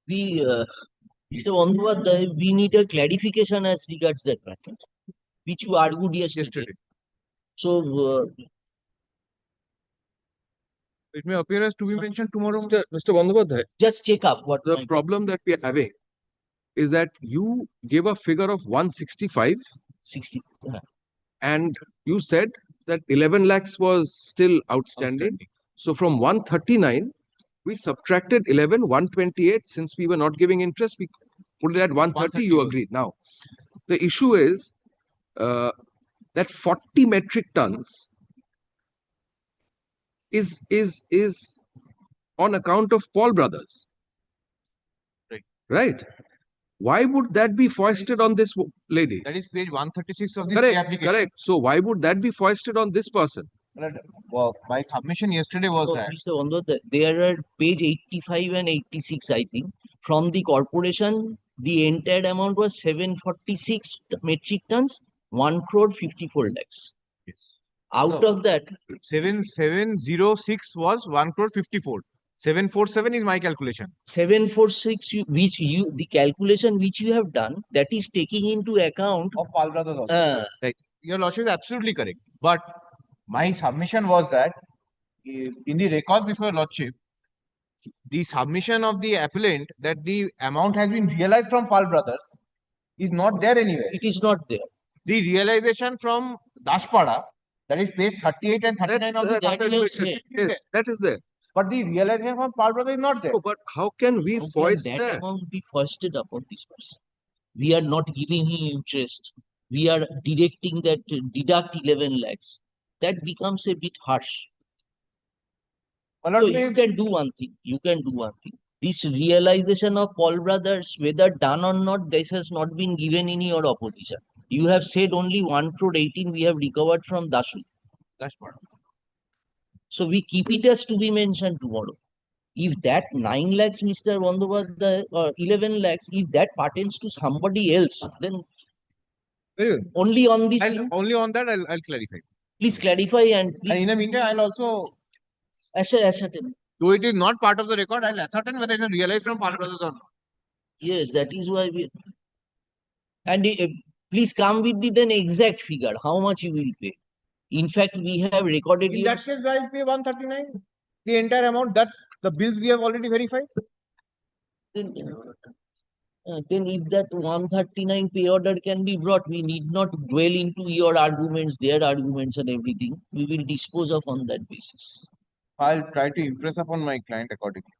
We, Mr. Bandyopadhyay, we need a clarification as regards that matter, which you argued yesterday. So, It may appear as to be mentioned tomorrow. Mr. Bandyopadhyay, just check up what the problem that we are having is that you gave a figure of 165 60. and you said that 11 lakhs was still outstanding. So from 139, we subtracted 11, 128. Since we were not giving interest, we put it at 130. You agreed. Now, the issue is that 40 metric tons is on account of Paul Brothers. Right. Why would that be foisted on this lady? That is page 136 of this application. Correct. So why would that be foisted on this person? Well, my submission yesterday was that. Mr. Bandyopadhyay, there are page 85 and 86, I think. From the corporation, the entire amount was 746 metric tons, 1 crore 54 lakhs. Yes. Out of that, 7706 was 1 crore 54. 747 is my calculation. 746, the calculation which you have done, that is taking into account Of Paul Brothers also. Right. Your lordship is absolutely correct. But my submission was that in the record before lordship, the submission of the appellant that the amount has been realized from Paul Brothers is not there anywhere. it is not there. The realization from Dashpada, that is page 38 and 39 of the calculation. Yes, that is there. But the realization from Paul Brothers is not there. No, but how can we How can foist that that? amount be foisted upon this person? We are not giving him interest. We are directing that deduct 11 lakhs. That becomes a bit harsh. So you can do one thing. This realization of Paul Brothers, whether done or not, this has not been given in your opposition. You have said only 1 crore 18 we have recovered from Dasu. Dashpada. So we keep it as to be mentioned tomorrow. If that 9 lakhs, Mr. Bandyopadhyay, or 11 lakhs, if that pertains to somebody else, then Very good. only on this, Only on that I'll clarify. please clarify and And please in the meantime, I'll also, ascertain. though it is not part of the record, I'll ascertain whether it is realized from Paul Brothers or not. Yes, that is why we. And please come with the then exact figure, how much you will pay. In fact, we have recorded In your. that case, I'll pay 139. The entire amount that the bills we have already verified. Then if that 139 pay order can be brought, we need not dwell into your arguments, their arguments and everything. We will dispose of on that basis. I'll try to impress upon my client accordingly.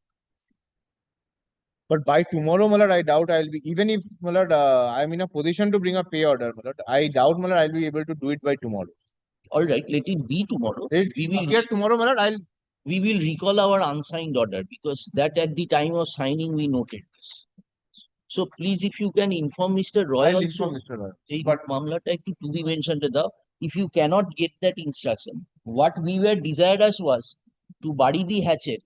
But by tomorrow, Malad, I doubt I'll be, even if Malad, I'm in a position to bring a pay order, Malad, I doubt Malad, I'll be able to do it by tomorrow. All right, let it be tomorrow. We will get tomorrow, Malad, we will recall our unsigned order because that at the time of signing we noted this. So please, if you can inform Mr. Roy I'll also, inform Mr. Roy. but Mamlata to be mentioned above. If you cannot get that instruction, what we were desired us was to bury the hatchet,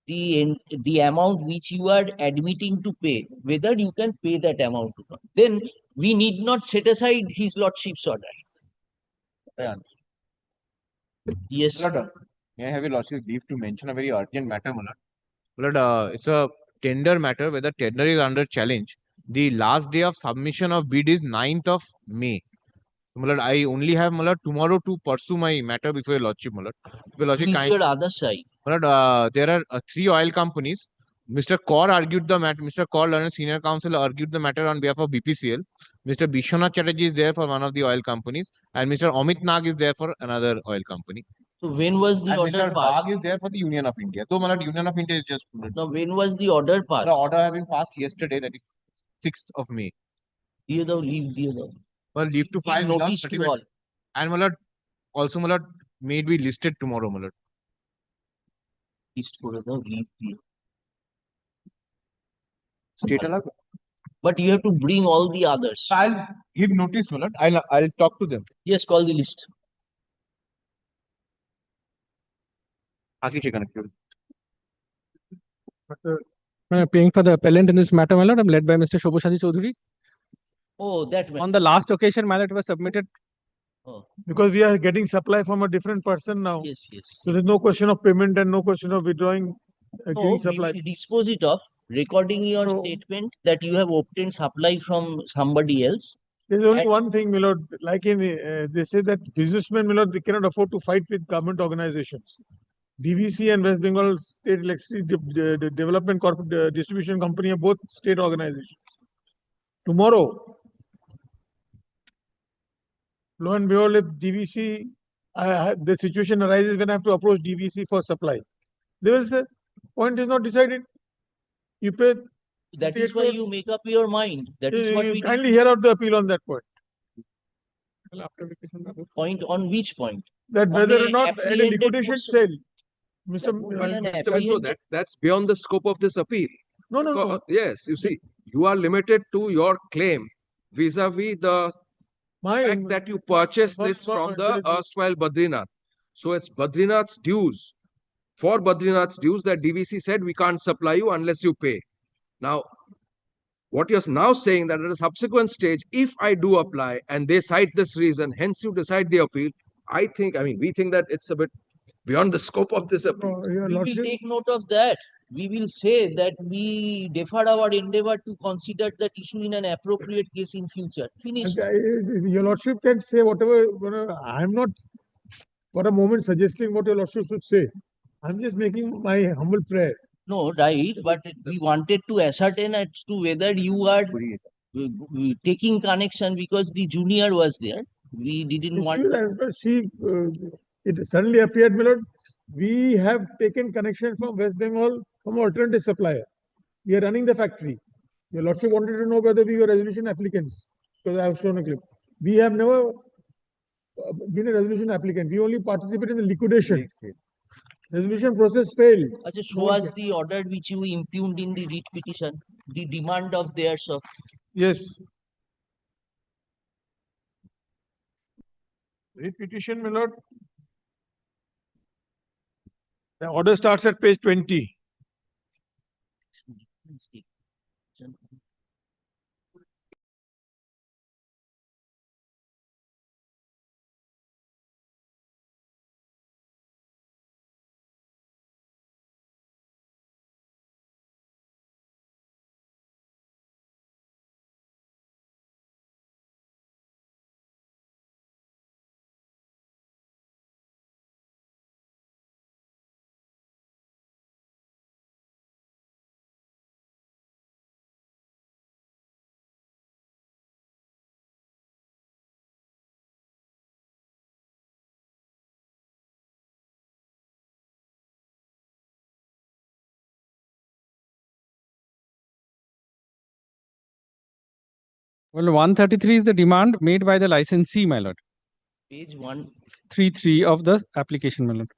the amount which you are admitting to pay, whether you can pay that amount or not. Then we need not set aside his lordship's order. Yeah. Yes. Malad, may I have your lordship leave to mention a very urgent matter, Malad? Malad, it's a tender matter, whether tender is under challenge. The last day of submission of bid is 9th of May. Malad, I only have Malad tomorrow to pursue my matter before your lordship, Malad. If your lordship Who is your other side? Malad, there are 3 oil companies. Mr. Kaur argued the matter. Mr. Kaur, Learned Senior Counsel, argued the matter on behalf of BPCL. Mr. Bishwanath Chatterjee is there for one of the oil companies, and Mr. Amit Nag is there for another oil company. So when was the And order Mr. passed? Bagh is there for the Union of India. So, Malad, Union of India is just. Now, when was the order passed? The order has been passed yesterday, that is 6th of May. Leave the other. Well, leave to file without notice to certificate. all. And Malad, also Malad, may it be listed tomorrow, Malad. List করে দাও, leave the. State alert. But you have to bring all the others. I'll give notice, Malad. I'll talk to them. Yes, call the list. Paying for the appellant in this matter, my lord, I'm led by Mr. Shobhashadi Chaudhary. Oh, that one. On the last occasion, my lord, it was submitted Oh, because we are getting supply from a different person now. yes, yes. So there's no question of payment and no question of withdrawing, No, giving we supply. will dispose it of, recording your No. statement that you have obtained supply from somebody else. There's only And- one thing, Milord, like in, they say that businessmen, Milord, they cannot afford to fight with government organizations. DVC and West Bengal State Electricity Development Corporate Distribution Company are both state organizations. Tomorrow, lo and behold, if DVC, the situation arises when I have to approach DVC for supply. They will say, point is not decided. You pay. That is 38 why crores. you make up your mind. That is what we did. Kindly hear out the appeal on that point. Point on which point? That On whether a or not at a apprehended liquidation person. sale, Mr. That would be an Mr. Mishra, apprehended. that's beyond the scope of this appeal. No, no, no. Yes, you see, you are limited to your claim vis-a-vis the My fact that you purchased One this from moment, the there is- erstwhile Badrinath. So it's Badrinath's dues. For Badrinath's dues that DVC said we can't supply you unless you pay. Now, what you're now saying that at a subsequent stage, if I do apply and they cite this reason, hence you decide the appeal, I mean, we think that it's a bit beyond the scope of this appeal. Your We will Lordship, take note of that. We will say that we defer our endeavor to consider that issue in an appropriate case in future. Finish. Your Lordship can say whatever, I'm not for a moment suggesting what your Lordship should say. I'm just making my humble prayer. No, right, but we wanted to ascertain as to whether you are taking connection because the junior was there. We didn't want. It suddenly appeared, my lord, we have taken connection from West Bengal from alternative supplier. We are running the factory. Your Lordship wanted to know whether we were resolution applicants, because I have shown a clip. We have never been a resolution applicant. We only participate in the liquidation. Resolution process failed. Acha, show us the order which you impugned in the writ petition, the demand of theirs of. Yes. Writ petition, my lord. The order starts at page 20. Well, 133 is the demand made by the licensee, my lord. Page 1. 33 of the application, my lord.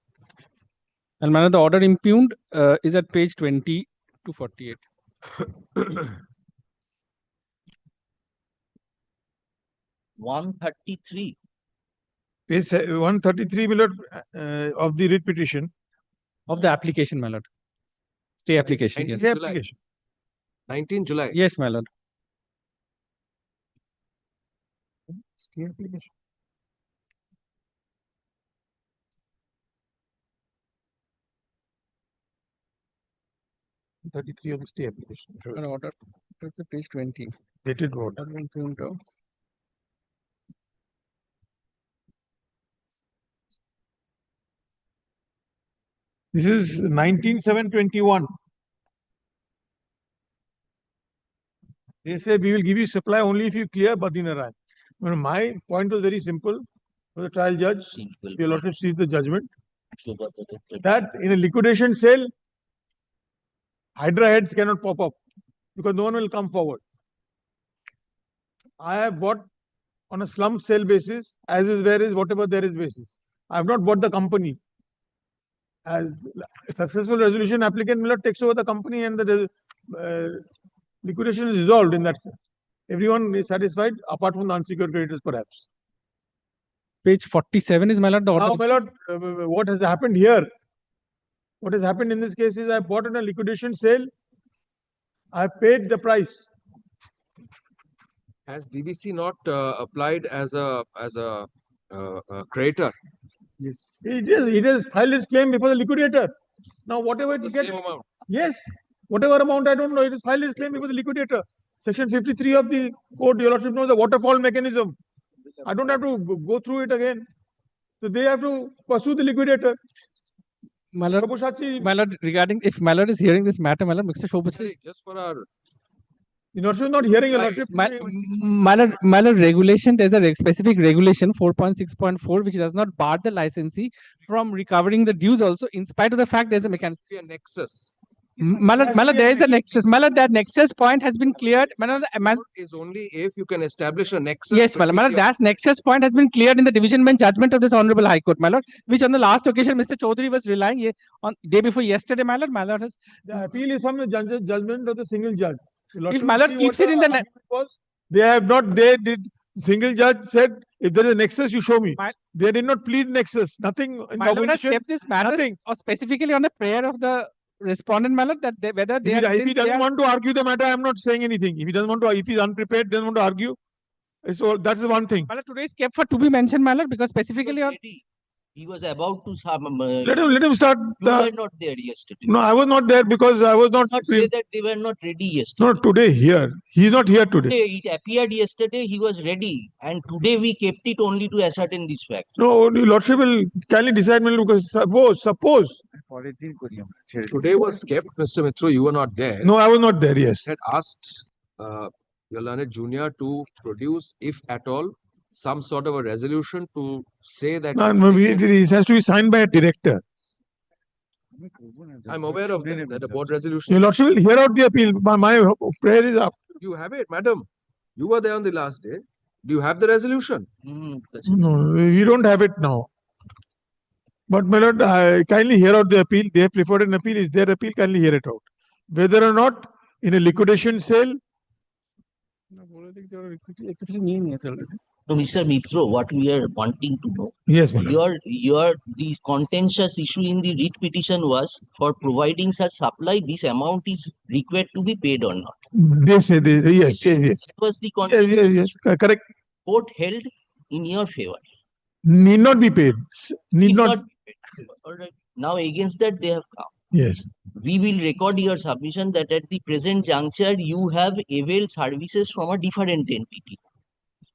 And my lord, the order impugned is at page 20 to 48. One 33. Page 133, my lord, of the writ petition. Of the application, my lord. Stay application, yes. The July. application. 19 July. Yes, my lord. Stay application. (33) of the stay application. An order, it's the page 20. Dated order. Order impugned of This is 19/7/21. They say we will give you supply only if you clear Badinaran. My point was very simple. For the trial judge, your lordship sees the judgment that in a liquidation sale, Hydra heads cannot pop up because no one will come forward. I have bought on a slump sale basis, as is where is whatever there is basis. I have not bought the company. As a successful resolution applicant, Miller takes over the company and the liquidation is resolved in that sense. Everyone is satisfied apart from the unsecured creditors, perhaps. page 47 is, my lord, the order. Now, my lord, what has happened here? What has happened in this case is I bought on a liquidation sale. I paid the price. Has DVC not applied as a creditor. Yes. It is filed its claim before the liquidator. Now, whatever it The gets, same amount. yes, whatever amount, I don't know, it is filed its claim before the liquidator. Section 53 of the code, your lordship knows the waterfall mechanism. I don't have to go through it again. So they have to pursue the liquidator. My lord, Prabhushati, my lord, regarding if my lord is hearing this matter, my lord, Mr. Shobhit says, Just for our your lordship is not hearing your lordship. my lord, regulation, there's a specific regulation 4.6.4 which does not bar the licensee from recovering the dues also, in spite of the fact there's a mechanism. be a nexus. My lord, there is a nexus. My lord, that nexus point has been cleared. My lord, Is only if you can establish a nexus. yes, my lord, between the- that nexus point has been cleared in the division bench judgment of this Honorable High Court, my lord, which on the last occasion Mr. Chaudhary was relying on day before yesterday, my lord has. The appeal is from the judgment of the single judge. Your If lordship my lord see keeps what it in the argument was. They have not, they did, single judge said, if there is a nexus, you show me. My- They did not plead nexus, nothing in my lord has opposition. kept this matter nothing. or specifically on the prayer of the respondent, my lord, that whether they If he they doesn't are, want to argue the matter, I am not saying anything. If he doesn't want to, if he's unprepared, doesn't want to argue, so that's the one thing. my lord, today is kept for to be mentioned, my lord, because specifically on. He was about to Let him start. you were not there yesterday. No, I was not there because I was not. Not say that they were not ready yesterday. No, today here. He's not here today. It appeared yesterday he was ready, and today we kept it only to ascertain this fact. No, your lordship will kindly decide because suppose. Today was kept, Mr. Mitra, you were not there. No, I was not there. Yes. Had asked your learned junior to produce, if at all, some sort of a resolution to say that. No, it has to be signed by a director. I'm aware of that a board resolution. Your lordship will hear out the appeal. My prayer is up. You have it, madam. You were there on the last day. Do you have the resolution? No, we don't have it now. But my lord, I kindly hear out the appeal. They have preferred an appeal. Is their appeal? Kindly hear it out. Whether or not in a liquidation sale. So, Mr. Mitro, what we are wanting to know, Yes, my lord. the contentious issue in the writ petition was for providing such supply, this amount is required to be paid or not. They say yes. That was the contentious Yes. Correct. court held in your favor. Need not be paid. Need not. be paid. All right. Now against that they have come. Yes. We will record your submission that at the present juncture you have availed services from a different entity.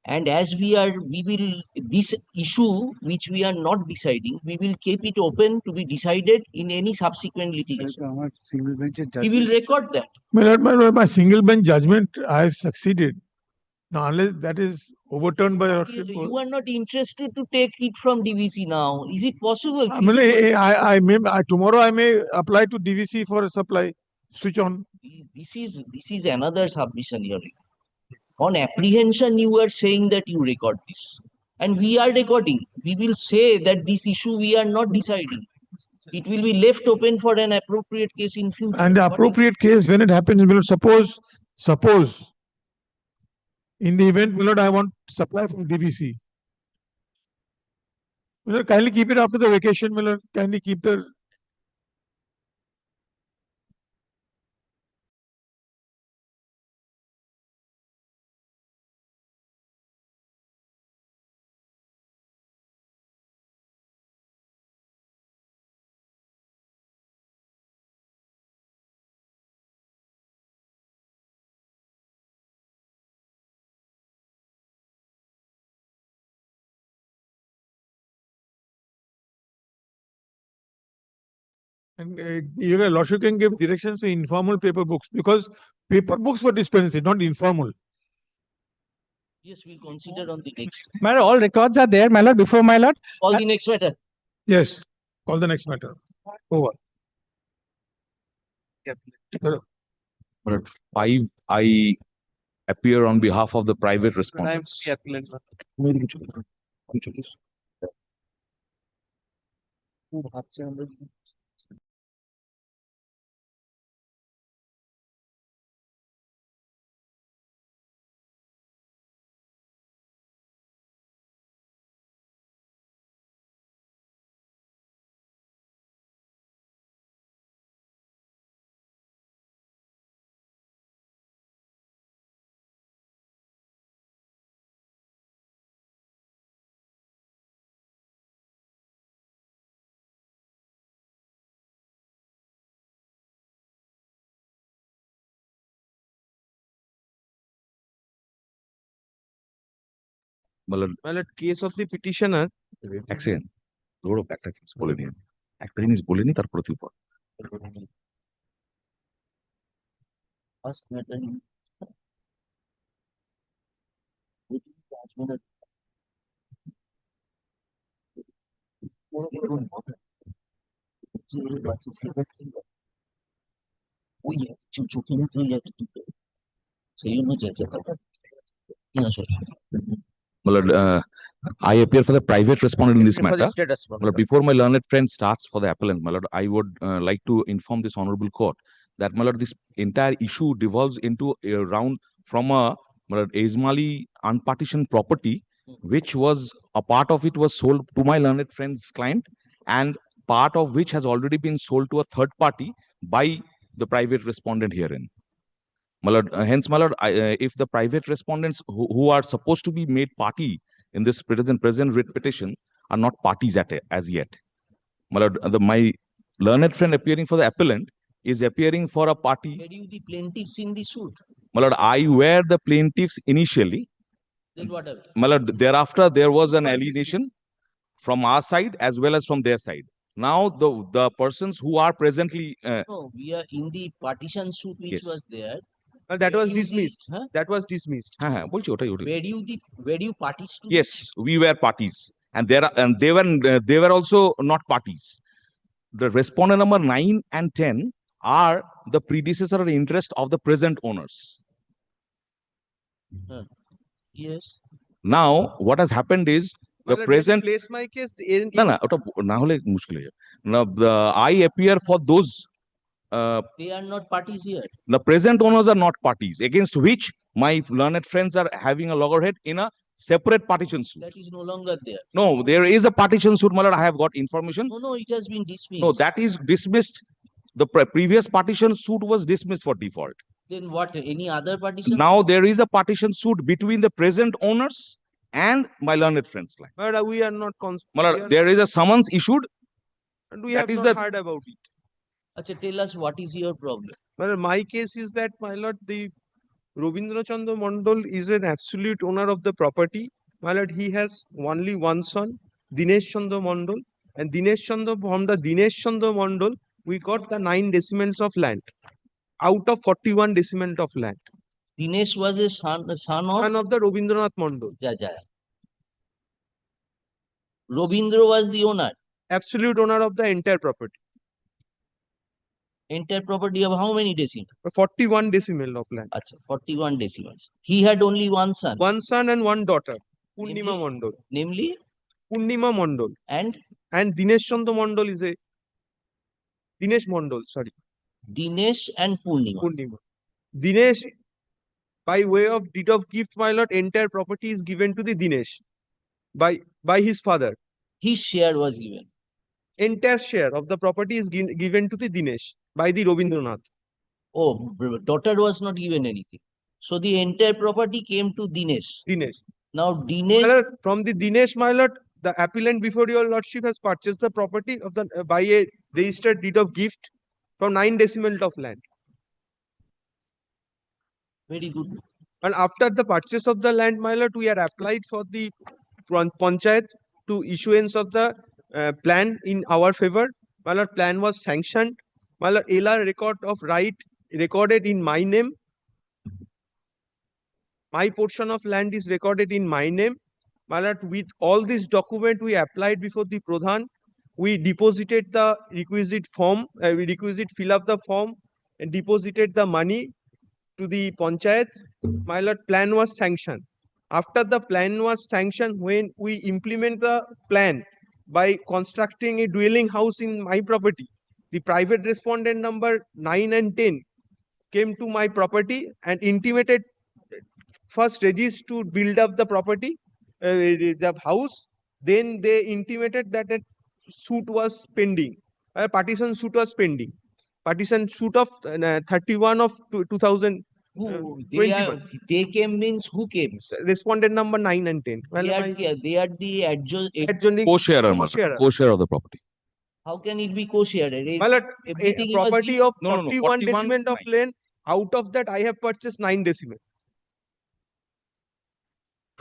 And as we will, this issue which we are not deciding, we will keep it open to be decided in any subsequent litigation. We will record that. My single bench judgment, I have succeeded. Now, unless that is overturned by your lordship. You are not interested to take it from DVC now. Is it possible? Tomorrow I may apply to DVC for a supply. Switch on. This is another submission here. On apprehension, you are saying that you record this. And we are recording. We will say that this issue we are not deciding. It will be left open for an appropriate case in future. And the appropriate case, when it happens, suppose, in the event, I want supply from DVC. Kindly keep it after the vacation, kindly keep the And your lordship can give directions to informal paper books because paper books were dispensed, not informal. Yes, we'll consider on the next. My lord, all records are there, my lord, before my lord. Call the next matter. Yes, call the next matter. Over. But 5, I appear on behalf of the private respondents. मतलब Well, at case of the petitioner, এক second গৌরব একটা জিনিস বলে নিন একটা জিনিস বলে নি তারপরে তুই পড় First matter in judgment. ওই চোখে মুখে সেই জন্য চেয়েছে না স্যার मतलब I appear for the private respondent in this for the matter. status. Well, before my learned friend starts for the appellant, my lord, I would like to inform this honorable court that my lord, this entire issue devolves into a round from a my lord, Ismaili unpartitioned property, which was a part of it was sold to my learned friend's client, and part of which has already been sold to a third party by the private respondent herein. My lord, hence, my lord, if the private respondents who are supposed to be made party in this present writ petition are not parties as yet. My lord, my learned friend appearing for the appellant is appearing for a party. were you the plaintiffs in the suit? My lord, I were the plaintiffs initially. Then what happened? My lord, thereafter there was an alienation from our side as well as from their side. Now the persons who are presently No, we are in the partition suit which Yes. was there. Well, that Were was you the- dismissed. huh? That was dismissed. হ্যাঁ হ্যাঁ বলছি ওটাই Were you parties to Yes, we were parties, and they were also not parties. The respondent number 9 and 10 are the predecessor interest of the present owners. Yes. Now, what has happened is the Well, present. place my case in না না ওটা না হলে মুশকিল হয়ে যাবে Now, I appear for those. They are not parties here. The present owners are not parties against which my learned friends are having a loggerhead in a separate partition suit. That is no longer there. No, there is a partition suit, my lord. I have got information. No, it has been dismissed. No, that is dismissed. The previous partition suit was dismissed for default. Then what? Any other partition? Now there is a partition suit between the present owners and my learned friends. But we are not My lord, there is a summons issued. and we that have is not the- heard about it. Achha, tell us what is your problem? Well, my case is that, my lord, the Robindra Chandra Mondal is an absolute owner of the property. My lord, he has only one son, Dinesh Chandra Mondal, and Dinesh Chandra, from the Dinesh Chandra Mondal, we got the 9 decimals of land out of 41 decimals of land. Dinesh was a son of Son of the Robindranath Mondal, Ja. Robindra was the owner. absolute owner of the entire property. Entire property of how many decimals? 41 decimal of land. Achha, 41 decimals. He had only one son. One son and one daughter, Purnima Namely? Mondal. Namely, Purnima Mondal. and And Dinesh Chandra Mondal is a Dinesh Mondal, sorry, Dinesh and Purnima. Purnima. Dinesh, by way of deed of gift, my lord, entire property is given to the Dinesh by his father. His share was given. Entire share of the property is given to the Dinesh by the Robindranath. Oh, daughter was not given anything. So the entire property came to Dinesh. Dinesh. Now My Dinesh, lord, from the Dinesh, my lord, the appellant before your lordship has purchased the property of the by a registered deed of gift from 9 decimals of land. very good. And after the purchase of the land, my lord, we are applied for the panchayat to issuance of the plan in our favor. My lord, plan was sanctioned. My lord, LR record of right recorded in my name. My portion of land is recorded in my name. My lord, with all this document, we applied before the Pradhan. We deposited the requisite form, fill up the form and deposited the money to the panchayat. My lord, plan was sanctioned. After the plan was sanctioned, when we implement the plan by constructing a dwelling house in my property, the private respondent number 9 and 10 came to my property and intimated first registered to build up the property, the house. Then they intimated that a suit was pending, a partition suit was pending. Partition suit of 31 of 2000. Who 21. they came means who came? Respondent number 9 and 10. Well, They are the adjoining Co-sharer, co-sharer. co-sharer of the property. How can it be co-shared? Well, Everything a he was property given. of No, no, no, 41 41 decimal of 9. land. Out of that, I have purchased 9 decimal.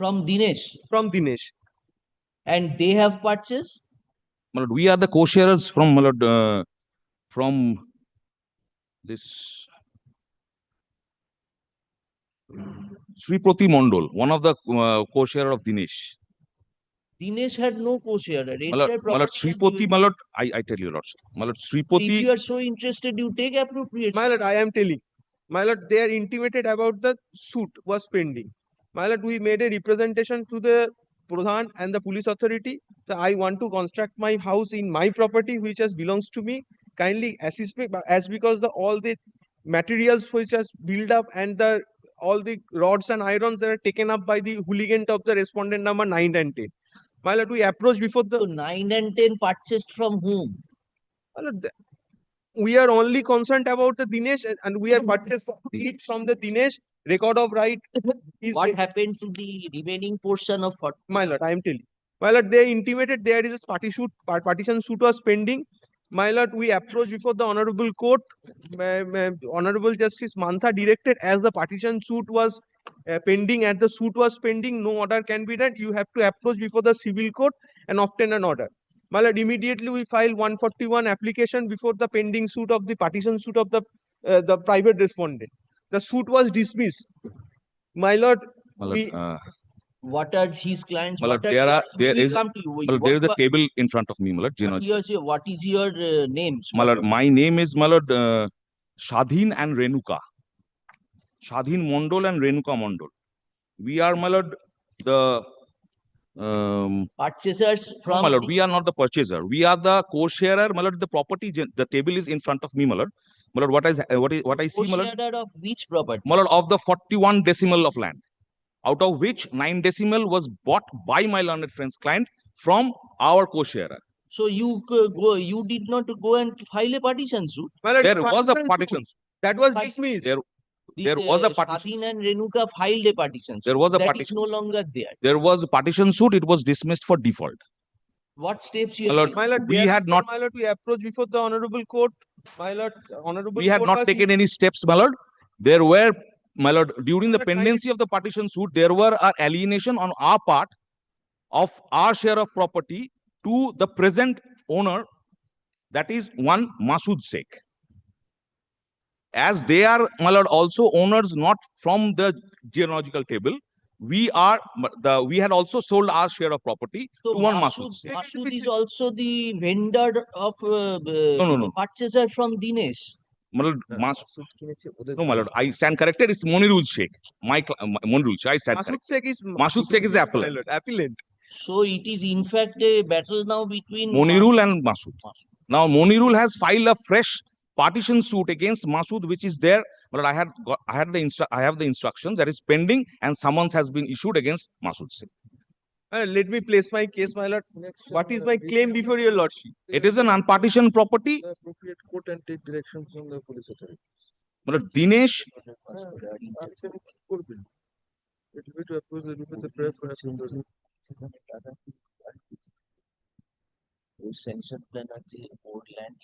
From Dinesh, from Dinesh. and they have purchased? My lord, we are the co-sharers from, my lord, from this Sriprati Mondol, one of the co-sharer of Dinesh. Dinesh had no co-sharer. My lord, Entire property was Sripati, given my to lord, I tell you, lordship. My lord, If Sripati, you are so interested, you take appropriate. My lord, I am telling. My lord, they are intimated about the suit was pending. My lord, we made a representation to the Pradhan and the police authority. So I want to construct my house in my property, which has belongs to me. Kindly assist me, as because the all the materials which has built up and the all the rods and irons that are taken up by the hooligan of the respondent number 9 and 10. My lord, we approached before So the. 9 and 10 purchased from whom? My lord, we are only concerned about the Dinesh and we have purchased it from the Dinesh. Record of right is What happened to the remaining portion of 40? my lord, I am telling. My lord, they intimated there is a partition suit was pending. My lord, we approached before the honorable court. Honorable Justice Mantha directed as the partition suit was pending and the suit was pending, no order can be done. You have to approach before the civil court and obtain an order. My lord, immediately we filed 141 application before the pending suit of the partition suit of the private respondent. The suit was dismissed. My lord, my lord, we What are his clients? my lord, What are there we is, come to you. my lord, there is a table in front of me, my lord, genealogy. What is your names? My lord, my name is, my lord, Shadhin and Renuka. Shadhin Mondol and Renuka Mondol. We are, my lord, the Purchasers no, from my lord, we are not the purchaser. We are the co-sharer, my lord. The property, the table is in front of me, my lord. My lord, what I see, my lord, co-sharer of which property? my lord, of the 41 decimal of land, out of which 9 decimal was bought by my learned friend's client from our co-sharer. So you you did not go and file a partition suit. my lord, There was a partition partition. suit that was But dismissed. There was a partition. Shadhin and Renuka filed a partition suit. There was a That is partition no suit. longer there. There was a partition suit. It was dismissed for default. What steps you My have lord, taken? My lord, we had thereafter, not, my lord, we approached before the honorable court. My lord, honorable we had court not was taken any steps, my lord. There were, my lord, during My the lord, kindly- pendency of the partition suit, there were an alienation on our part of our share of property to the present owner, that is one Masood Sheikh. As they are, my lord, also owners not from the genealogical table, we had also sold our share of property So to one Masood Sheikh. Masood is also the vendor of No. purchaser from Dinesh. My lord, no, my lord, I stand corrected. It's Monirul Sheikh. Monirul Sheikh. I stand Masood corrected. Sheikh is Masood Sheikh is the my appellant. lord, appellant. So it is in fact a battle now between Monirul and Masood. Masood. Now Monirul has filed a fresh partition suit against Masood, which is there. But I have the instructions that is pending, and summons has been issued against Masood Sheikh. Let me place my case, my lord. What is my claim before your lordship? It is an unpartitioned property. The appropriate court and take direction from the police authority. But Dinesh, Action করবেন। It will be to approve the prayer for approval. Sanction plan আছে board land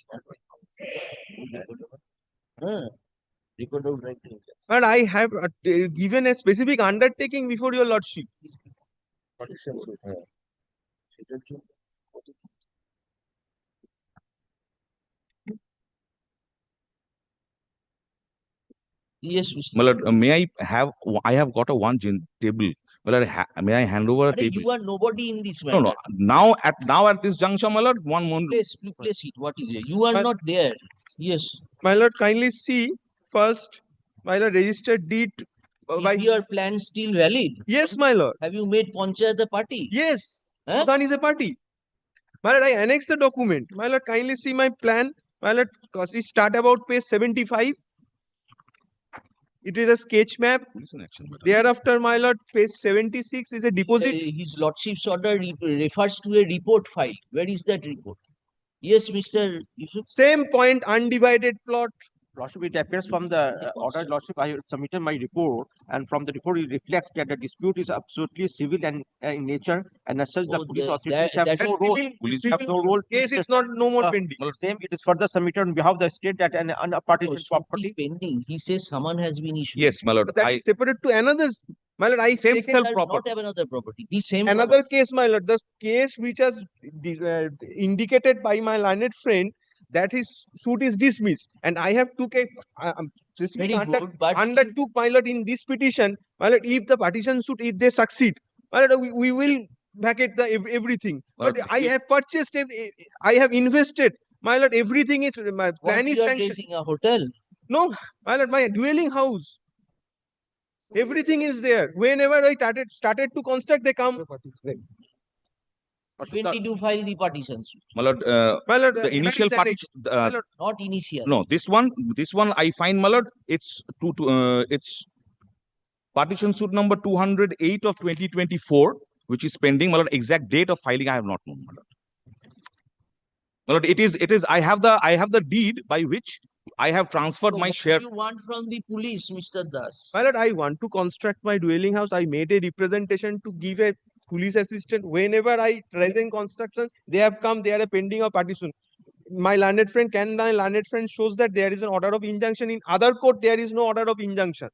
record of right. But I have given a specific undertaking before your lordship. Partition suit, হ্যাঁ। সেটার জন্য Yes, Mr. my lord, I have got a one table. My lord, may I hand over a Arey, table? you are nobody in this No, matter. no. Now at this juncture, my lord, Place it. What is it? You are But- not there. Yes. My lord, kindly see first, my lord, registered deed by. Is your plan still valid? Yes, my lord. Have you made Panchayat the party? Yes. Huh? Pradhan is a party. My lord, I annex the document. My lord, kindly see my plan. My lord, because we start about page 75. It is a sketch map. Thereafter, my lord, page 76 is a deposit. His lordship's order refers to a report file. Where is that report? Yes, Mr. Yusuf. Same point, undivided plot. Lordship, it appears from the order, Lordship, I submitted my report, and from the report it reflects that the dispute is absolutely civil and in nature, and as such the Oh, police that- authorities have that- no role. Police Have no role. Case is not no more pending. Same, it is further submitted on behalf of the state that an Oh, partition suit is property. pending. He says someone has been issued. Yes, my lord. But that is separate to another. My lord, I Same taken self property. Not have another property. The same another case, my lord. The case which has indicated by my learned friend that his suit is dismissed, and I have took a Very good, but undertook, my lord, in this petition, my lord, if the partition suit, if they succeed, my lord, we will vacate the everything. But I have purchased, I have invested, my lord, everything is my plan what is you are sanctioned. raising a hotel. No, my lord, my dwelling house. Everything is there. Whenever I started to construct, they come. 22 file the partition suit. My lord, My lord, the initial partition, my lord, Not initial. no, this one I find, my lord, it's it's partition suit number 208 of 2024, which is pending. My lord, exact date of filing I have not known, my lord. My lord, it is I have the deed by which I have transferred So my what share. you want from the police, Mr. Das? my lord, I want to construct my dwelling house. I made a representation to give a police assistant. Whenever I raise in construction, they have come, they are a pending of partition. My learned friend, can my learned friend shows that there is an order of injunction. In other court, there is no order of injunction.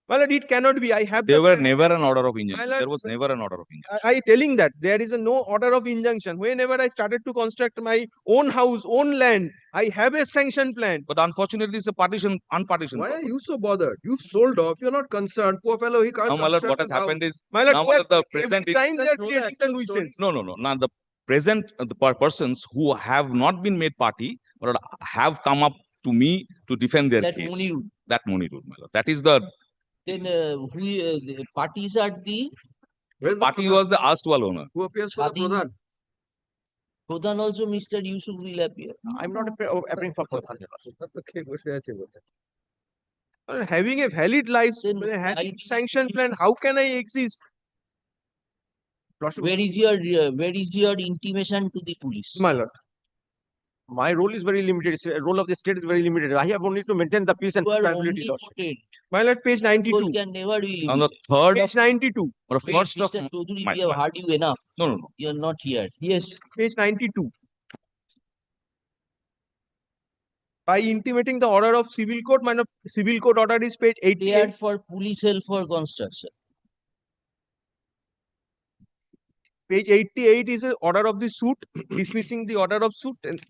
My lord, it cannot be. I have There the were plan. never an order of injunction. lord, There was never an order of injunction. I telling that there is a no order of injunction. Whenever I started to construct my own house, own land, I have a sanction plan. But unfortunately, it's a unpartitioned. Why are you so bothered? You've sold off. You're not concerned. Poor fellow, he can't Now, my lord, what has construct his happened house. is My lord, now, my lord, the present every time they are creating the nuisance. no. Now the present persons who have not been made party or have come up to me to defend their That case. Munirud. That Munirud, my lord. That is the Then the parties are the Where's the party Pradhan? was the erstwhile owner. Who appears for the Shadi- Pradhan? Pradhan also Mr. Yusuf will appear. I'm not appearing for Pradhan. Okay, good. Well, having a valid license, Then having sanction plan, how can I exist? Where is your intimation to the police? My lord, My role is very limited. Role of the state is very limited. I have only to maintain the peace and You are tranquility, Lordship. omnipotent. my lord, page Those 92. can never be On the limited. 3rd Page 92. or Wait, 1st of Mr. Chaudhary, my- we have my- heard you enough. no. You are not here. Yes. Page 92. By intimating the order of civil court, my lord, civil court order is page 88. Prepared for police help for construction. Page 88 is an order of the suit, dismissing the order of suit. And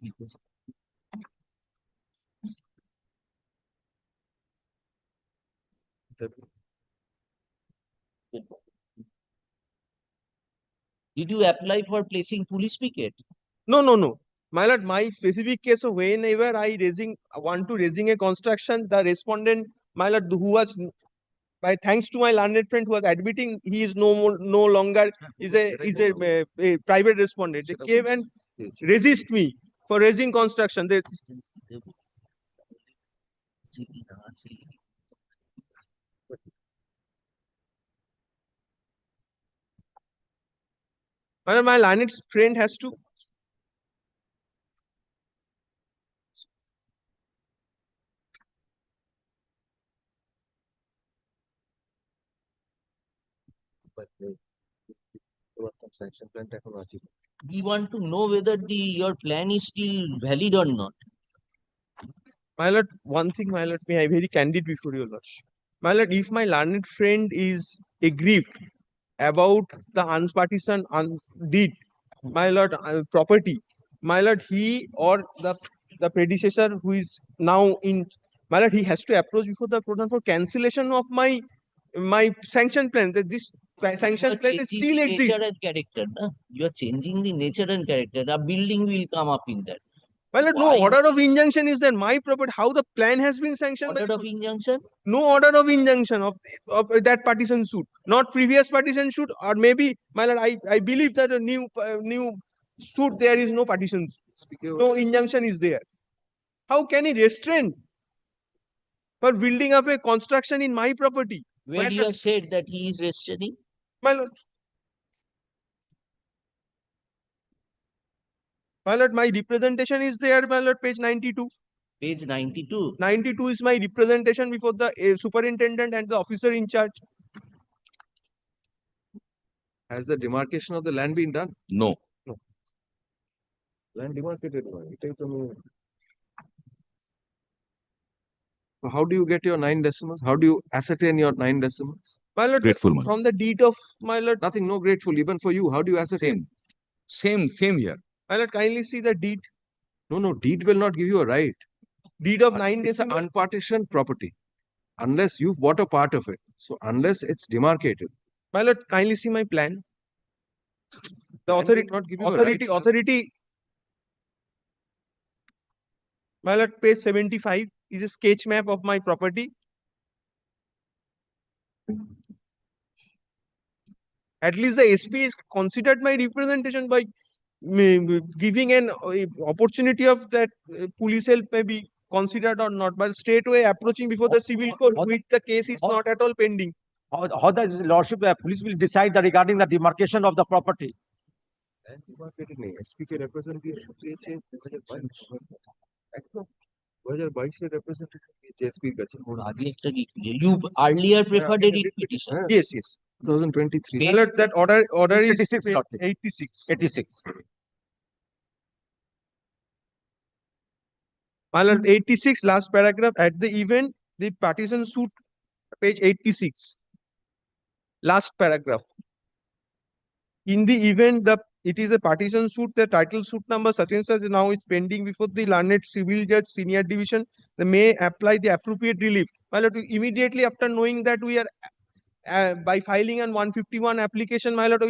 Did you apply for placing police picket? no. My lord, my specific case of whenever I want to raising a construction, the respondent, my lord, who was by thanks to my learned friend who was admitting he is no longer is a private respondent. They came and resist me for raising construction. They, my learned friend has to. We want to know whether your plan is still valid or not. My lord, one thing, my lord, may I very candid before your lordship. My lord, if my learned friend is aggrieved about the unpartisan deed, my lord, property, my lord, he or the predecessor who is now in, my lord, he has to approach before the Pradhan for cancellation of my sanction plan. That this sanction plan Changing still the exists. nature and character. Na? You are changing the nature and character. A building will come up in that. My lord, no Why? order of injunction is there. My property, how the plan has been sanctioned by Order of injunction? no order of injunction of that partition suit, not previous partition suit, or maybe, my lord, I believe that a new suit there is no partition, no injunction is there. How can he restrain for building up a construction in my property? Where Where you the- have said that he is restraining? My lord, my representation is there, my lord, page 92. Page 92. 92 is my representation before the superintendent and the officer in charge. Has the demarcation of the land been done? No. Land demarcated. It takes a moment. So how do you get your 9 decimals? How do you ascertain your 9 decimals? My lord, Grateful, my lord. from the deed of my lord, Nothing, no grateful, even for you. How do you ascertain? Same here. my lord, kindly see the deed. No, deed will not give you a right. Deed of 9 It's an decimal. unpartitioned property. Unless you've bought a part of it. So unless it's demarcated. My lord, kindly see my plan. The Plan will authority, not give you the rights. authority. My lord, page 75 is a sketch map of my property. At least the SP is considered my representation by giving an opportunity of that police help may be considered or not, but straightway approaching before the civil court with the case is not at all pending. How the lordship police will decide regarding the demarcation of the property? demarcated नहीं SP के representation পেয়েছে 2022 representation পেয়েছে SP কাছে আগে একটা কি you earlier preferred a writ petition. Yes, 2023 My lord, that order is 86, Lordship. 86. 86. My lord, 86 last paragraph at the event the partition suit, page 86 last paragraph. In the event it is a partition suit, the title suit number such and such now is pending before the learned civil judge senior division, they may apply the appropriate relief. My lord, immediately after knowing that we are by filing an 151 application, my lord,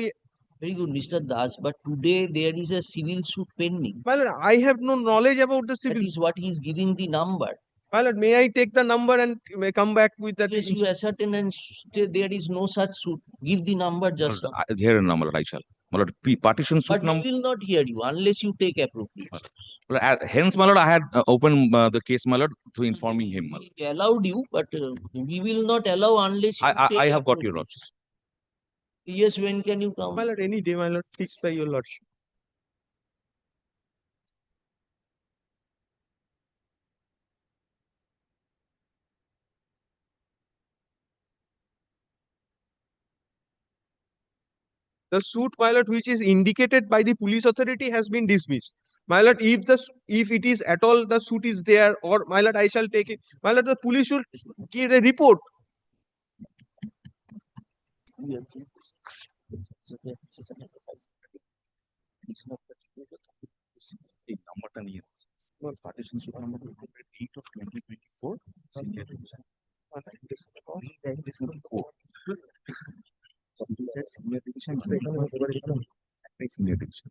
Very good, Mr. Das, but today there is a civil suit pending. my lord, I have no knowledge about the That civil. is what he is giving the number. My lord, may I take the number and may come back with that? Yes, you ascertain and say there is no such suit. Give the number just now. Here now, my lord, I shall. My lord, partition suit But we number. will not hear you unless you take appropriate. Hence, my lord, I had opened the case, my lord, to informing him. My lord. We allowed you, but we will not allow unless you take I have got your appropriate. lordship. Yes, when can you come? My lord, any day, my lord, fixed by your lordship. The suit, my lord, which is indicated by the police authority has been dismissed. My lord, if it is at all the suit is there, or my lord, I shall take it. My lord, the police should give a report. Number 10 partition suit number 8 of 2024 senior division. Senior division. Senior division.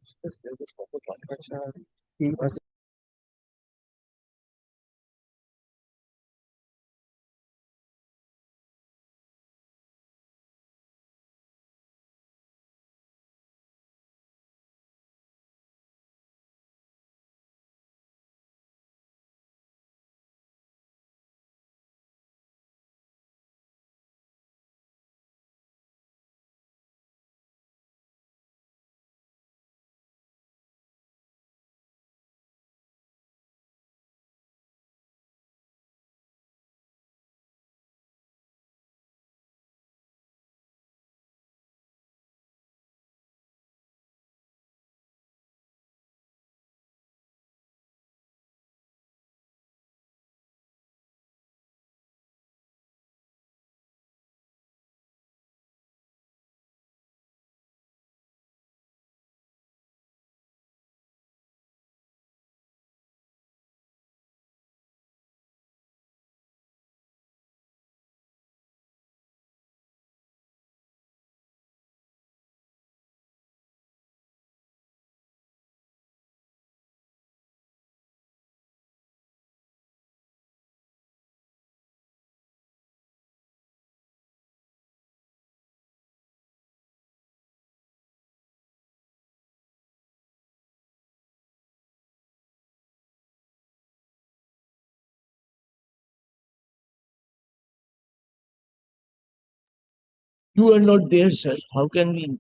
You are not there, sir. How can we?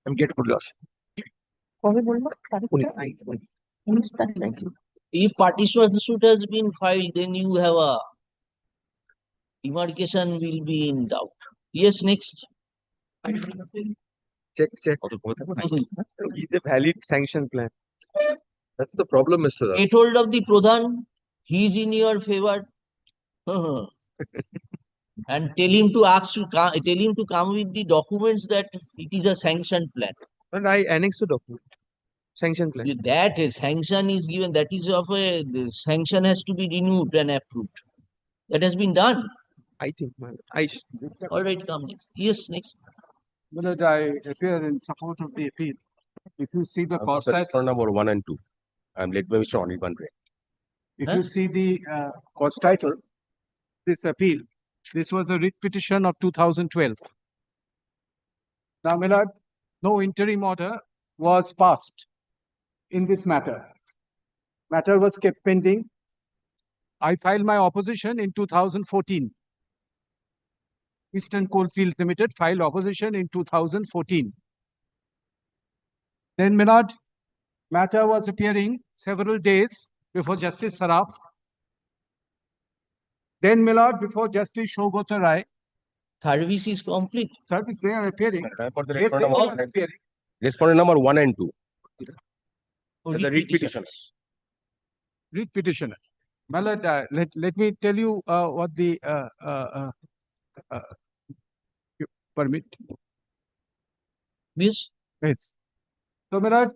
I'm get good lordship. If partition suit has been filed, then you have a demarcation will be in doubt. Yes, next. Check. Mhm. Is a valid sanction plan. That's the problem, Mr. Das. Get hold of the Pradhan. He is in your favor. And tell him to ask to come, tell him to come with the documents that it is a sanctioned plan. And I annex the document. Sanction plan. That is sanction is given, that is of a, the sanction has to be renewed and approved. That has been done. I think, my lord. All right, come next. Yes, next. Milord, I appear in support of the appeal. If you see the cost Sir, type, respond number 1 and 2. I'm led by Mr. Anil Bandre. if Huh? you see the cause title, this appeal, this was a writ petition of 2012. Now, Milord, no interim order was passed in this matter. Matter was kept pending. I filed my opposition in 2014. Eastern Coalfield Limited filed opposition in 2014. Then, Milord, matter was appearing several days before Justice Saraf. Then, Milord, before Justice Shogota Rai. Service is complete. Service, they are appearing. For the Yes, they respondent are number, appearing. respondent number 1 and 2. Oh, As a writ petition. Writ petitioner. My lord, let me tell you what the you permit. Yes. Yes. So, my lord,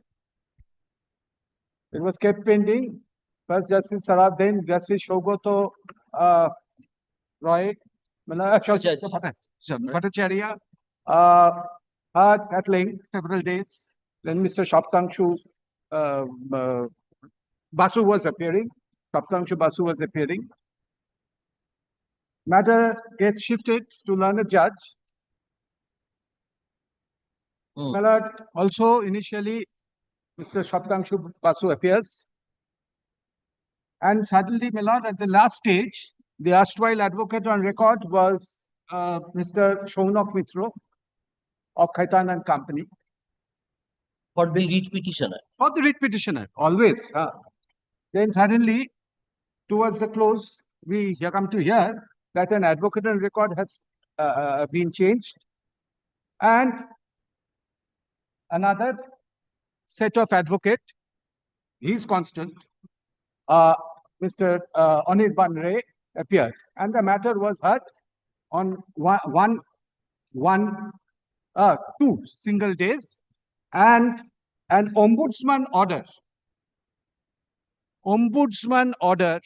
it was kept pending. First Justice Saraf, then Justice Shogoto Roy, Bhattacharya, had at length several days. Then Mr. Shaptangshu Basu was appearing. Shaptangshu Basu was appearing. Matter gets shifted to learned judge. My lord, also initially Mr. Shaptangshu Basu appears. And suddenly, my lord, at the last stage, the erstwhile advocate on record was Mr. Shaunak Mitro of Khaitan and Company. For the writ petitioner. For the writ petitioner, always. Then suddenly, towards the close, we come to hear that an advocate on record has been changed. And another set of advocate, he's constant, Mr. Anil Bandre appeared. And the matter was heard on two single days. And an ombudsman order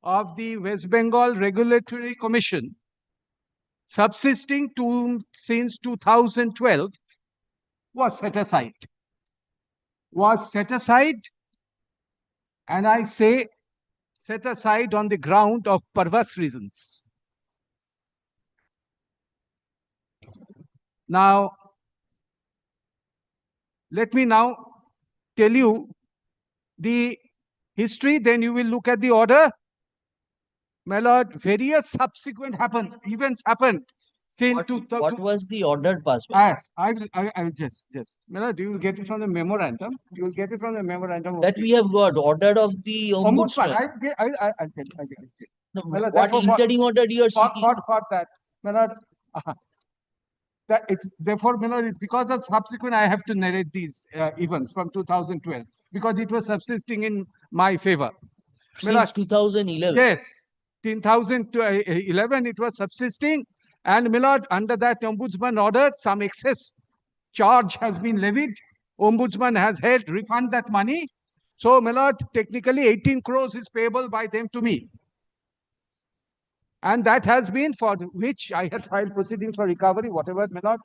of the West Bengal Regulatory Commission subsisting since 2012 was set aside. And I say set aside on the ground of perverse reasons. Now, let me now tell you the history, then you will look at the order. My lord, various subsequent events happened. What was the order passed? Yes, I will just. My lord, you will get it from the memorandum. You will get it from the memorandum. That we have got order of the ombudsman. I'll tell you. No, My lord, what therefore, interim order you are seeking? For that, my lord, that it's therefore, my lord, it's because of subsequent, I have to narrate these events from 2012 because it was subsisting in my favor. Since 2011. Yes, 2011 it was subsisting, and my lord, under that ombudsman order, some excess charge has been levied. Ombudsman has held refund that money. So, my lord, technically 18 crores is payable by them to me. And that has been for which I had filed proceedings for recovery, whatever, my lord,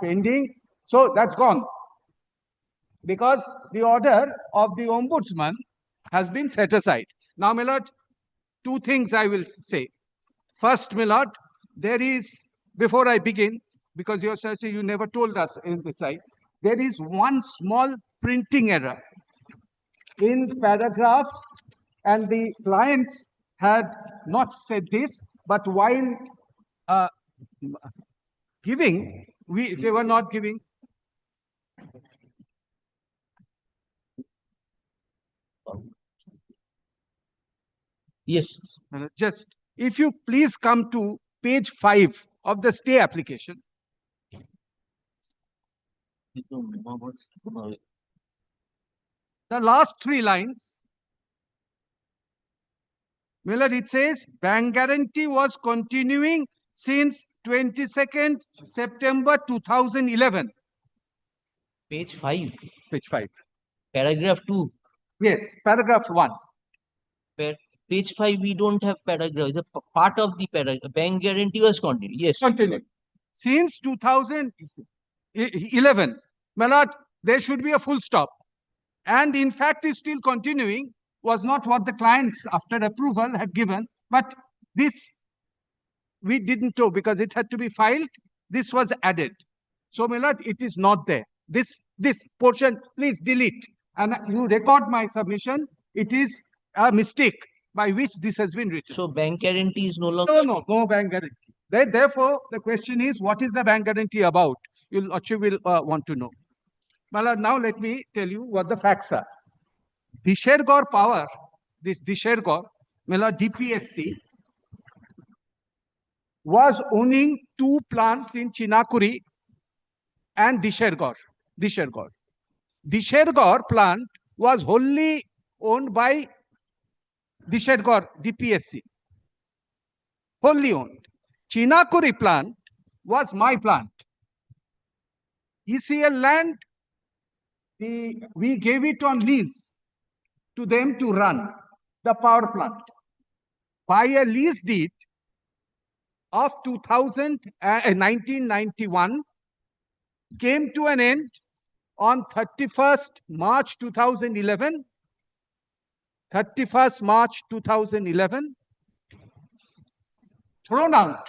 pending. So that's gone. Because the order of the ombudsman has been set aside. Now, my lord, two things I will say. First, my lord, there is, before I begin, because you're searching, you never told us in the site, there is one small printing error in paragraph, and the clients had not said this, but while giving, they were not giving. Yes. Just, if you please come to page 5 of the stay application. The last 3 lines. Miller, it says bank guarantee was continuing since 22nd September 2011. Page 5, Page 5. paragraph 2. Yes, paragraph 1. Page 5, we don't have paragraph. It's a part of the paragraph. Bank guarantee was continued. Yes. Continue. Since 2011, my lord, there should be a full stop. And in fact, is still continuing, was not what the clients after approval had given, but this we didn't know because it had to be filed. This was added. So, my lord, it is not there. This portion, please delete. And you record my submission. It is a mistake by which this has been written. So bank guarantee is no longer. No bank guarantee. Therefore, the question is, what is the bank guarantee about? You will want to know. Well, now let me tell you what the facts are. Dishergor Power, this Dishergor, DPSC, was owning 2 plants in Chinakuri and Dishergor. Dishergor plant was wholly owned by Dishergor DPSC. Wholly owned. Chinakuri plant was my plant. ECL land, we gave it on lease to them to run the power plant. By a lease deed of 1991 came to an end on 31st March 2011. 31st March 2011, thrown out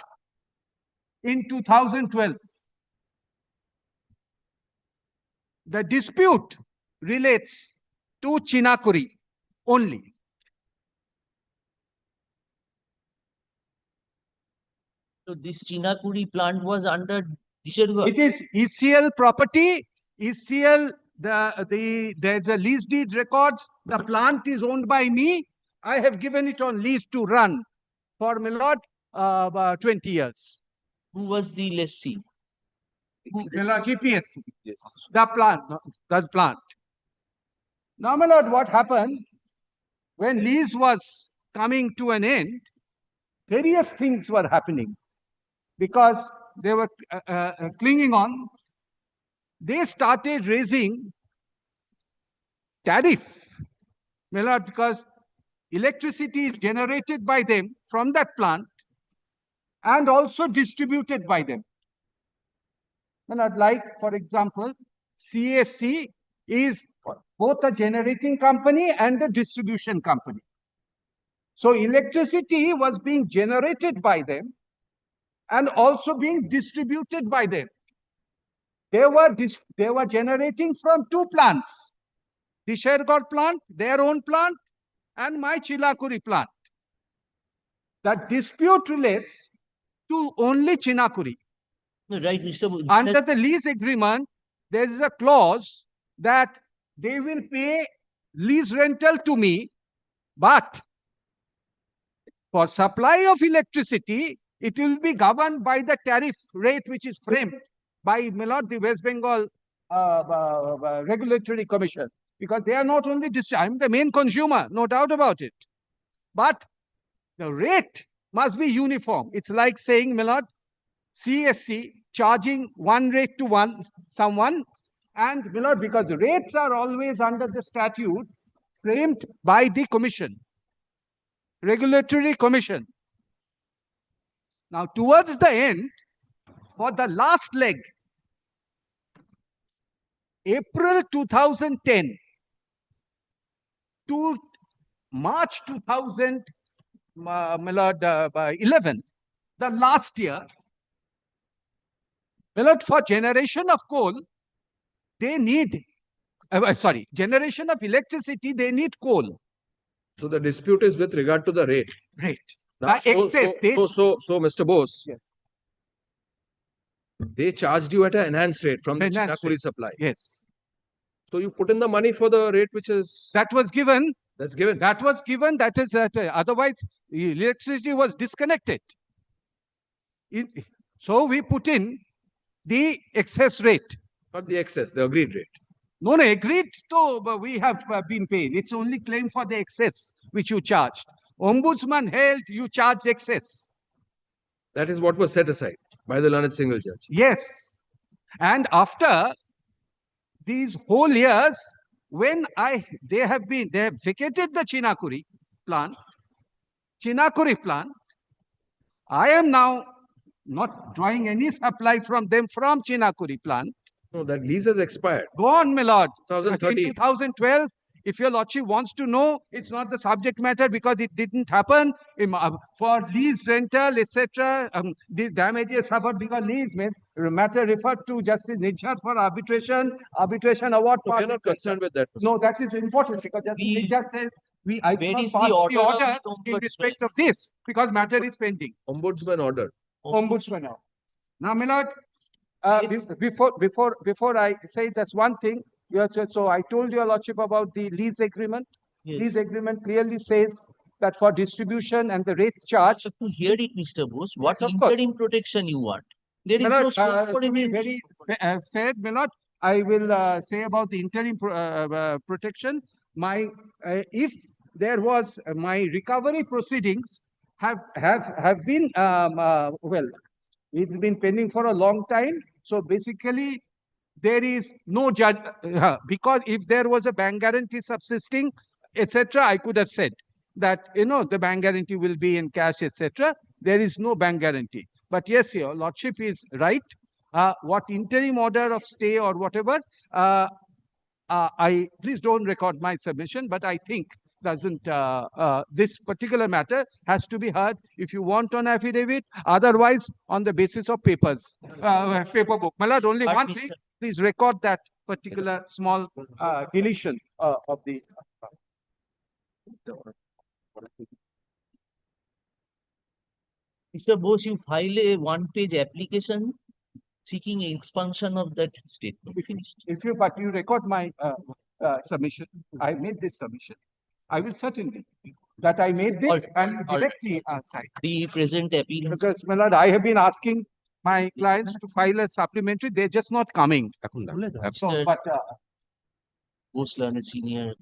in 2012. The dispute relates to Chinakuri only. So this Chinakuri plant was under Dishergor. It is ECL property. ECL, there's a lease deed records. The plant is owned by me. I have given it on lease to run for my lord 20 years. Who was the lessee? My lord, GPSC. Yes. The plant. Now, my lord, what happened when lease was coming to an end? Various things were happening because they were clinging on. They started raising tariff, my lord, because electricity is generated by them from that plant and also distributed by them. My lord, like, for example, CSC is both a generating company and a distribution company. So electricity was being generated by them and also being distributed by them. They were generating from 2 plants. The Shergod plant, their own plant, and my Chinakuri plant. The dispute relates to only Chinakuri. Right, Mr. Under the lease agreement, there is a clause that they will pay lease rental to me, but for supply of electricity, it will be governed by the tariff rate which is framed by the West Bengal Regulatory Commission, because they are not only I'm the main consumer, no doubt about it. But the rate must be uniform. It's like saying, CSC charging one rate to someone, and because the rates are always under the statute framed by the commission, Regulatory Commission. Now, towards the end, for the last leg, April 2010 to March 2011, the last year, for generation of coal, they need, generation of electricity, they need coal. So the dispute is with regard to the rate. Rate. Now, so, Mr. Bose, yes, they charged you at an enhanced rate from the Enhanced Chinakuri rate. supply. Yes. So you put in the money for the rate which is That was given. that's given. That was given. That is that. Otherwise, electricity was disconnected. So we put in the excess rate. Not the excess, the agreed rate. No, agreed to, we have been paid. It's only claim for the excess which you charged. Ombudsman held you charged excess. That is what was set aside by the learned single judge. Yes. And after these whole years, when they have vacated the Chinakuri plant, I am now not drawing any supply from them from Chinakuri plant. No, that lease has expired. Gone, my lord. 2013. In 2012, if your lordship wants to know, it's not the subject matter because it didn't happen. For lease rental, etc. These damages suffered because lease matter referred to Justice Nijjar for arbitration award. No, we are not concerned with that. No, that is important because Justice Nijjar says I Where cannot is pass the order of order the in respect of this because matter is pending. Ombudsman order. Ombudsman order. Now, my lord, before I say that's one thing, so I told your lordship about the lease agreement. Yes. Lease agreement clearly says that for distribution and the rate charge. To hear it, Mr. Bose, what Yes, of course. interim protection you want? There is My no lord, scope for to be any. very fair, my lord, I will say about the interim protection. If there was my recovery proceedings have been well, it's been pending for a long time. So basically, there is no judge because if there was a bank guarantee subsisting, etc., I could have said that the bank guarantee will be in cash, etc. There is no bank guarantee. But yes, your lordship is right. What interim order of stay or whatever, I please don't record my submission, but I think doesn't this particular matter has to be heard if you want on affidavit, otherwise on the basis of papers, paper book. My lord, only But one Mr. thing, please record that particular small deletion of the. Mr. Bose, you file a one-page application seeking expansion of that statement. But you record my submission, I made this submission. I will certainly that I made this and directly cite. The present appeal. Because, my lord, I have been asking my clients to file a supplementary. They're just not coming. So, but Bose learned senior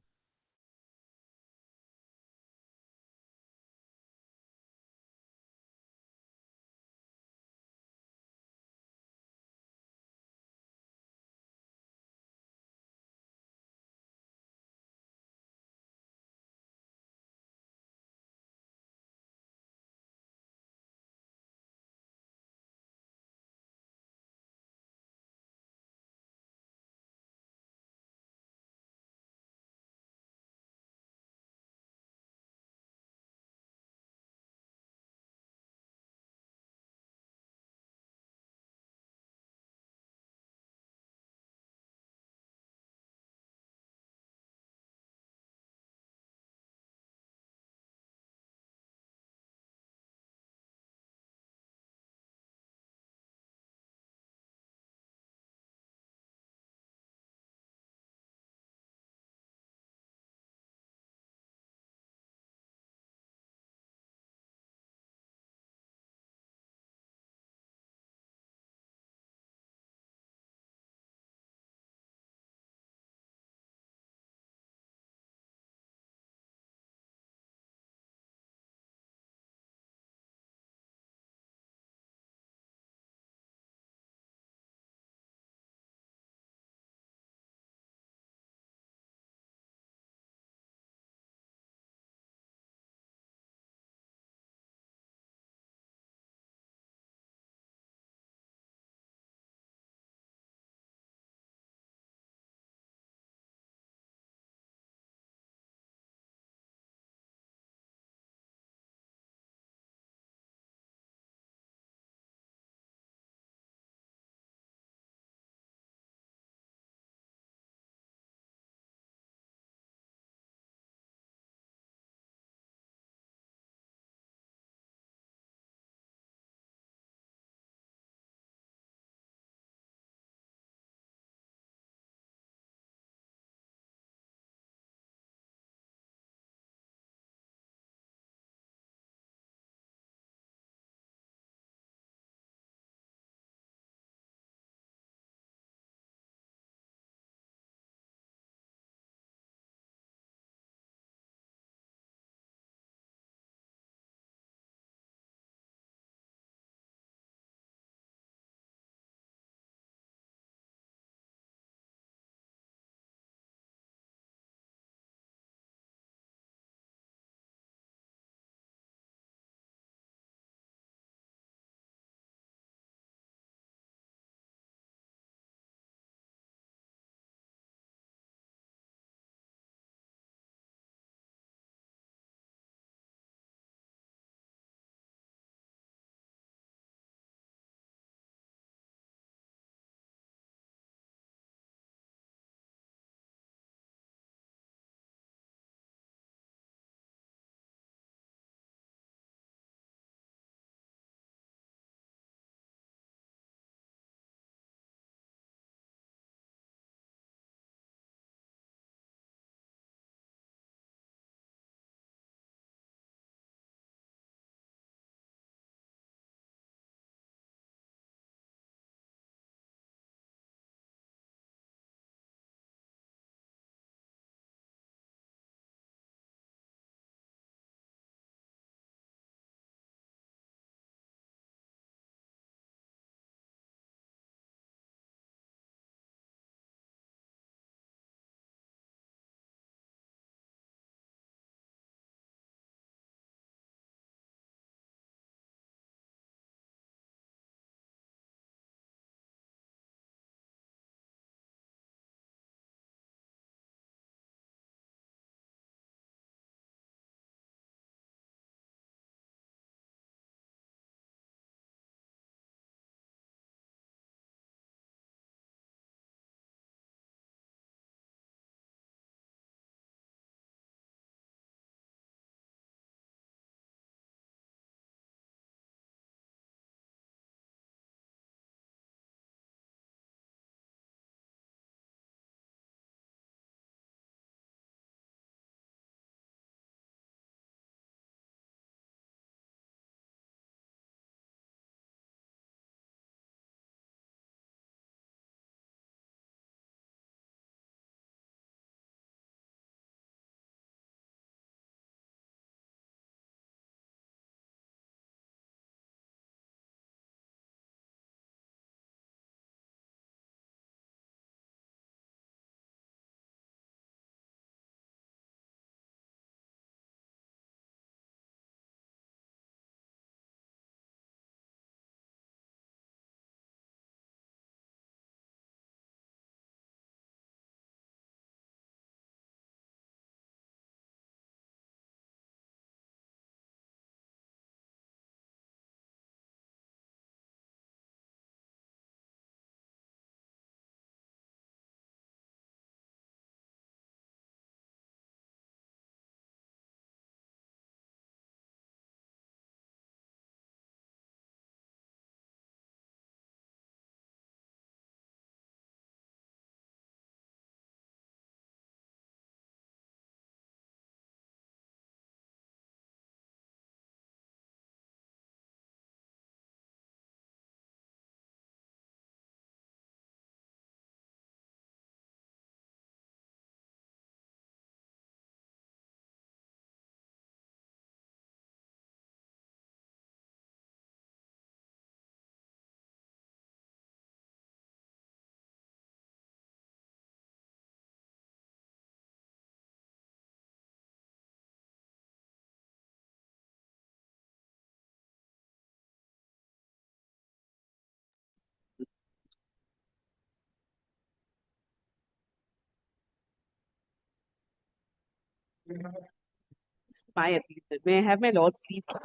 My appeal. May I have my lord's leave to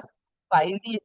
file the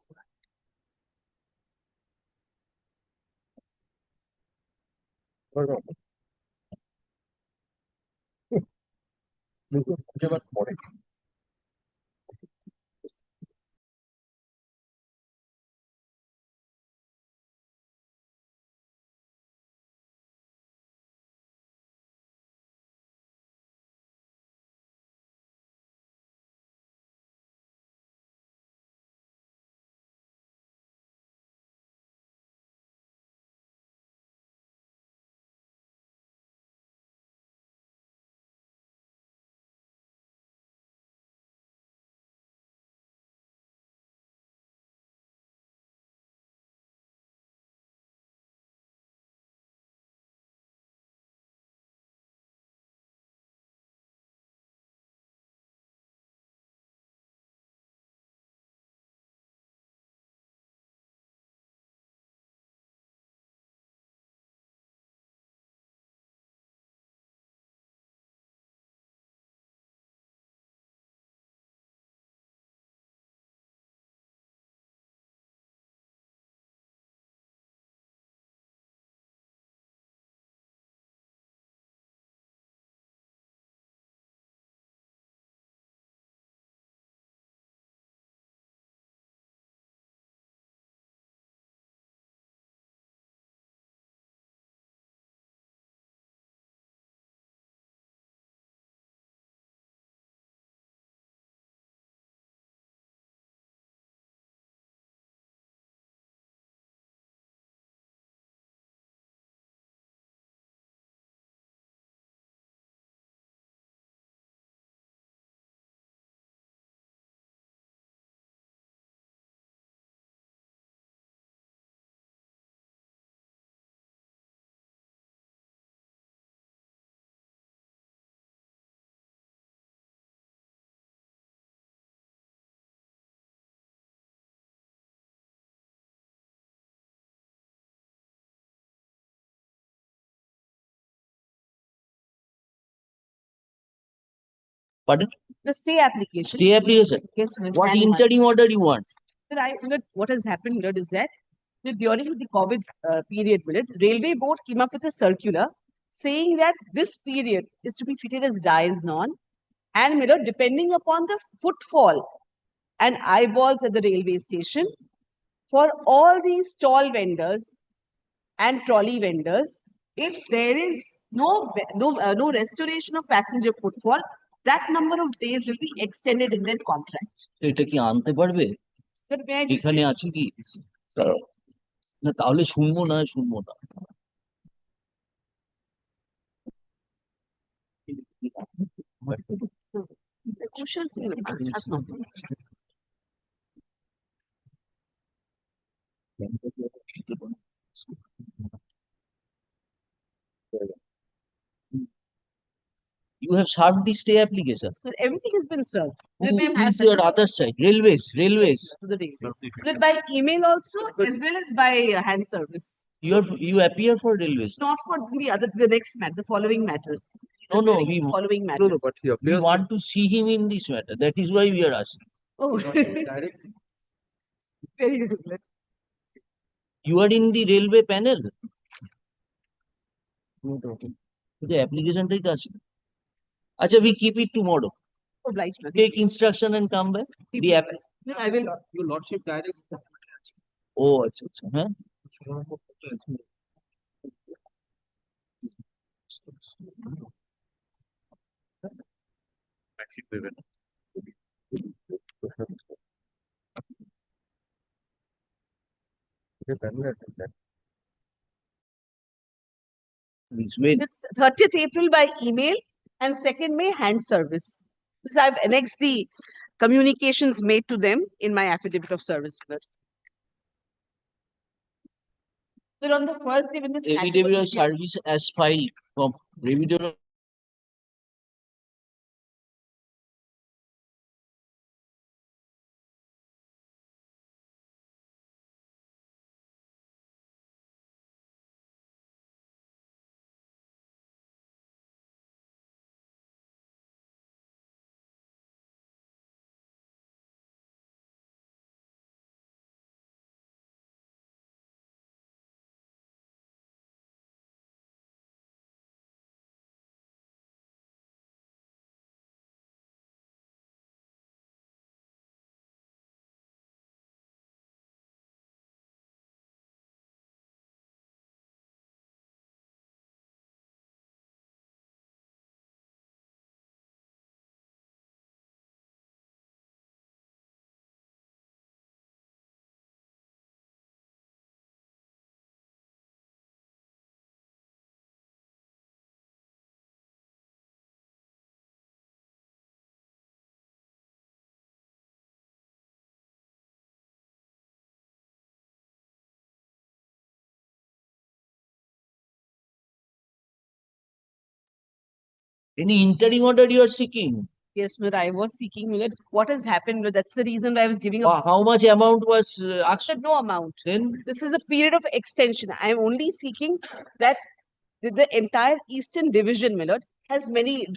Pardon? the stay application. Stay application. Yes, What interim order you want? What has happened here is that during the COVID period, Railway Board came up with a circular saying that this period is to be treated as dies non, and depending upon the footfall and eyeballs at the railway station, for all these stall vendors and trolley vendors, if there is no restoration of passenger footfall, that number of days will be extended in their contract. এটা কি আনতে পারবে? But may I just এখানে আছে কি? না তাহলে শুনবো না। the crucial thing, You have served the stay application. but everything has been served. Who May I have is your other side? Railways. to the railways. But by email also, as well as by hand service. You appear for railways. Not for the next matter, the following matter. No, Following matter. but he we appears. want to see him in this matter. That is why we are asking. Oh, very good. You are in the railway panel. The application টাই তো আছে। আচ্ছা, we keep it tomorrow. Obliged. Take instruction and come back. The app. I will. Your lordship directs. Oh, আচ্ছা আচ্ছা, হ্যাঁ। It's 30th April by email and 2nd May hand service. Because I've annexed the communications made to them in my affidavit of service. But on the first day when this Affidavit of service as filed from Revision Any interim order you are seeking? Yes, but I was seeking that what has happened. That's the reason why I was giving a How much amount was asked? said no amount. Then This is a period of extension. I am only seeking that the entire Eastern Division, my lord, has many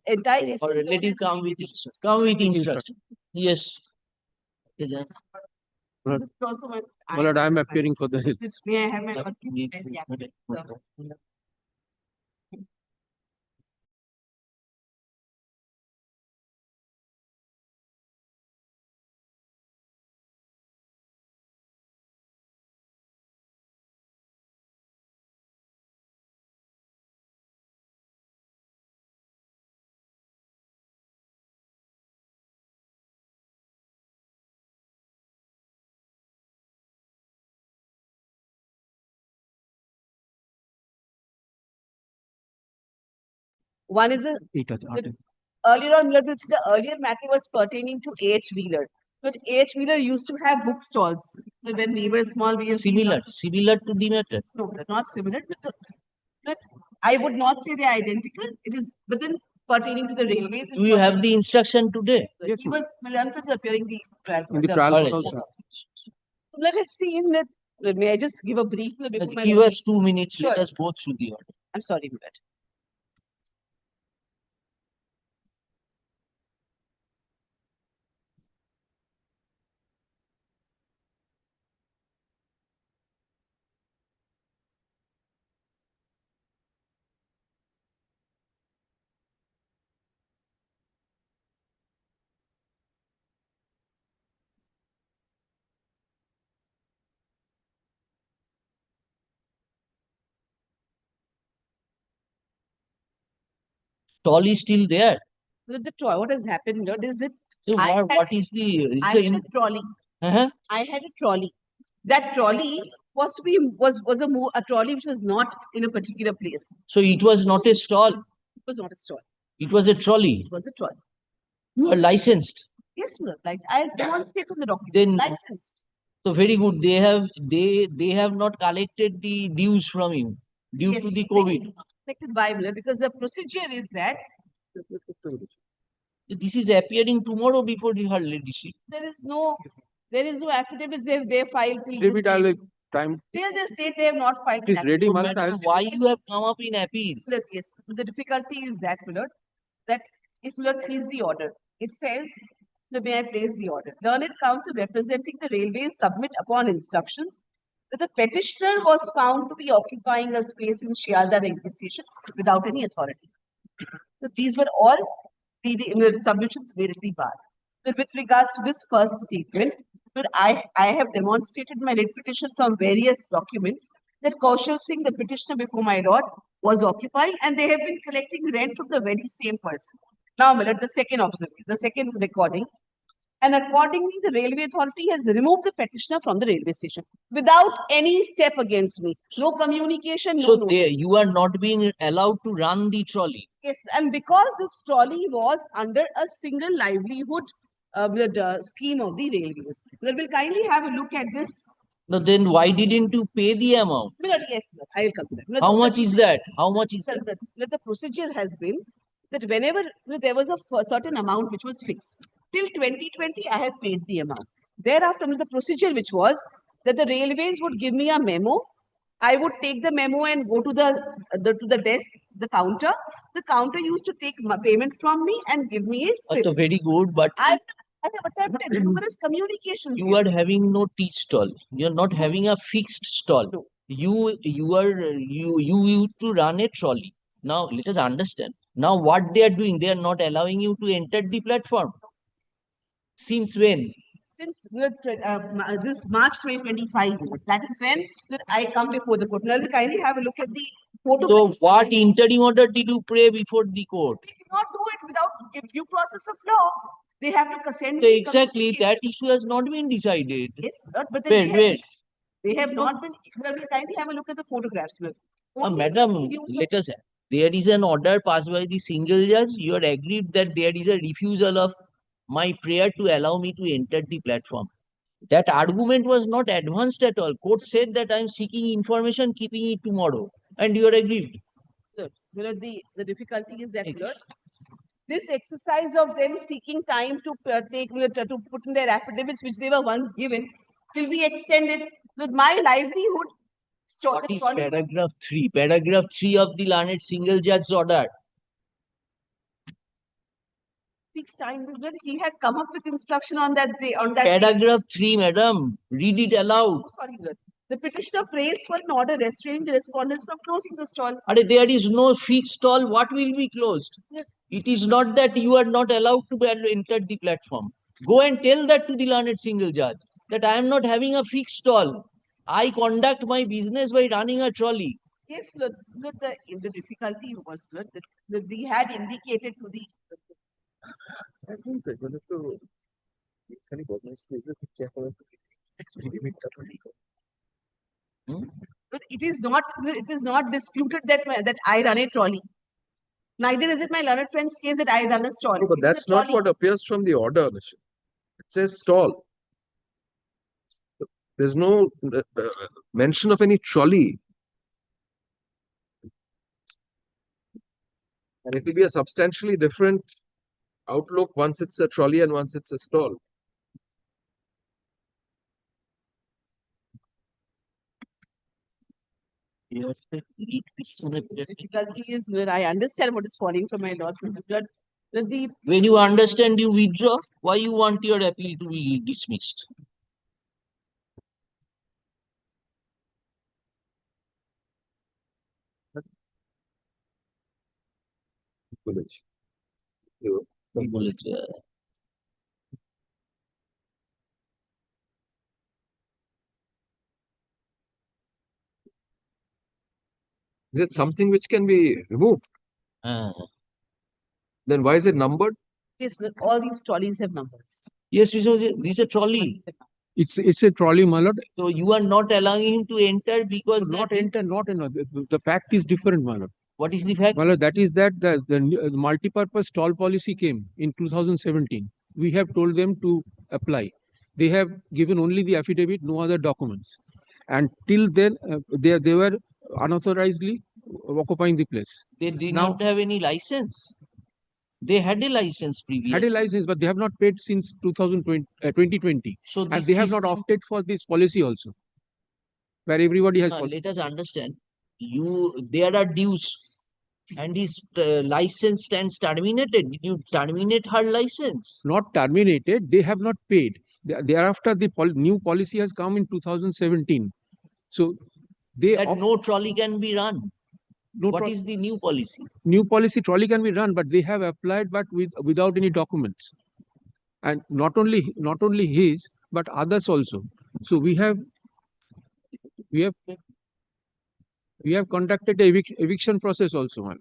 entire Eastern or zone let him has come many with instruction. Come with instruction. Yes. This is also my My lord, I am appearing for the hill. this may I have my one is a earlier on, the earlier matter was pertaining to A.H. Wheeler. But A.H. Wheeler used to have bookstores when we were small. We Similar to the matter. No, they're not similar. But I would not say they're identical. It is within pertaining to the railways. Do you have the instruction today? Yes, he was Milanford appearing In the trial All court right. also. So let us see in that. May I just give a brief? Give us 2 minutes. Sure. Let us go through the order. I'm sorry, Milad. Stall is still there. What has happened is it? So what is the? I had a trolley. Uh-huh. I had a trolley. That trolley was to be a trolley which was not in a particular place. So it was not a stall. It was not a stall. It was a trolley. It was a trolley. You are licensed. Yes, sir. I demonstrate from the document. Then Licensed. so very good. They have not collected the dues from you due to the COVID. Collected by Miller because the procedure is that this is appearing tomorrow before her ladyship. there is no affidavits they filed till David, this I'll date. time. Till this date they have not filed. It is ready, No my matter lord. why you have come up in appeal? Yes, the difficulty is that, Millard, that if Millard sees the order, it says the may I place the order. Learned counsel representing the railways submit upon instructions that the petitioner was found to be occupying a space in Shialda railway station without any authority. So these were all the submissions made at the bar. But with regards to this first statement, but I have demonstrated my writ petition from various documents that Kaushal Singh, the petitioner before my lord, was occupying, and they have been collecting rent from the very same person. Now, Millard, the second observation, the second recording, and accordingly, the railway authority has removed the petitioner from the railway station without any step against me. No communication, no So notice. you are not being allowed to run the trolley. Yes, and because this trolley was under a single livelihood scheme of the railways. We will kindly have a look at this. No, then why didn't you pay the amount? Yes, I will come to that. How much is that? How much is Sir, that? the procedure has been that whenever there was a certain amount which was fixed, till 2020, I have paid the amount. Thereafter, the procedure which was that the railways would give me a memo. I would take the memo and go to the desk, the counter. The counter used to take payment from me and give me a slip. So very good, but I have attempted numerous communications. you are having no tea stall. You are not having a fixed stall. No. You used to run a trolley. Now let us understand. Now what they are doing, they are not allowing you to enter the platform. Since when? Since this March 2025, that is when I come before the court. Now, kindly have a look at the photo. So what interim order did you pray before the court? We cannot do it without due process of law. They have to send. So exactly, that issue has not been decided. Yes, but Wait. They have not been. Well, kindly have a look at the photographs. Madam, let us. There is an order passed by the single judge. You are agreed that there is a refusal of my prayer to allow me to enter the platform. That argument was not advanced at all. Court said that I am seeking information, keeping it tomorrow, and you are agreed. the difficulty is that this exercise of them seeking time to to put in their affidavits which they were once given will be extended. With my livelihood, What is paragraph 3? Paragraph 3 of the learned single judge's order. seeks time. He had come up with instruction on that day. On that Paragraph 3, madam. Read it aloud. Oh, sorry, the petitioner prays for an order restraining the respondents from closing the stall. There is no fixed stall. What will be closed? Yes. It is not that you are not allowed to enter the platform. Go and tell that to the learned single judge that I am not having a fixed stall. I conduct my business by running a trolley. Yes, the difficulty was that we had indicated to the but it is not disputed that I run a trolley. Neither is it my learned friend's case that I run a stall. No, but that's not what appears from the order, Nisha. It says stall. There's no mention of any trolley. And it will be a substantially different outlook once it's a trolley and once it's a stall. The difficulty is that I understand what is falling from my lord's blood. When you understand, you withdraw. Why you want your appeal to be dismissed? Is it something which can be removed? Then why is it numbered? Yes, all these trolleys have numbers. Yes, this is a trolley. It's a trolley, my lord. So you are not allowing him to enter because Not enter. The fact is different, my lord. What is the fact? My lord, that is that the multi-purpose stall policy came in 2017. We have told them to apply. They have given only the affidavit, no other documents. And till then, they were unauthorizedly occupying the place. They did not have any license. They had a license previously. Had a license, but they have not paid since 2020. So And they have not opted for this policy also, where everybody has. Let us understand. There are dues, and his license stands terminated. Did you terminate her license? Not terminated. They have not paid. Thereafter, the new policy has come in 2017. So that no trolley can be run. What is the new policy? New policy, trolley can be run, but they have applied, but without any documents, and not only his, but others also. So we have conducted the eviction process also,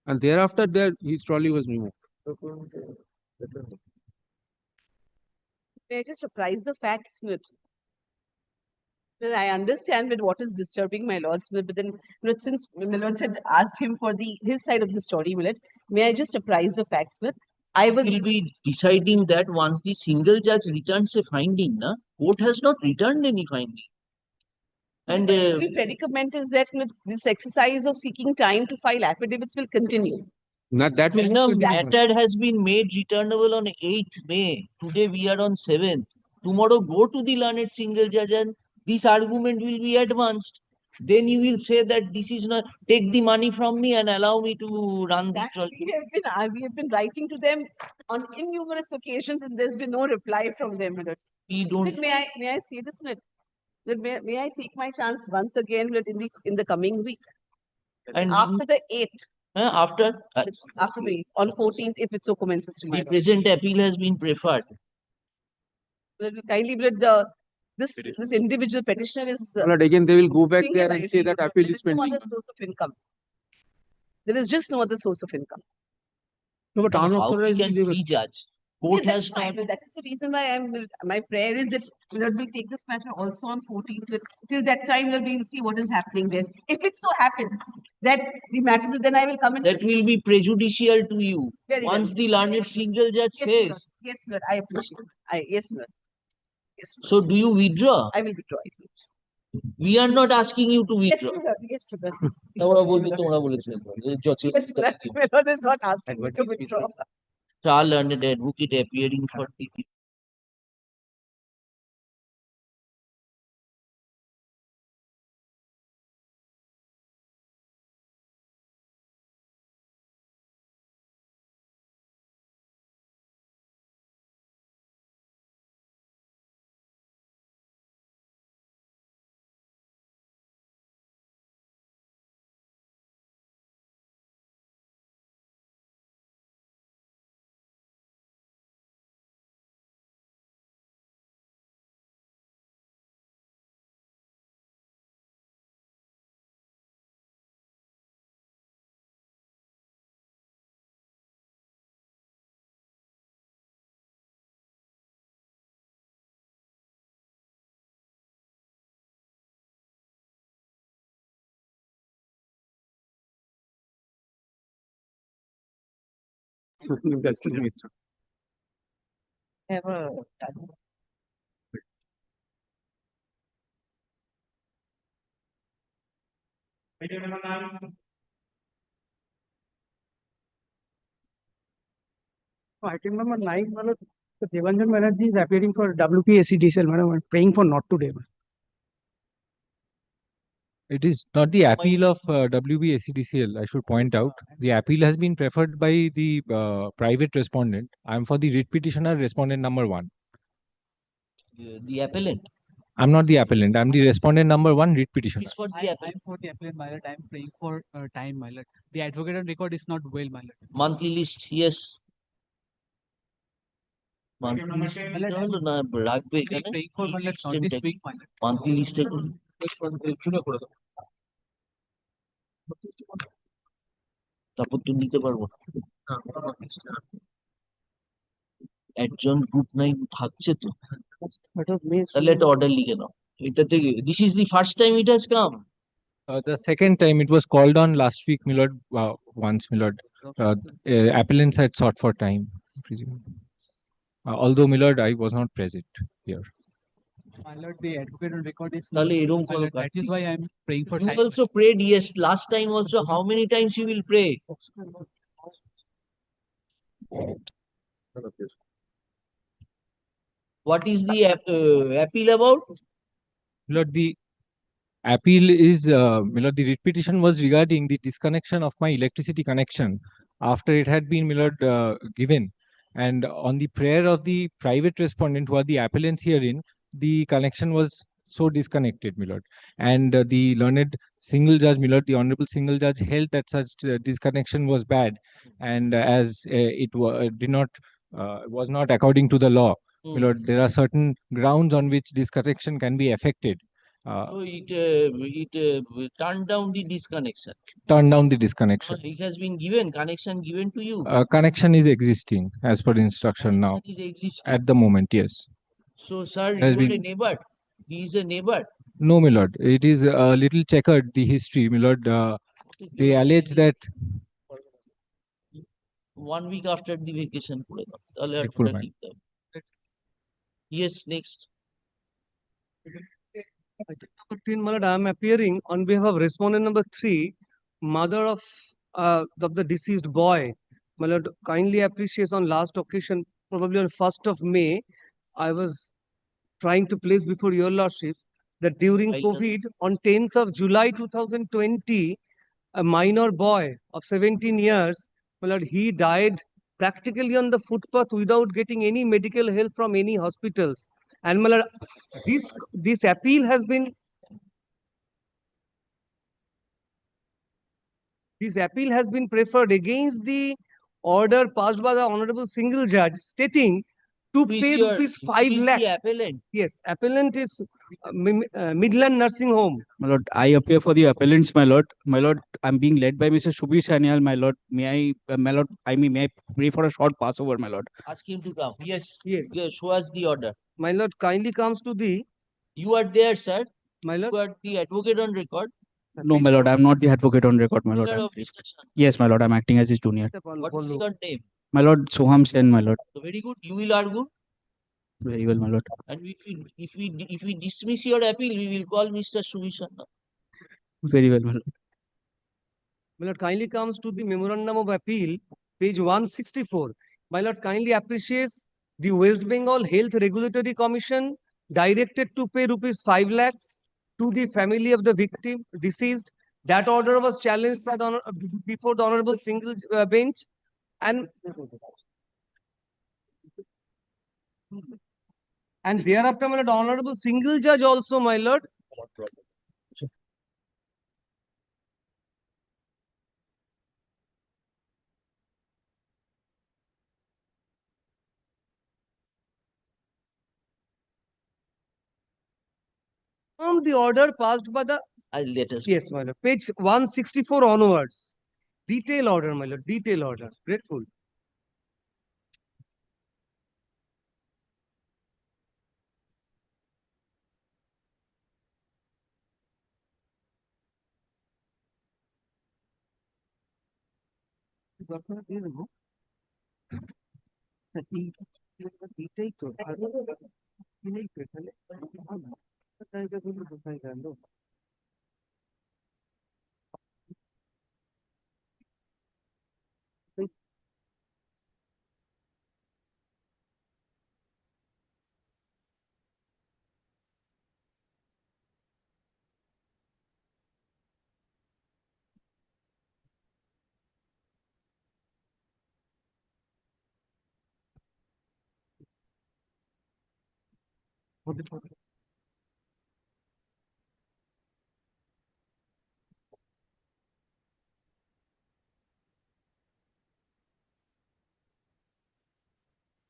and thereafter his trolley was removed. May I just surprise the facts, Smith? Well, I understand what is disturbing my lord Smith, but then since my lord had asked him for his side of the story, may I just surprise the facts, Smith? I will be deciding that once the single judge returns a finding, court has not returned any finding. And the predicament is that this exercise of seeking time to file affidavits will continue. That matter has been made returnable on 8th May. Today we are on 7th. Tomorrow go to the learned single judge and this argument will be advanced. Then you will say that this is not, take the money from me and allow me to run the trolley. We have been writing to them on innumerous occasions and there's been no reply from them. We don't. May I say this? May I take my chance once again in the coming week? And after the 8th. After the on 14th, if it so commences tomorrow. The present appeal has been preferred. Kindly, this individual petitioner is. Again, they will go back there and say that appeal is pending. There is no other source of income. There is just no other source of income. No, but unauthorized. How can we judge? Court has not. That is the reason why my prayer is that we'll take this matter also on 14th. Till that time, we'll see what is happening then. If it so happens that the matter, then I will come in. That will be prejudicial to you. Once the learned single judge says. Yes, sir. I appreciate it. Yes, sir. So do you withdraw? I will withdraw it. We are not asking you to Yes, withdraw. sir. Yes, sir. তোমরা বলছো, তোমরা বলেছো। Yes, sir. Melon is not asking me to withdraw. Charles learned advocate appearing for the Never done. Item number 9, madam, the Devanjan Banerjee is appearing for WPSCDCL, madam, and praying for not today. It is not the appeal of WBSCDCL, I should point out. The appeal has been preferred by the private respondent. I am for the writ petitioner, respondent number 1. the appellant. I'm not the appellant. I'm the respondent number 1, writ petitioner. Is for the I'm appellant. for the appellant, my lord. I'm praying for time, my lord. The advocate on record is not well, my lord. Monthly list, yes. Monthly list দিতে হলো না রাখবে এখানে Praying for my lord, not this system week, my lord. monthly list তারপর তো নিতে পারবো না একজন গ্রুপ 9 থাকছে তো তাহলে একটা অর্ডার লিখে নাও এটা থেকে this is the first time it has come. The second time it was called on last week, my lord, once, my lord. Appellants had sought for time, presumably. Although, my lord, I was not present here. My lord, the advocate on record is not তাহলে well, এরকম my করো lord. That is why I'm praying for You time. also prayed, yes, last time also. How many times you will pray? What is the appeal about? My lord, the appeal is, my lord, the writ petition was regarding the disconnection of my electricity connection after it had been, my lord, given. And on the prayer of the private respondent who are the appellants herein, the connection was so disconnected, my lord. And the learned single judge, my lord, the honorable single judge held that such disconnection was bad. And as it did not, was not according to the law, my lord, there are certain grounds on which disconnection can be affected. So it turned down the disconnection. Turn down the disconnection. It has been given, connection given to you. Connection is existing as per instruction now. Connection is existing. At the moment, yes. So, sir, Has you are a been- neighbor. He is a neighbor. No, my lord. It is a little checkered, the history, my lord. They allege that 1 week after the vacation করে দাও তাহলে আর Grateful ওটা man. লিখতে হবে। Yes, next. Number 10, my lord, I am appearing on behalf of respondent number 3, mother of the deceased boy. My lord, kindly appreciates on last occasion, probably on 1st of May, I was trying to place before your lordship that during Right. COVID, on 10th of July 2020, a minor boy of 17 years, my lord, he died practically on the footpath without getting any medical help from any hospitals. And my lord, this appeal has been preferred against the order passed by the honorable single judge stating to Who is pay your- rupees who 5 is lakh. the appellant? Yes, appellant is Midland Nursing Home. My lord, I appear for the appellants, my lord. My lord, I'm being led by Mr. Shubhi Sanyal, my lord. May I pray for a short passover, my lord? Ask him to come. Yes. Yes. Show us the order. My lord, kindly comes to the, You are there, sir. my lord, You are the advocate on record. No, my lord, I'm not the advocate on record, my lord. Junior I'm- of Mr. Shan. Yes, my lord, I'm acting as his junior. What is your name? My lord, Soham Sen, my lord. So very good. You will argue. Very well, my lord. And if we dismiss your appeal, we will call Mr. Subishan. Very well, my lord. My lord, kindly comes to the memorandum of appeal, page 164. My lord, kindly appreciates the West Bengal Health Regulatory Commission directed to pay rupees 5 lakhs to the family of the victim deceased. That order was challenged by the before the honorable single bench, and thereafter, my lord, honorable single judge also, my lord, from the order passed by the Let us. yes, my lord, page 164 onwards. Detail order, my lord, detail order. Grateful. এইটাই তো এইটাই তো তাহলে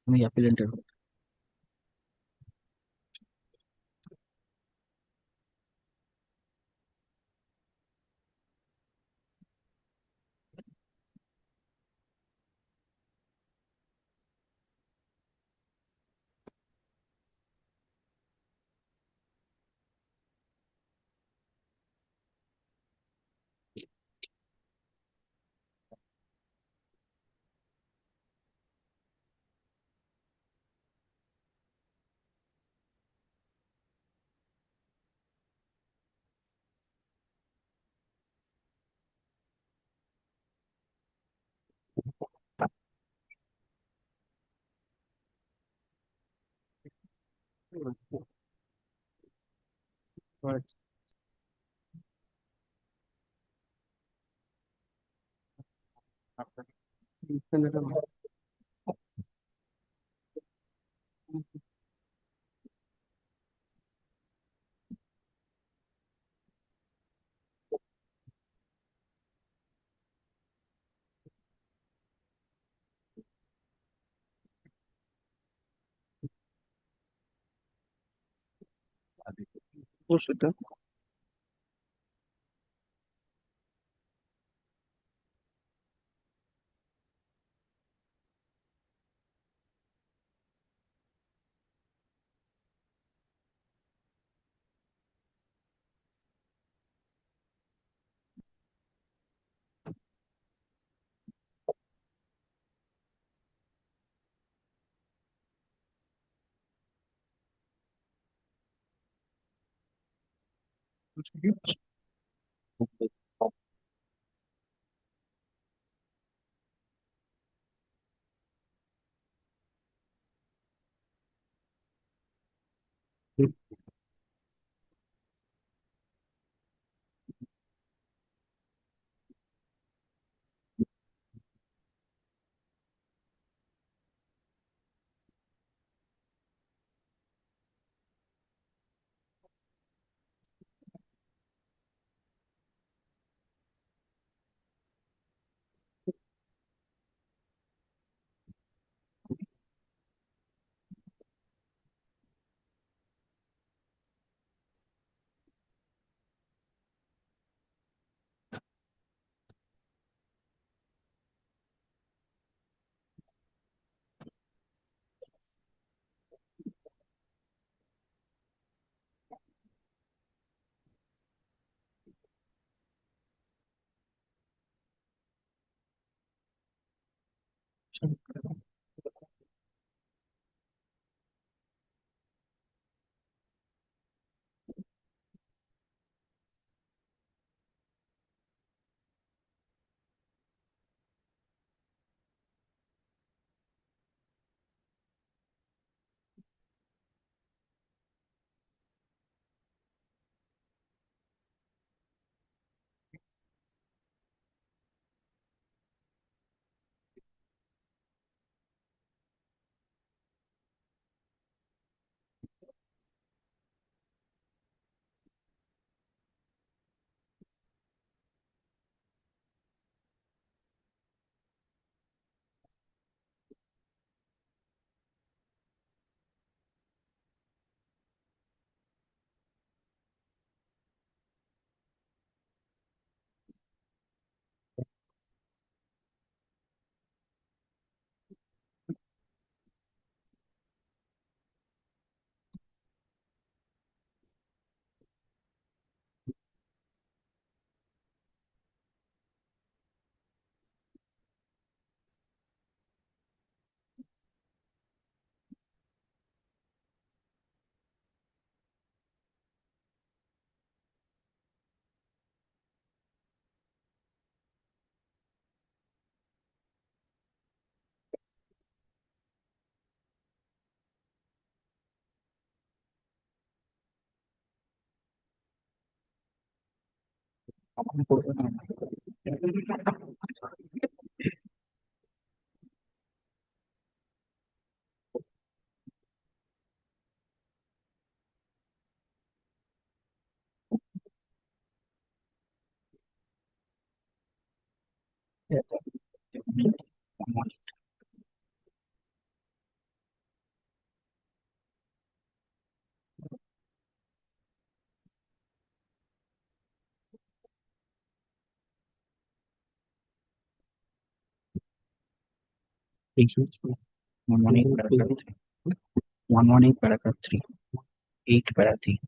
আমি অ্যাপিলেন্টের সেটা Issues 118 paragraph 3. 118 paragraph 3. 8 paragraph 3.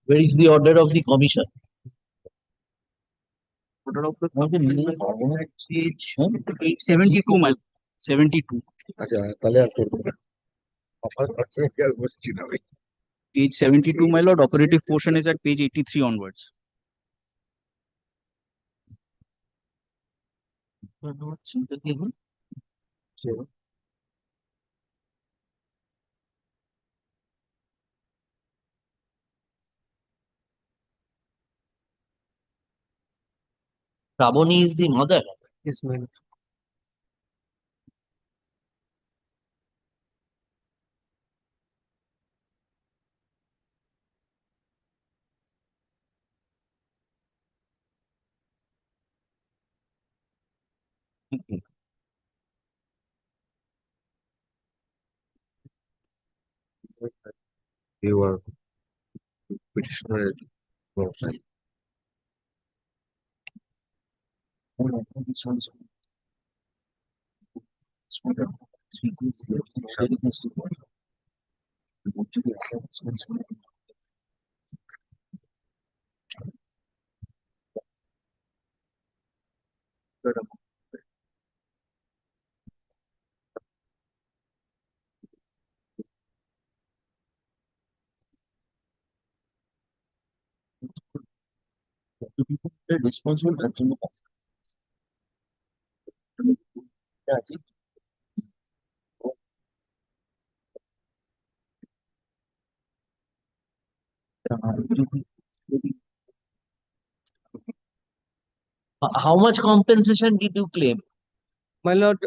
Where is the order of the commission? Order of the page 872, my 72. Page 72, my lord. Operative portion is at page 83 onwards. Shravani is the mother. Yes, ma'am. You are petitioner. Responsible consumer. How much compensation did you claim? My lord,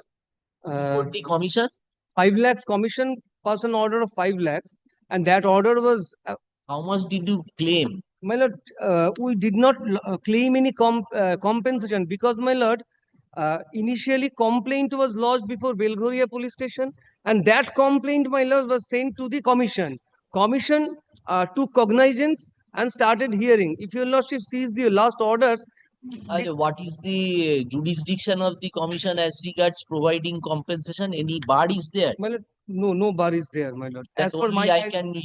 For the commission? 5 lakhs commission passed an order of 5 lakhs, and that order was. How much did you claim? My lord, we did not claim any compensation because, my lord, initially complaint was lodged before Belghoria police station, and that complaint, my lord, was sent to the commission. Commission took cognizance and started hearing. If your lordship sees the last orders, What is the jurisdiction of the commission as regards providing compensation? Any bar is there? my lord, no bar is there, my lord. That As per only my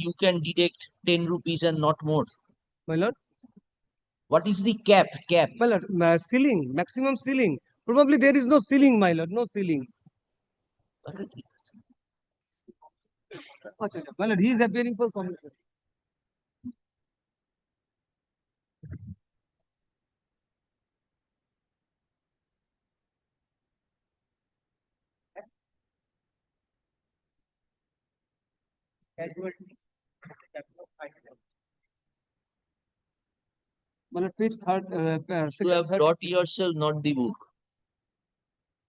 you can deduct 10 rupees and not more. My lord, what is the cap? My lord, ceiling, maximum ceiling. Probably there is no ceiling, my lord, no ceiling. My lord, he is appearing for commission. মানে page third, You have brought yourself, not the book.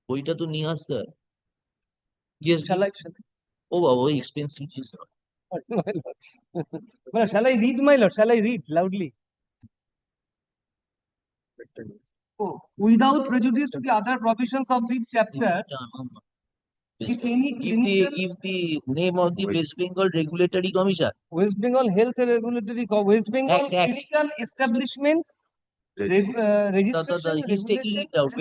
বইটা তো নিয়ে আসতে হয়। Yes. Oh, wow, expensive. Well, shall I read, my lord? Shall I read loudly? Oh, without prejudice to the other provisions of this chapter, if any Give the name of the West Bengal Regulatory Commission. West Bengal Health Regulatory West Bengal Clinical Establishments Registration He's taking it out.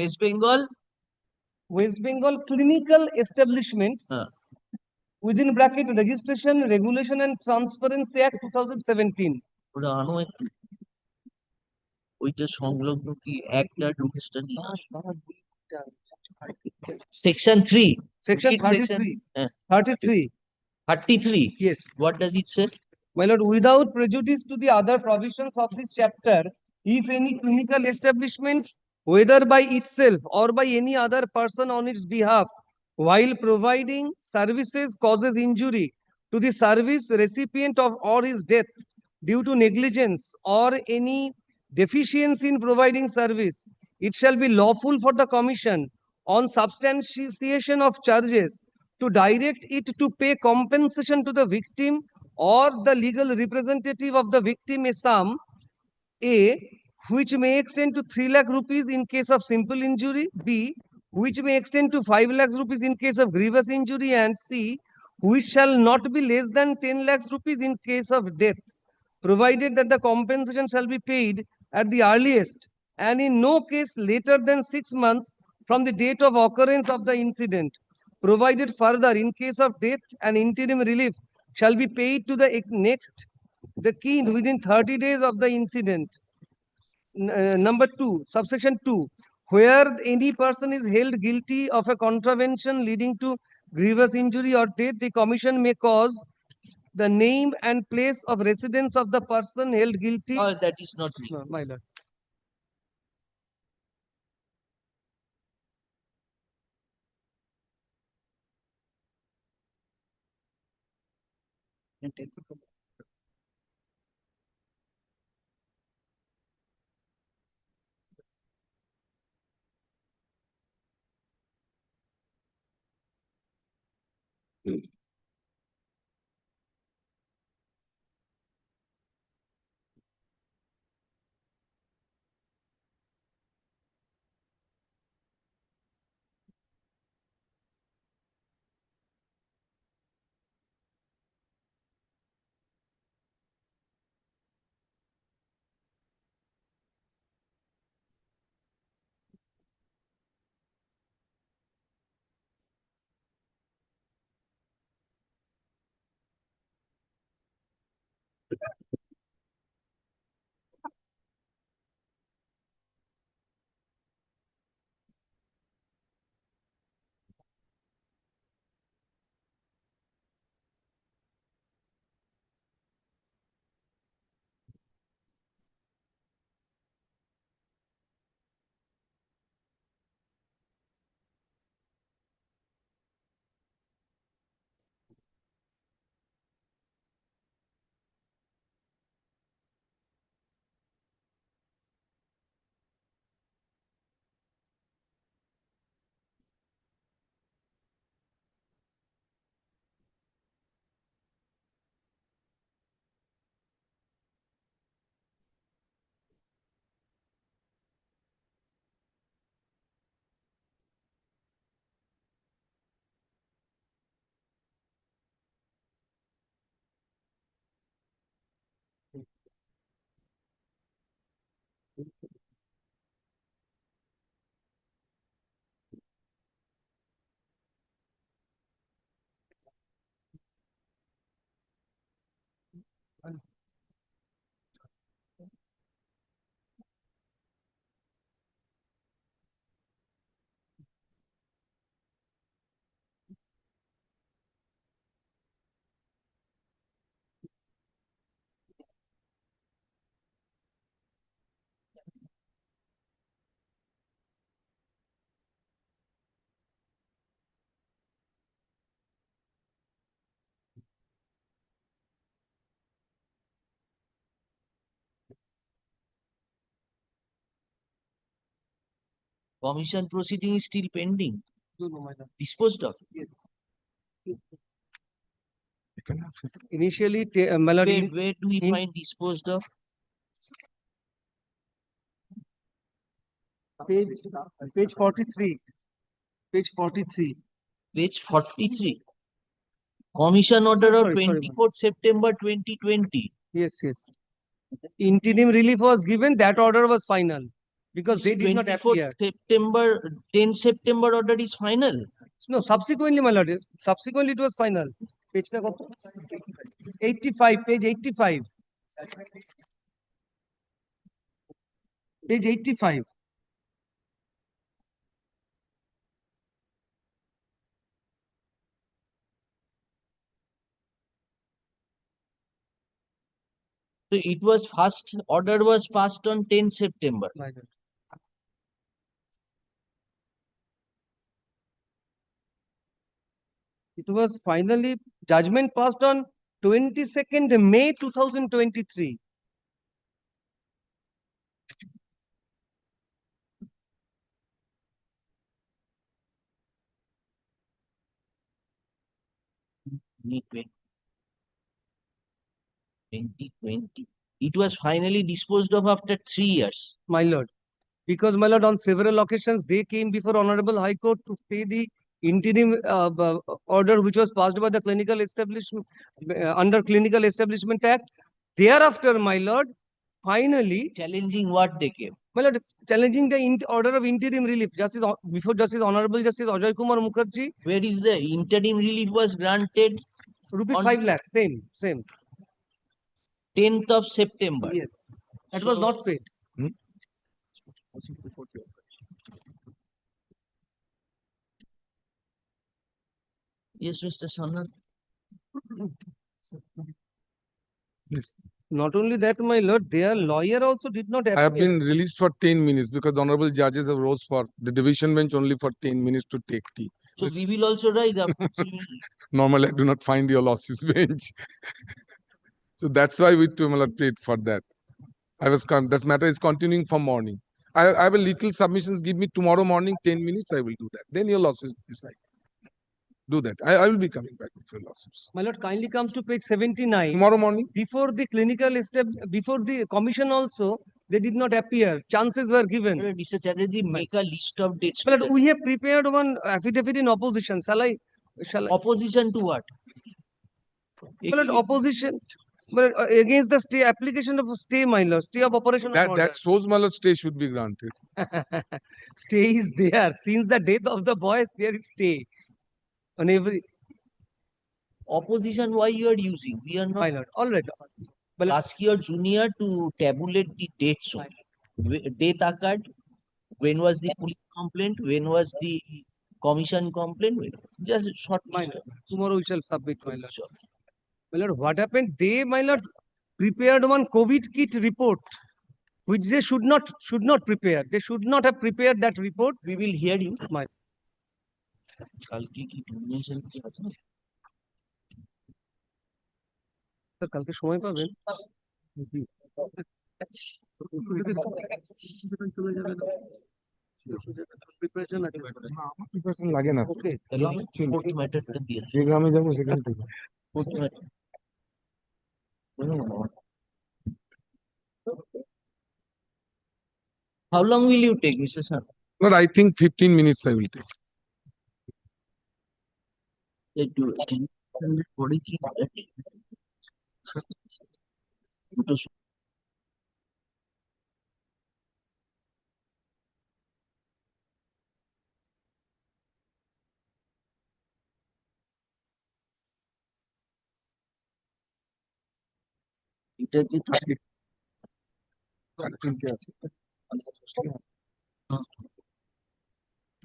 West Bengal Clinical Establishments within bracket Registration, Regulation and Transparency Act 2017. ওটা আনো একটু ওইটা সংলগ্ন কি একটা রুলসটা নিয়ে Section 3. Section 33. 33. 33. Yes. What does it say? My lord, without prejudice to the other provisions of this chapter, if any clinical establishment, whether by itself or by any other person on its behalf, while providing services causes injury to the service recipient of or his death due to negligence or any deficiency in providing service, it shall be lawful for the commission on substantiation of charges to direct it to pay compensation to the victim or the legal representative of the victim a sum A, which may extend to 3 lakh rupees in case of simple injury, B, which may extend to 5 lakhs rupees in case of grievous injury, and C, which shall not be less than 10 lakhs rupees in case of death, provided that the compensation shall be paid at the earliest and in no case later than 6 months from the date of occurrence of the incident. Provided further, in case of death, an interim relief shall be paid to the next the kin within 30 days of the incident. Number 2, subsection 2, where any person is held guilty of a contravention leading to grievous injury or death, the commission may cause the name and place of residence of the person held guilty. Oh, that is not true. No, my lord. Commission proceeding is still pending, No, no, my lord. disposed of. Yes. Initially, my lord, Where do we find disposed of? page 43. Page 43. Page 43. Commission order of Sorry, sorry, 24th September 2020. Yes, yes. Interim relief was given, that order was final because they did not 24th appear. September, 10 September order is final. No, subsequently, my lord, subsequently it was final. Page 85, page 85. Page 85. So it was first order was passed on 10 September. My lord. It was finally judgment passed on 22nd May 2023. Need wait. 2020. It was finally disposed of after 3 years. My lord, because my lord, on several occasions they came before Honorable High Court to pay the interim order which was passed by the clinical establishment under Clinical Establishment Act. Thereafter, my lord, finally challenging what they came. My lord, challenging the order of interim relief. Before Justice Honorable Justice Ajay Kumar Mukherjee. Where is the interim relief was granted? Rupees 5 lakhs. Same. 10th of September. Yes. That was not paid. Yes, Mr. Sanar. Yes. Not only that, my lord, their lawyer also did not appear. I have been released for 10 minutes because the honorable judges have rose for the division bench only for 10 minutes to take tea. So we will also rise up. Normally, I do not find your losses bench. So that's why we paid for that. This matter is continuing from morning. I have a little submissions. Give me tomorrow morning 10 minutes. I will do that. Then your losses decide. Do that. I will be coming back with your losses. My lord, kindly comes to page 79. Tomorrow morning. Before the before the commission also, they did not appear. Chances were given. Mr. Chatterjee, make a list of dates. My lord, we have prepared one affidavit in opposition. Shall I? Opposition to what? My lord, opposition. But against the stay application of stay, my lord, stay of operation of order. That shows my lord stay should be granted. Stay is there. Since the death of the boys, there is stay. On every opposition, why you are using? We are not. My lord, all right. But ask your junior to tabulate the dates. Date occurred. When was the police complaint? When was the commission complaint? Just short. Tomorrow we shall submit, my lord. Sure. My lord, what happened? They, my lord, prepared one COVID kit report, which they should not prepare. They should not have prepared that report. We will hear you. My কালকে সময় পাবেন preparation লাগে না ওকে যে গ্রামে যাবো সেখান থেকে How long will you take, Mr. Sir? But I think 15 minutes I will take.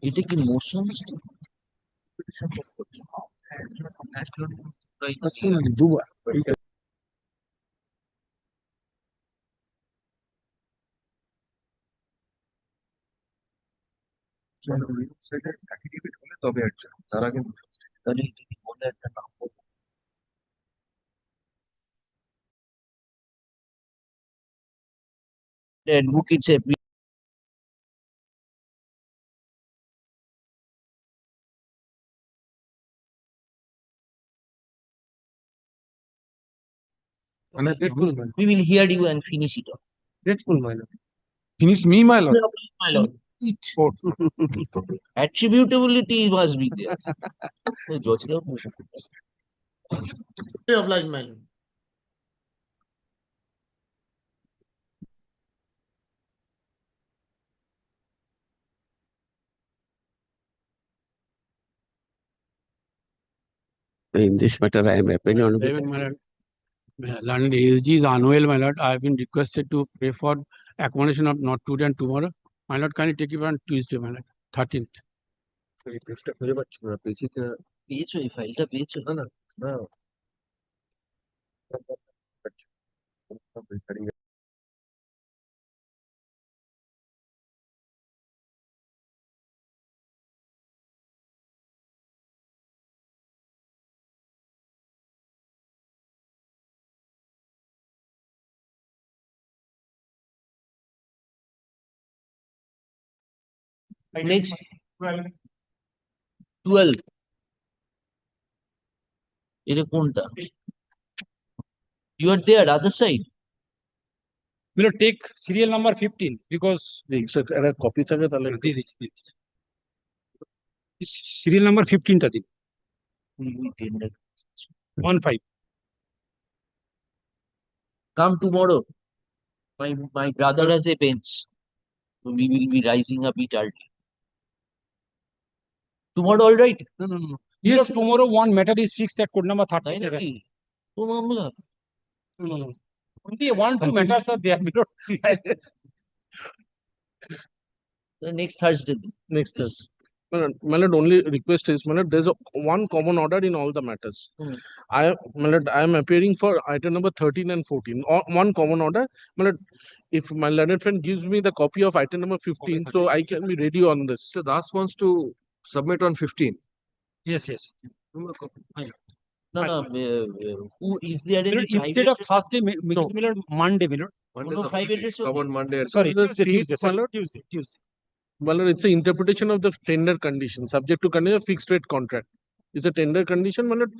এটা কি মোশন দুবার তবে তারা কিন্তু তাহলে বলে একটা নাম advocates we will hear you and finish it off. Grateful, my lord. Finish me, my lord. My lord. Attributability must be there. Obliged, my lord. In this matter, I am appealing on Learned ASG is unwell, my lord. I have been requested to pray for accommodation of not today and tomorrow. My lord, kindly take it on Tuesday, my lord, 13th. পেয়েছো এই ফাইলটা পেয়েছো না না next 12 এটা কোনটা You are there, other side. We'll take serial number 15 because copy serial number 15 টা দিন। 15 Come tomorrow. My brother has a bench. So we will be rising a bit early. Tomorrow, all right? No. Yes, tomorrow one matter is fixed at code number 37. No. Only 1-2 matters are there. The next Thursday. Next Thursday. My lord, only request is, my lord, there's one common order in all the matters. My lord, I am appearing for item number 13 and 14. One common order. My lord, if my learned friend gives me the copy of item number 15, so I can be ready on this. So Das wants to submit on 15. Yes. No. Who is there any Instead of Thursday, make it Monday. No private is Common Monday. Sorry, Tuesday. My lord, it's an interpretation of the tender condition, subject to condition of fixed rate contract. It's a tender condition, my lord.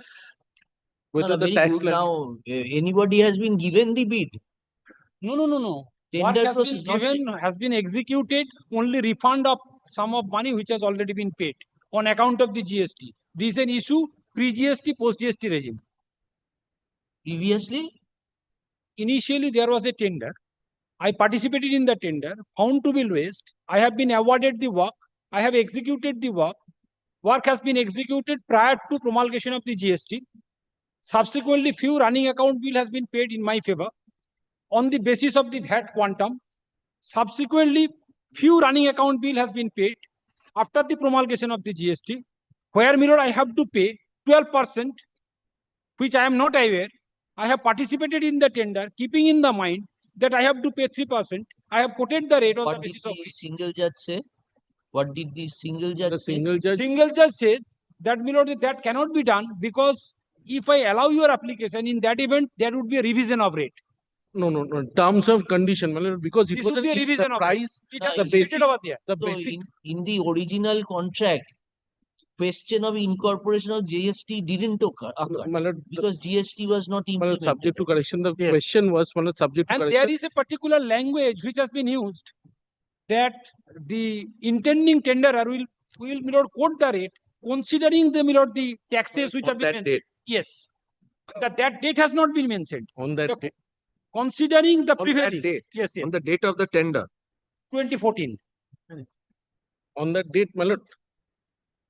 Whether the very tax good. Now, anybody has been given the bid. No. What Tender has been process, not given has been executed, only refund of sum of money which has already been paid on account of the GST. This is an issue pre-GST, post-GST regime. Previously? Initially, there was a tender. I participated in the tender, found to be lowest. I have been awarded the work. I have executed the work. Work has been executed prior to promulgation of the GST. Subsequently, few running account bill has been paid in my favor on the basis of the VAT quantum. Subsequently, few running account bill has been paid after the promulgation of the GST, where I have to pay 12%, which I am not aware. I have participated in the tender, keeping in the mind that I have to pay 3%. I have quoted the rate on the basis of which. Single judge say? What did the single judge say? Single judge says that that cannot be done because if I allow your application, in that event, there would be a revision of rate. No. Terms of condition, my lord, because it This was would be a revision of price. it has been stated over there. The So basic. in the original contract, question of incorporation of GST didn't occur My lord, because GST was not implemented. subject to correction. The question was, my lord, subject to And correction. there is a particular language which has been used that the intending tenderer will quote the rate considering the taxes which have been mentioned. Yes. That date has not been mentioned. On that date. Considering the On previous that date. Yes. On the date of the tender. 2014. On that date, my lord.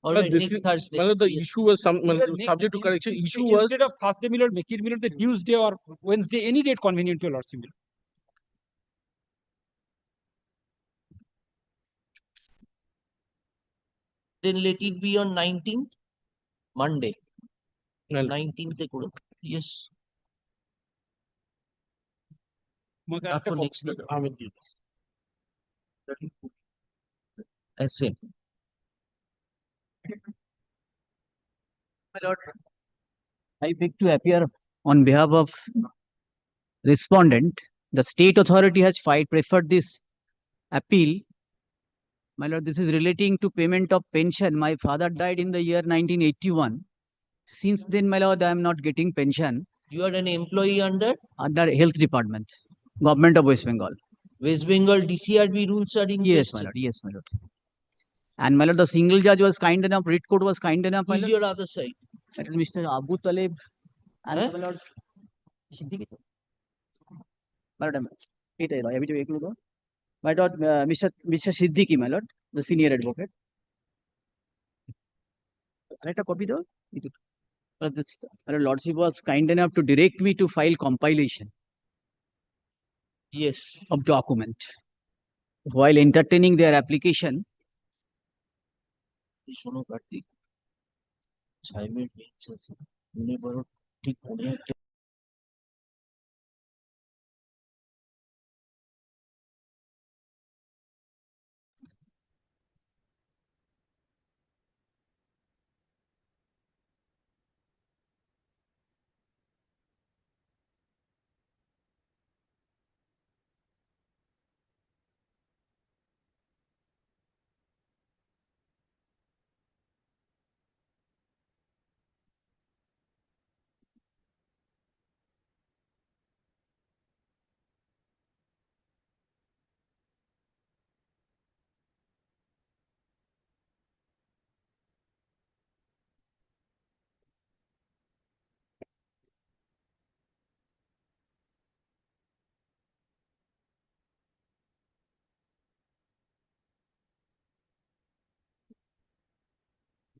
All right, next Thursday. My lord, the issue was subject to correction. Issue was Instead of Thursday, make it the Tuesday or Wednesday, any date convenient to your lordship. Then let it be on 19th, Monday. 19th yes. Next same. My lord, I beg to appear on behalf of respondent. The state authority has preferred this appeal. My lord, this is relating to payment of pension. My father died in the year 1981. Since then, my lord, I am not getting pension. You are an employee under Health Department, Government of West Bengal. West Bengal DCRB rules are in Yes, my lord. Yes, my lord. And my lord, the single judge was kind enough, writ court was kind enough. Who is your other side? Mr. Abu Taleb and my lord Siddiqui. My lord, my lord, Mr. Siddiqui, my lord, the senior advocate. Let a copy though. My lordship was kind enough to direct me to file compilation. Yes. Of document. While entertaining their application, শোনো কার্তিক সাহেবের bench আছে মনে করো ঠিক মনে একটা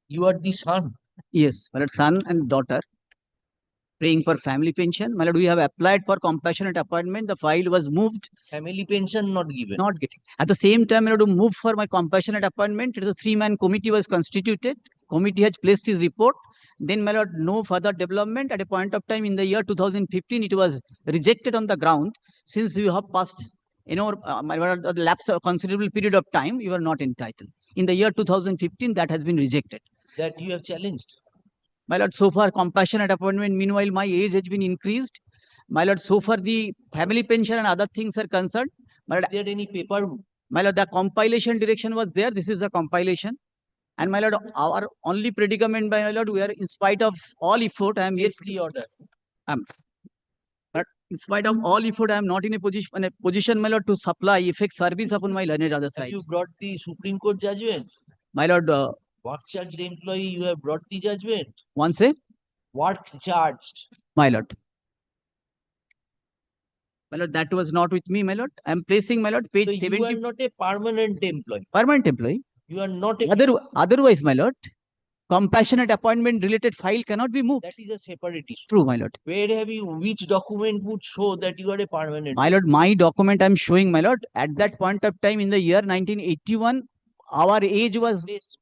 You are the son. Yes, my lord, son and daughter praying for family pension. My lord, we have applied for compassionate appointment. The file was moved. Family pension not given. Not getting. At the same time, my lord, to move for my compassionate appointment, it is a three-man committee was constituted. Committee has placed his report. Then, my lord, no further development. At a point of time in the year 2015, it was rejected on the ground. Since you have passed, my lord, the lapse of considerable period of time, you are not entitled. In the year 2015, that has been rejected. That you have challenged. My lord, so far compassionate appointment, meanwhile my age has been increased. My lord, so far the family pension and other things are concerned. My lord, is there any paper? My lord, the compilation direction was there. This is a compilation. And my lord, our only predicament, my lord, we are in spite of all effort, I am yet the order. But in spite of all effort, I am not in a position, my lord, to supply effect service upon my learned other side. Have you brought the Supreme Court judgment? My lord, Work charged employee, you have brought the judgment. Once a Work charged. My lord. My lord, that was not with me, my lord. I am placing, my lord, page So 70. you are not a permanent employee. Permanent employee. You are not a Otherwise, my lord, compassionate appointment related file cannot be moved. That is a separate issue. True, my lord. Where have you, which document would show that you are a permanent? My lord, my document I am showing, my lord, at that point of time in the year 1981, our age was Place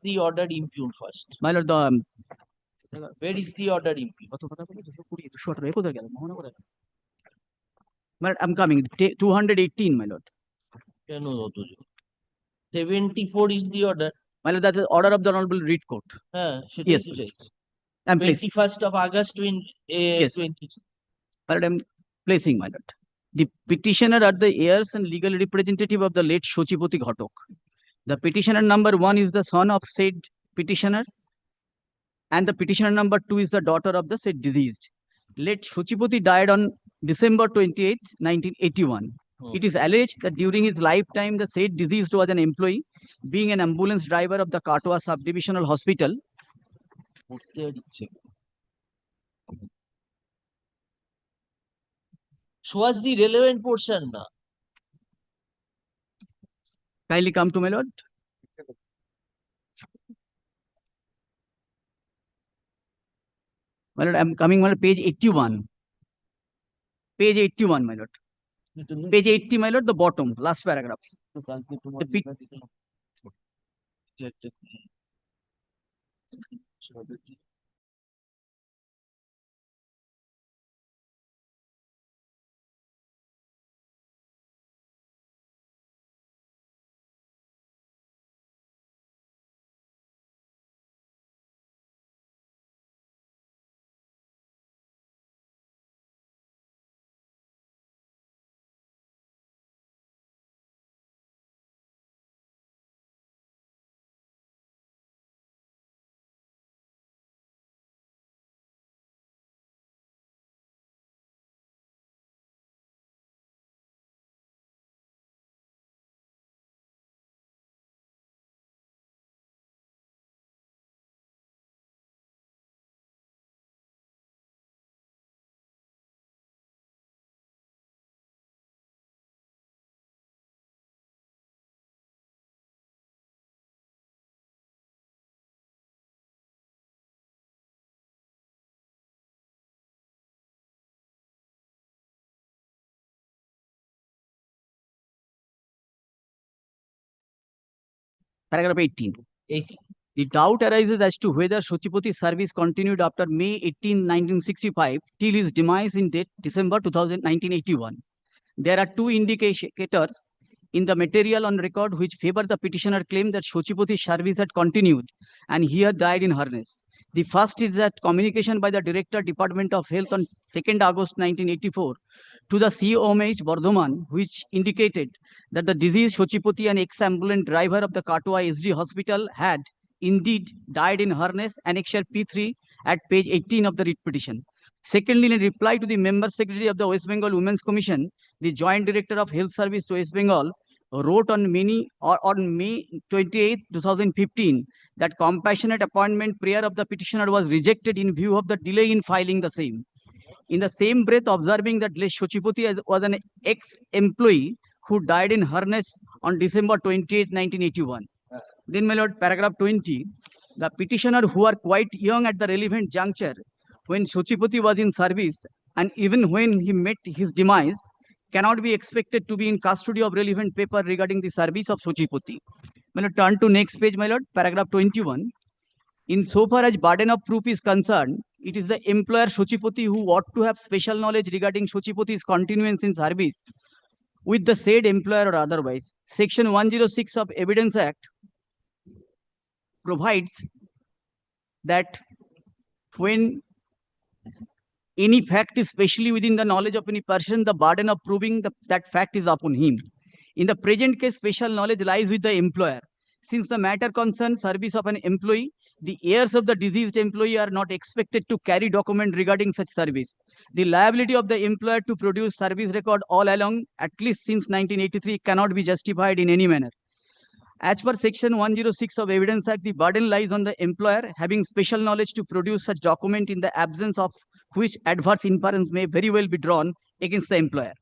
the order impugn first. My lord, Where is the order impugn? My lord, I'm coming. 218, my lord. 74 is the order. My lord, that is order of the Honorable Reed Court. Yes. I'm placing. 21st of August 20. Yes. My lord, I'm placing, my lord. The petitioner are the heirs and legal representative of the late Shochipati Ghatok. The petitioner number 1 is the son of said petitioner, and the petitioner number 2 is the daughter of the said deceased. Late Shochipati died on December 28, 1981. It is alleged that during his lifetime, the said deceased was an employee, being an ambulance driver of the Katwa Subdivisional Hospital. Show us the relevant portion now. Kindly come to my lord. My lord, I'm coming on page 81. Page 81, my lord. Page 80, my lord, the bottom, last paragraph. Paragraph 18. 18. The doubt arises as to whether Shochipati's service continued after May 18, 1965 till his demise in December 1981. There are two indicators in the material on record which favor the petitioner claim that Shochipati's service had continued and he had died in harness. The first is that communication by the Director, Department of Health on 2nd August 1984 to the COMH Bardhaman, which indicated that the deceased Shochipati, an ex-ambulance driver of the Katwa SD Hospital, had indeed died in harness, annexure P3 at page 18 of the writ petition. Secondly, in reply to the Member Secretary of the West Bengal Women's Commission, the Joint Director of Health Service to West Bengal wrote on May 28, 2015 that compassionate appointment prayer of the petitioner was rejected in view of the delay in filing the same. In the same breath, observing that Les Shochipati was an ex-employee who died in harness on December 28, 1981. Then, my lord, paragraph 20, the petitioner who are quite young at the relevant juncture when Shochipati was in service and even when he met his demise cannot be expected to be in custody of relevant paper regarding the service of Shochipati. My lord, turn to next page, my lord, paragraph 21. In so far as burden of proof is concerned, it is the employer Shochipati who ought to have special knowledge regarding Shochipati's continuance in service with the said employer or otherwise. Section 106 of Evidence Act provides that when any fact is specially within the knowledge of any person, the burden of proving that fact is upon him. In the present case, special knowledge lies with the employer. Since the matter concerns service of an employee, the heirs of the deceased employee are not expected to carry document regarding such service. The liability of the employer to produce service record all along, at least since 1983, cannot be justified in any manner. As per Section 106 of Evidence Act, the burden lies on the employer having special knowledge to produce such document, in the absence of which adverse inference may very well be drawn against the employer.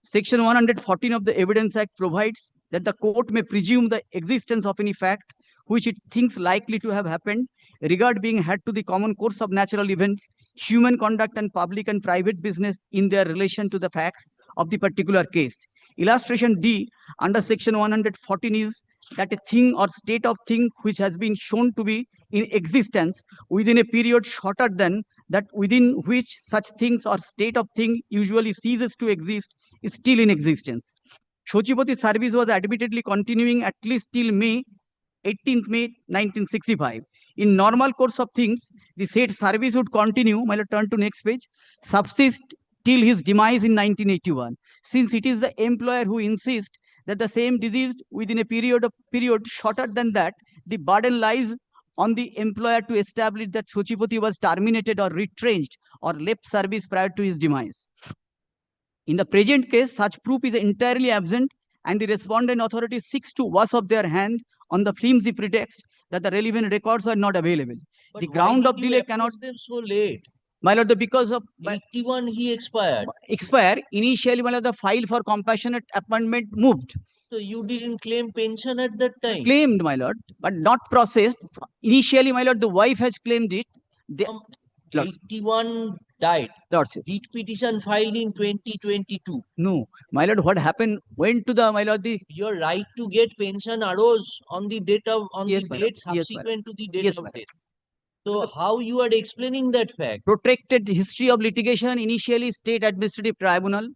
Section 114 of the Evidence Act provides that the court may presume the existence of any fact which it thinks likely to have happened, regard being had to the common course of natural events, human conduct, and public and private business in their relation to the facts of the particular case. Illustration D under Section 114 is that a thing or state of thing which has been shown to be in existence within a period shorter than that within which such things or state of thing usually ceases to exist is still in existence. Shochipati's service was admittedly continuing at least till 18th May 1965. In normal course of things, the said service would continue, my lord, turn to next page, subsist till his demise in 1981. Since it is the employer who insists that the same deceased within a period shorter than that, the burden lies on the employer to establish that Shochipati was terminated or retrenched or left service prior to his demise. In the present case, such proof is entirely absent, and the respondent authority seeks to wash off their hand on the flimsy pretext that the relevant records are not available. But The why ground did of you delay cannot. approach them so late? My lord, because of 81 he expired. Initially, my lord, the file for compassionate appointment moved. So you didn't claim pension at that time? Claimed, my lord, but not processed. Initially, my lord, the wife has claimed it. 81 died. Lordship. Writ petition filed in 2022. No, my lord, what happened? Went to the, my lord, the Your right to get pension arose on the date of Yes, the my date lord. Yes, my subsequent to the date Yes, of my death. So how you are explaining that fact? protracted history of litigation, initially state administrative tribunal.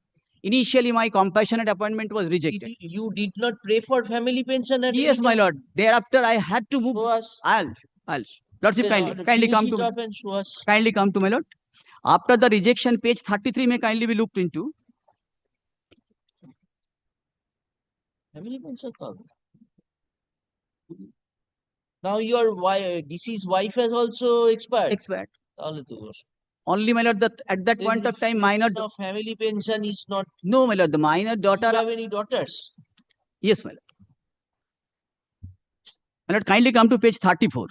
Initially, my compassionate appointment was rejected. You did not pray for family pension at Yes, any my time? lord. Thereafter, I had to move. Show us. I'll. Lordship, kindly Finish come it to off and show us. kindly come to my lord. After the rejection, page 33 may kindly be looked into. Family pension card. Now your deceased wife has also expired. Expired. তাহলে তো Only, my lord, that at that point of time, minor. Now family pension is not. No, my lord, the minor daughter. Do you have any daughters? Yes, my lord. My lord, kindly come to page 34.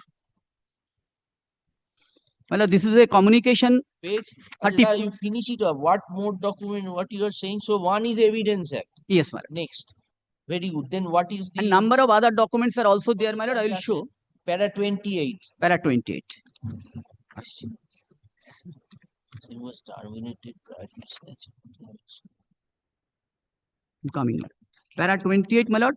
My lord, this is a communication. Page 34. You finish it off. What more document? What you are saying? So one is Evidence Act. Yes, my lord. Next. Very good. Then what is the A number of other documents are also there, my lord. I will show. Para 28. Para 28. He was terminated prior to statute. Coming, my lord. Para 28, my lord.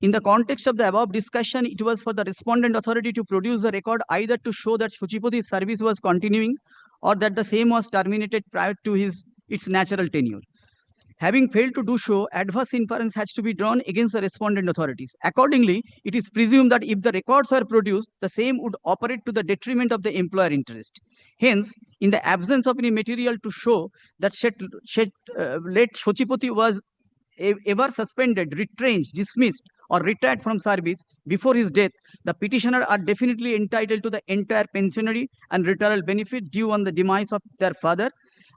In the context of the above discussion, it was for the respondent authority to produce the record either to show that Shochipati's service was continuing or that the same was terminated prior to its natural tenure. Having failed to do so, adverse inference has to be drawn against the respondent authorities. Accordingly, it is presumed that if the records are produced, the same would operate to the detriment of the employer interest. Hence, in the absence of any material to show that late Shochipati was ever suspended, retrenched, dismissed, or retired from service before his death, the petitioner are definitely entitled to the entire pensionary and retirement benefit due on the demise of their father,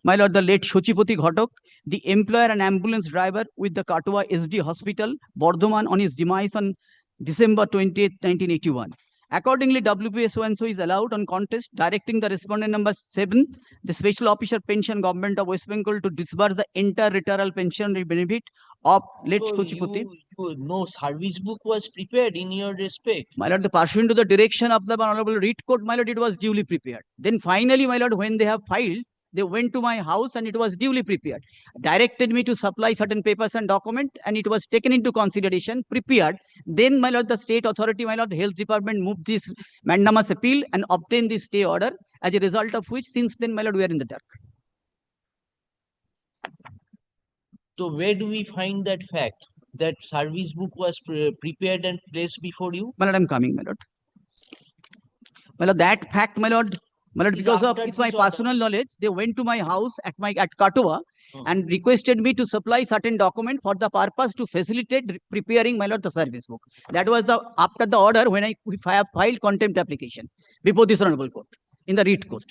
my lord, the late Shochipati Ghatak, the employer and ambulance driver with the Katua SD Hospital, Bardhaman, on his demise on December 28, 1981. Accordingly, WPS so-and-so is allowed on contest, directing the respondent number 7, the Special Officer Pension Government of West Bengal to disburse the entire retirement pension benefit of late So Shochipati. no service book was prepared in your respect. My lord, pursuant to the direction of the Honorable Writ Court, my lord, it was duly prepared. Then finally, my lord, when they have filed, they went to my house and it was duly prepared. Directed me to supply certain papers and documents, and it was taken into consideration, prepared. Then, my lord, the state authority, my lord, health department moved this mandamus appeal and obtained this stay order, as a result of which, since then, my lord, we are in the dark. So where do we find that fact that service book was prepared and placed before you? My lord, I'm coming, my lord. My lord, that fact, my lord, because of it's my personal knowledge, they went to my house at Katua and requested me to supply certain document for the purpose to facilitate preparing, my lord, the service book. That was after the order when we filed contempt application before this honorable court in the Writ Court.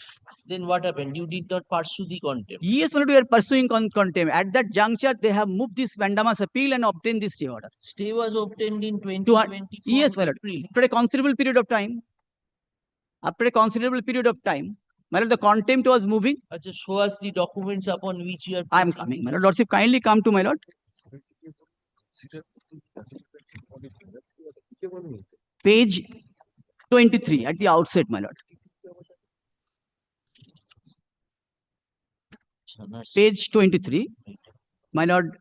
Then what happened? You did not pursue the contempt. Yes, my lord, we are pursuing contempt. At that juncture, they have moved this mandamus appeal and obtained this stay order. Stay was obtained in 2024. Yes, my lord. After a considerable period of time. After a considerable period of time, my lord, the contempt was moving. Achha, show us the documents upon which you are. I am coming, my lord. Lordship, kindly come to my lord. Page 23 at the outset, my lord. Page 23, my lord,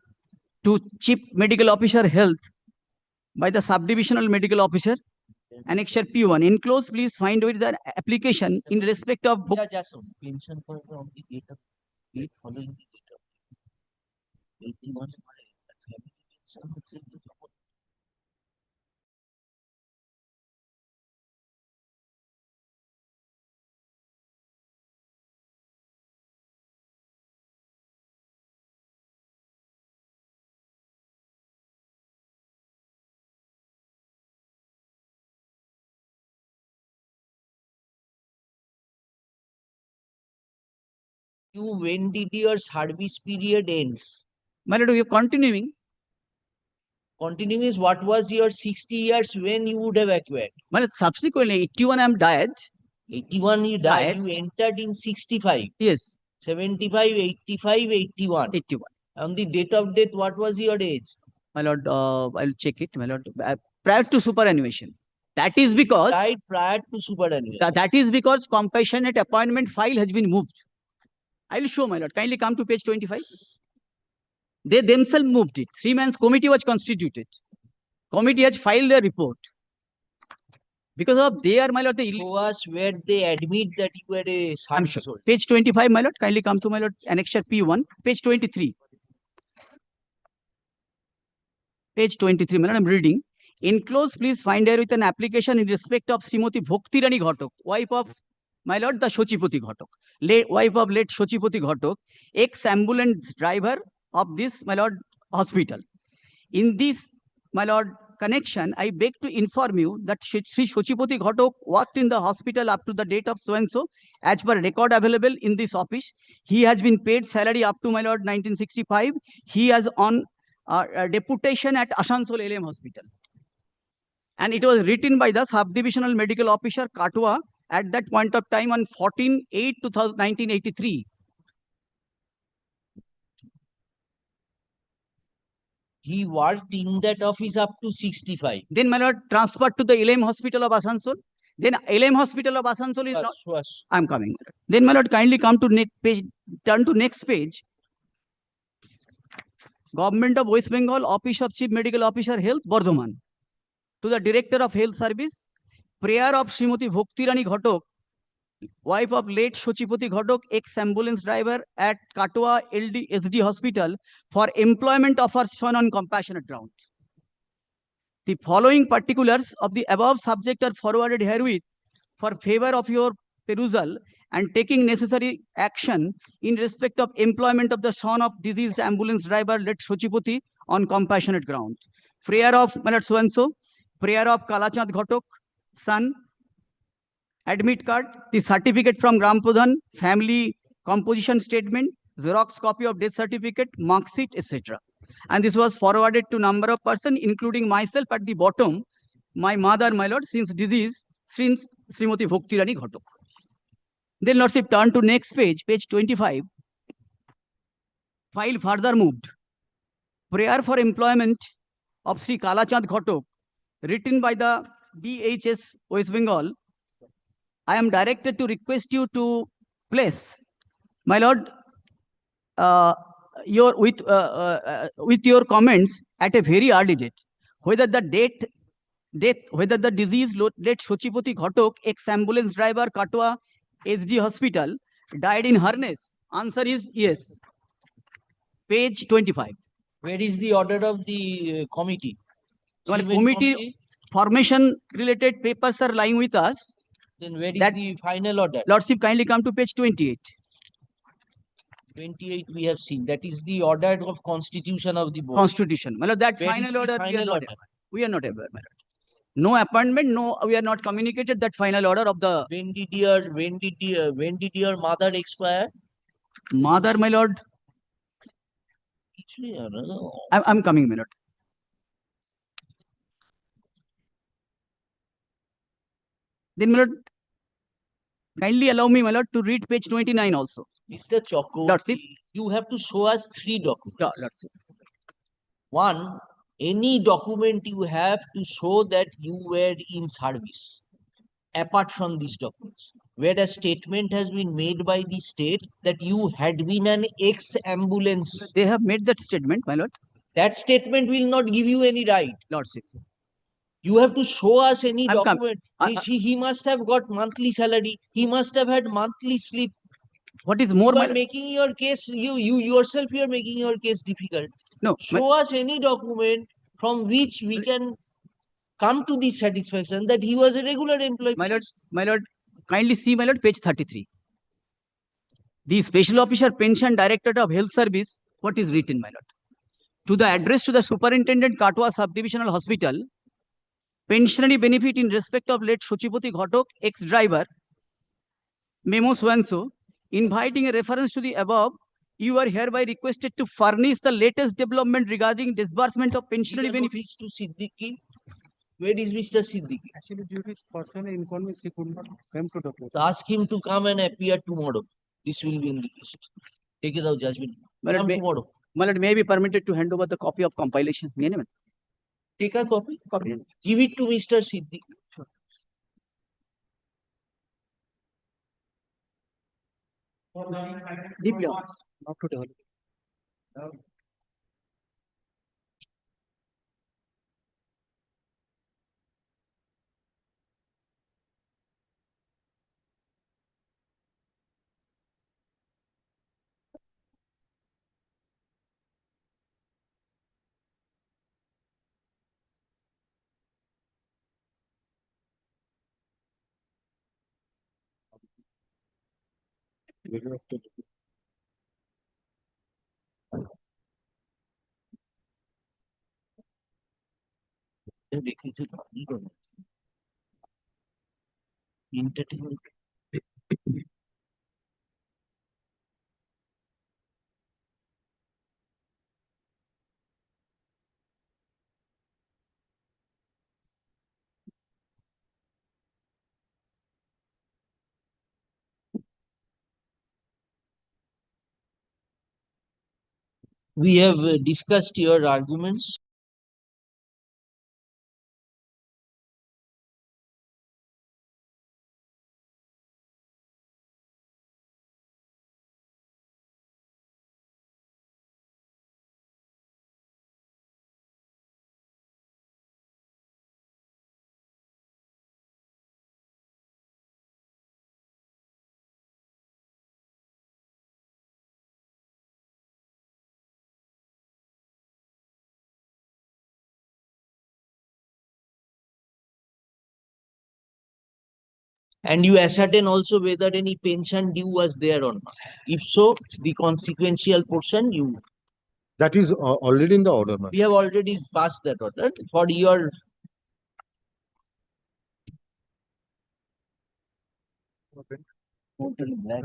to Chief Medical Officer Health by the Subdivisional Medical Officer, Annexure P1. Enclosed, please find with the application in respect of book. Pension for on the date of date following the date of 81. When did your service period end? My lord, we are continuing. Continuing is what was your 60 years when you would have acquired? My lord, subsequently, 81 I am died. 81 you died. You entered in 65. Yes. 75, 85, 81. 81. On the date of death, what was your age? My lord, I'll check it, my lord. Prior to superannuation. That is because. Died prior to superannuation. That is because compassionate appointment file has been moved. I will show, my lord. Kindly come to page 25. They themselves moved it. 3-man's committee was constituted. Committee has filed their report. Because of they are, my lord, the show us where they admit that you were a I'm sure. Page 25, my lord. Kindly come to, my lord, Annexure P1. Page 23. Page 23, my lord, I'm reading. Enclosed, please find here with an application in respect of Srimati Bhakti Rani Ghatak, wife of, my lord, the Shochipati Ghatak, wife of late Shochipati Ghatak, ex-ambulance driver of this, my lord, hospital. In this, my lord, connection, I beg to inform you that Sri Shochipati Ghatak worked in the hospital up to the date of so-and-so, as per record available in this office. He has been paid salary up to, my lord, 1965. He has on deputation at Asansol LM Hospital. And it was written by the Subdivisional Medical Officer Katua at that point of time on 14/8/1983. He worked in that office up to 65. Then, my lord, transferred to the LM Hospital of Asansol. Then LM Hospital of Asansol is not. I'm coming. Then, my lord, kindly come to next page. Turn to next page. Government of West Bengal, Office of Chief Medical Officer Health, Bardhaman. To the Director of Health Service, prayer of Srimati Bhakti Rani Ghatak, wife of late Shochipati Ghatak, ex-ambulance driver at Katua SD Hospital, for employment of her son on compassionate grounds. The following particulars of the above subject are forwarded herewith for favor of your perusal and taking necessary action in respect of employment of the son of deceased ambulance driver late Shochipati on compassionate grounds. Prayer of Malad so-and-so, prayer of Kalachand Ghatak, son, admit card, the certificate from Gram Pradhan, family composition statement, Xerox copy of death certificate, mark sheet, etc. And this was forwarded to number of persons, including myself at the bottom, my mother, my lord, since disease, since Srimati Bhakti Rani Ghatak. Then Lordship turn to next page, page 25. File further moved. Prayer for employment of Sri Kalachand Ghatak, written by the DHS West Bengal. I am directed to request you to place, my lord, with your comments at a very early date, whether the disease late Shochipati Ghatak, ex-ambulance driver, Katwa SD Hospital, died in harness. Answer is yes. Page 25. Where is the order of the committee? Well, committee formation related papers are lying with us. Then where is the final order? Lordship, kindly come to page 28. 28 we have seen. That is the order of constitution of the board. Constitution. My lord, that Where is final the order, final order? we are not aware, my lord. No appointment, no, we are not communicated that final order of the. When did your mother expire? Mother, my lord. Actually, I don't know. I'm coming, my lord. Then, my lord, kindly allow me, my lord, to read page 29 also. Mr. Chakravarti, you have to show us 3 documents. Lordship. One, any document you have to show that you were in service, apart from these documents, where a statement has been made by the state that you had been an ex-ambulance. They have made that statement, my lord. That statement will not give you any right. Lordship. You have to show us any document. Come. He must have got monthly salary. He must have had monthly sleep. What is more, you are making your case, you yourself, you are making your case difficult. No. Show us any document from which we can come to the satisfaction that he was a regular employee. My lord, kindly see, my lord, page 33. The Special Officer Pension Directorate of Health Service, what is written, my lord? To the address to the Superintendent Katwa Subdivisional Hospital, pensionary benefit in respect of late Shochipati Ghatak, ex-driver, Memo Swanso, inviting a reference to the above, you are hereby requested to furnish the latest development regarding disbursement of pensionary benefits to Siddiqui. Where is Mr. Siddiqui? Actually, due to his personal inconvenience, he could not come to the court. Ask him to come and appear tomorrow. This will be in the list. Take it out, judgment. Come tomorrow. My lord, may I be permitted to hand over the copy of compilation? Take a copy. Give it to Mr. Siddiqui. Sure. Deeply honest. Not today. Entertainment. We have discussed your arguments. And you ascertain also whether any pension due was there or not. If so, the consequential portion you. That is already in the order, ma'am. We have already passed that order for your. Total black.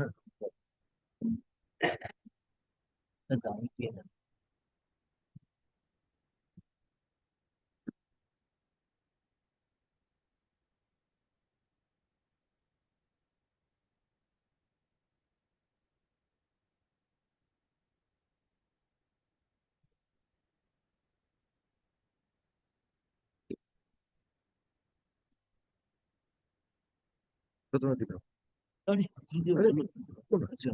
আরে কি যে বলো? আচ্ছা,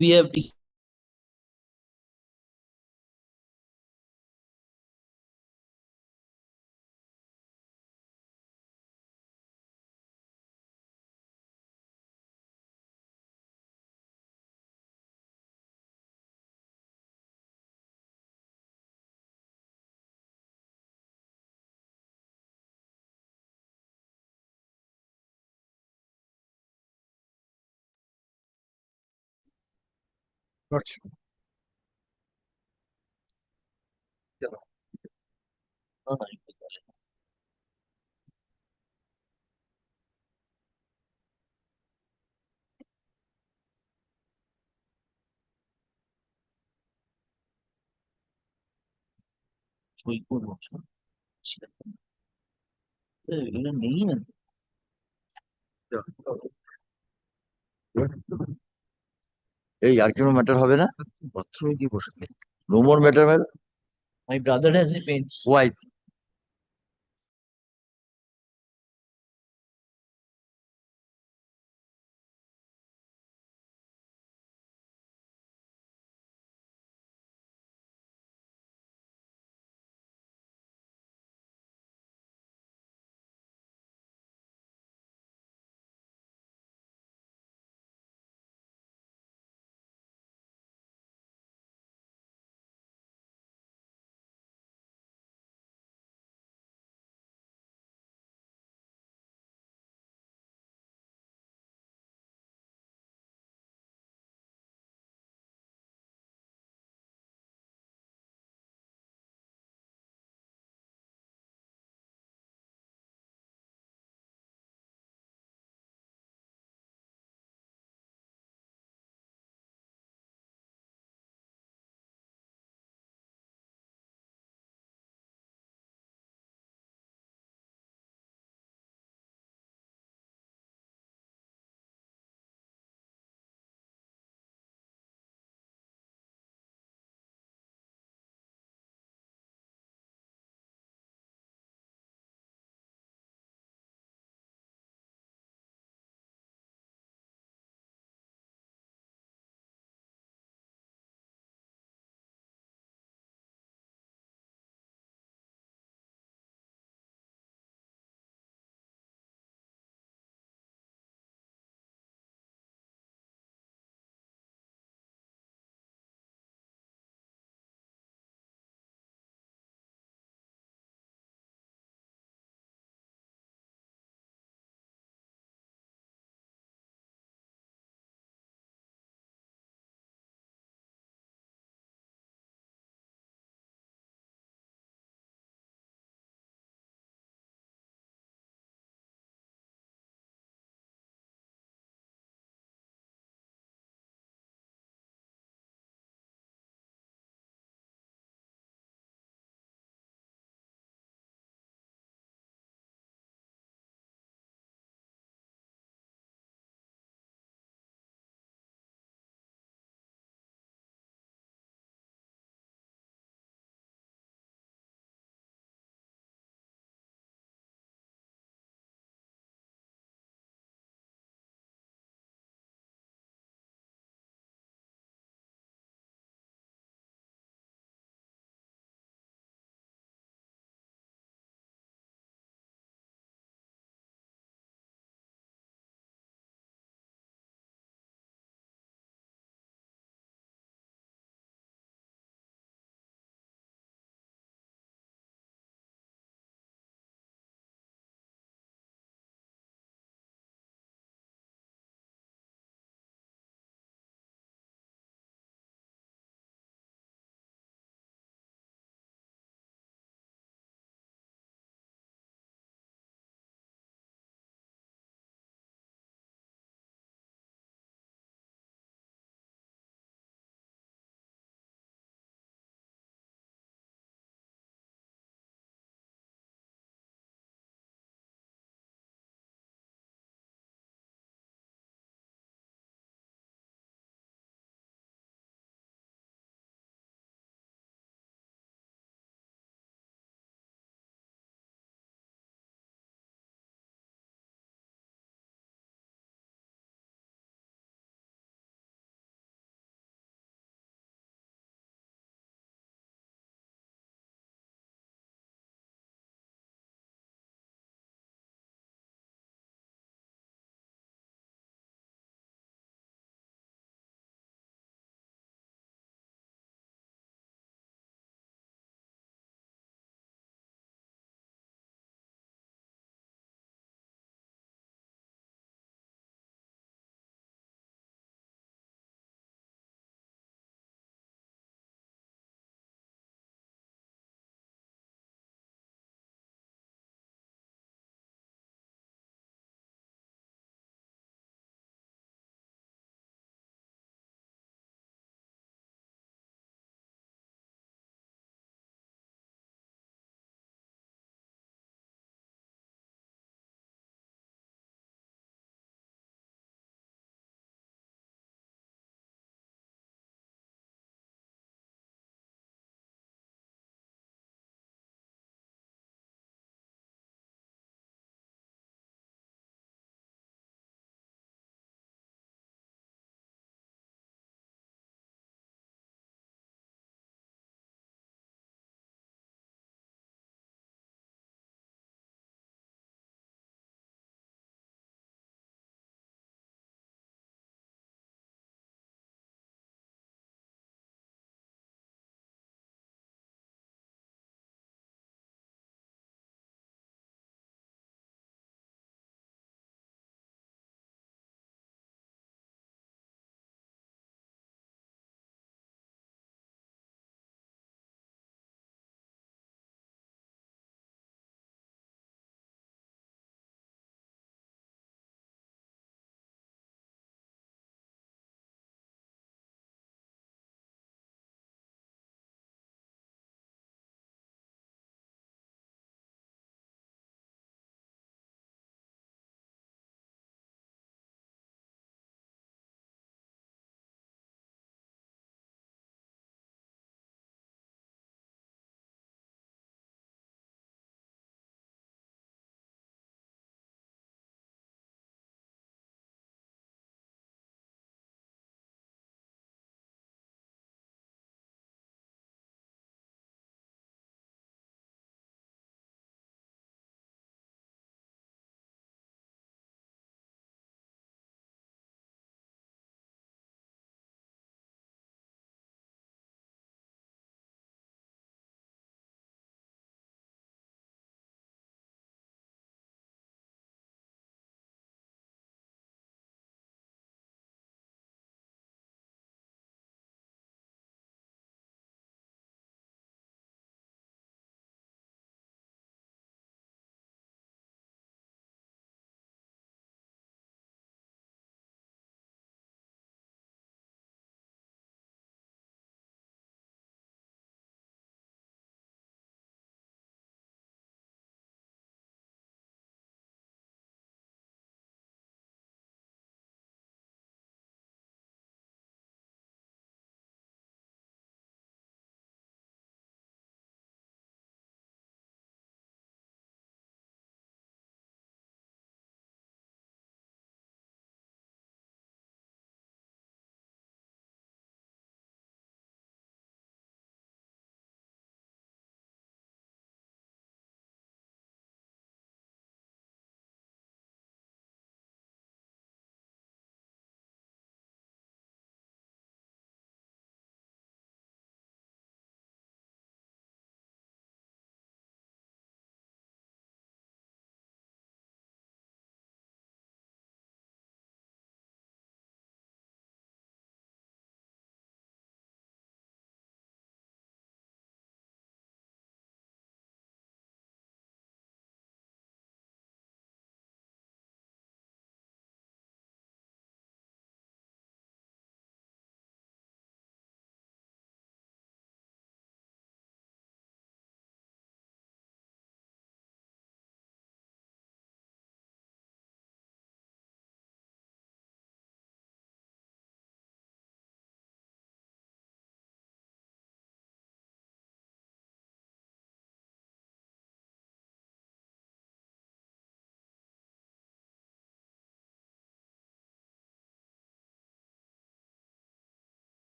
we have সই করবো এগুলো নেই না এই আর কোনো ম্যাটার হবে না পত্র কি বসে no more matter my brother has a bench ওয়াই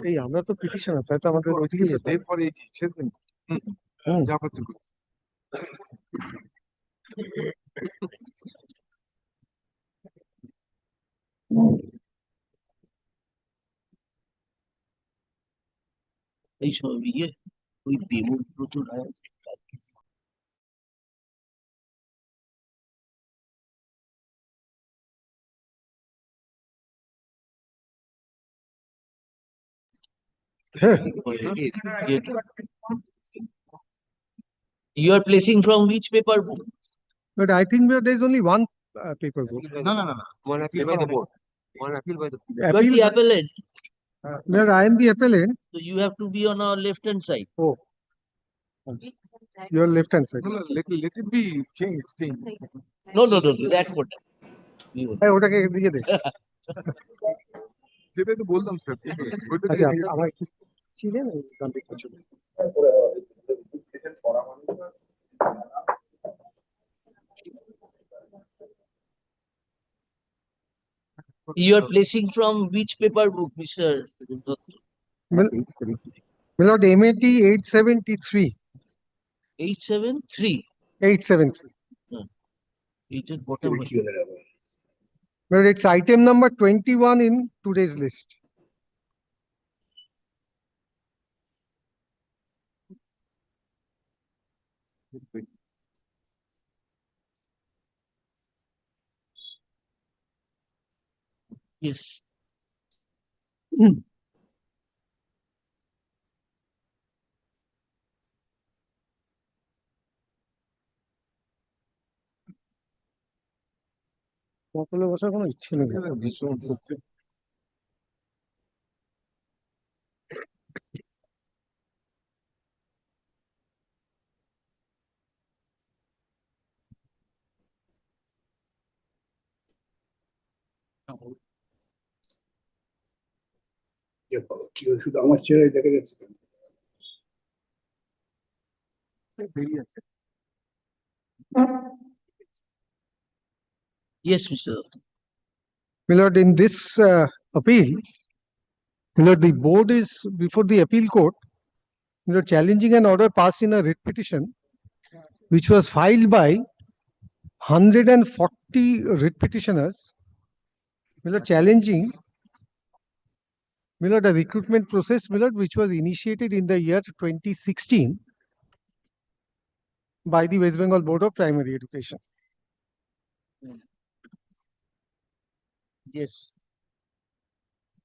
এই আমরা তো পিটিশনার, তাই তো আমাদের ওইদিকে যেতে হবে। for age, হুম। যা পাচ্ছে করো। এই সব ইয়ে ওই দেবব্রত রায় You are placing from which paper book? But I think there is only one paper book. No. One appeal by the board. One appeal by the board. You are the appellant, Where I am the appellant. so you have to be on our left hand side. Oh. Your left hand side. No, let it be changed. No, that would. হ্যাঁ, ওটাকে দিয়ে দে। সেটাই তো বললাম sir. আচ্ছা, আমার একটু ছিলেন গান দেখতে চলে। You are placing from which paper book, Mr. Milord, MAT 873. 873. 873. It is bottom. Well, it's item number 21 in today's list. Yes. সকলে বসার কোনো ইচ্ছে নেই। ভীষণ করছে। কি শুধু আমার চেহারাই দেখা যাচ্ছে। Yes, Mr. Milord, in this appeal, Milord, the board is before the appeal court, Milord, challenging an order passed in a writ petition, which was filed by 140 writ petitioners, Milord, challenging, Milord, a recruitment process, Milord, which was initiated in the year 2016 by the West Bengal Board of Primary Education. Yes.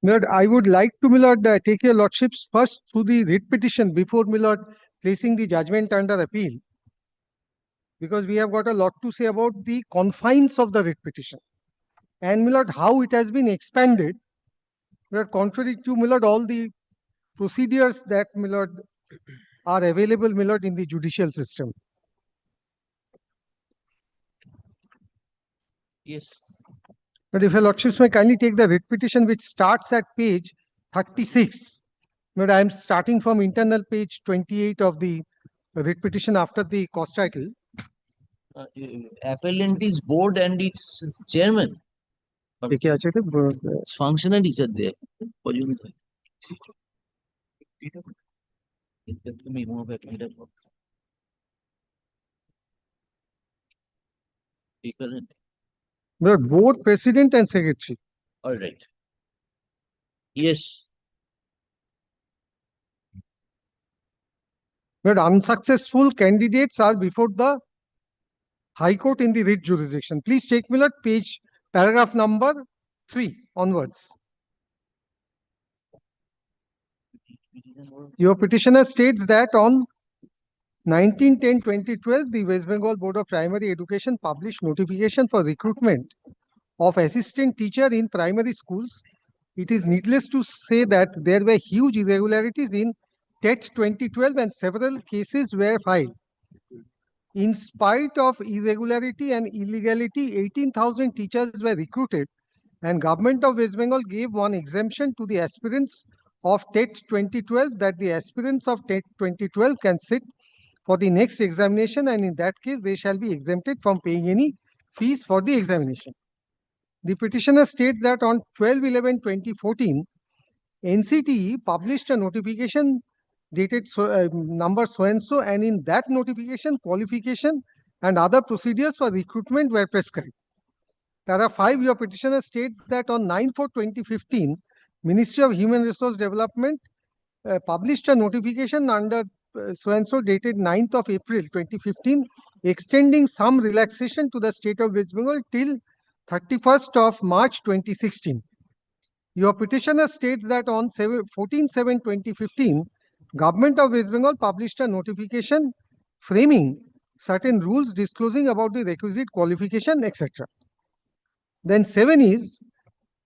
Milord, I would like to, Milord, take your lordships first through the writ petition before, Milord, placing the judgment under appeal, because we have got a lot to say about the confines of the writ petition and, Milord, how it has been expanded, Milord, contrary to, Milord, all the procedures that, Milord, are available, Milord, in the judicial system. Yes. But if your lordships may kindly take the writ petition, which starts at page 36. But I am starting from internal page 28 of the writ petition after the cause title. Appellant is board and its chairman. Its functionaries are there. পর্যন্ত। Memo of appellant box. But board president and secretary. All right. Yes. But unsuccessful candidates are before the High Court in the writ jurisdiction. Please take, Milord, page paragraph number 3 onwards. Your petitioner states that on 19/10/2012, the West Bengal Board of Primary Education published notification for recruitment of assistant teacher in primary schools. It is needless to say that there were huge irregularities in TET 2012 and several cases were filed. In spite of irregularity and illegality, 18,000 teachers were recruited, and Government of West Bengal gave one exemption to the aspirants of TET 2012, that the aspirants of TET 2012 can sit for the next examination, and in that case they shall be exempted from paying any fees for the examination. The petitioner states that on 12/11/2014, NCTE published a notification dated number so and so, and in that notification, qualification and other procedures for recruitment were prescribed. Para 5, your petitioner states that on 9/4/2015, Ministry of Human Resource Development published a notification under so and so dated 9th of April 2015, extending some relaxation to the state of West Bengal till 31st of March 2016. Your petitioner states that on 14/7/2015, Government of West Bengal published a notification framing certain rules disclosing about the requisite qualification, etc. Then 7 is,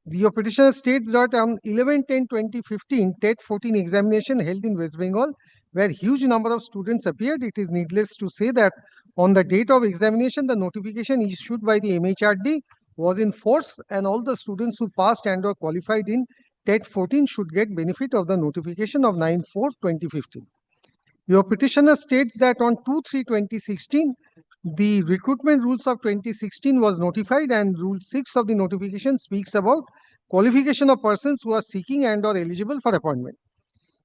your petitioner states that on 11/10/2015, TET 14 examination held in West Bengal, where huge number of students appeared. It is needless to say that on the date of examination, the notification issued by the MHRD was in force, and all the students who passed and or qualified in TET 14 should get benefit of the notification of 9/4/2015. Your petitioner states that on 2/3/2016, the recruitment rules of 2016 was notified, and Rule 6 of the notification speaks about qualification of persons who are seeking and or eligible for appointment.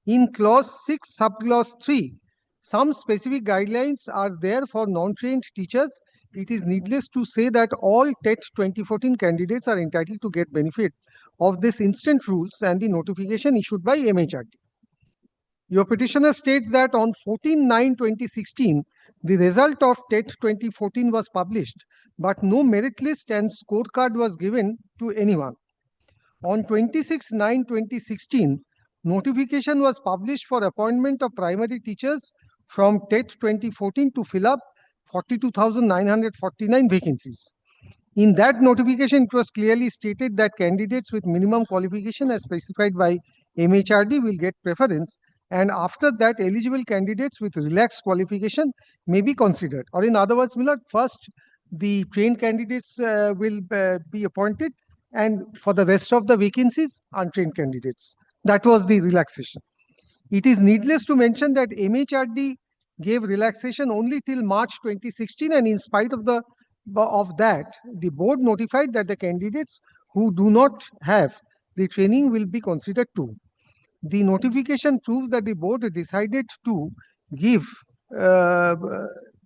In clause 6, subclause 3, some specific guidelines are there for non-trained teachers. It is needless to say that all TET 2014 candidates are entitled to get benefit of this instant rules and the notification issued by MHRD. Your petitioner states that on 14/9/2016, the result of TET 2014 was published, but no merit list and scorecard was given to anyone. On 26/9/2016, notification was published for appointment of primary teachers from TET 2014 to fill up 42,949 vacancies. In that notification, it was clearly stated that candidates with minimum qualification as specified by MHRD will get preference, and after that, eligible candidates with relaxed qualification may be considered. Or in other words, Millard, first the trained candidates will be appointed, and for the rest of the vacancies, untrained candidates. That was the relaxation. It is needless to mention that MHRD gave relaxation only till March 2016, and in spite of that, the board notified that the candidates who do not have the training will be considered too. The notification proves that the board decided to give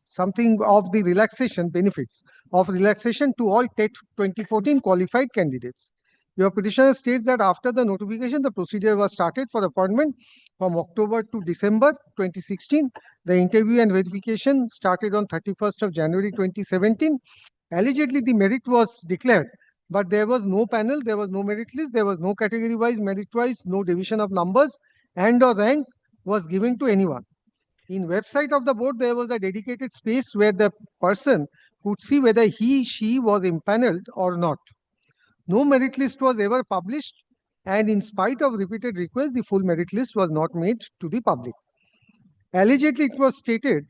something of the relaxation benefits of relaxation to all TET 2014 qualified candidates. Your petitioner states that after the notification, the procedure was started for appointment from October to December 2016. The interview and verification started on 31st of January 2017. Allegedly, the merit was declared, but there was no panel, there was no merit list, there was no category-wise, merit-wise, no division of numbers, and or rank was given to anyone. In website of the board, there was a dedicated space where the person could see whether she was impaneled or not. No merit list was ever published, and in spite of repeated requests, the full merit list was not made to the public. Allegedly, it was stated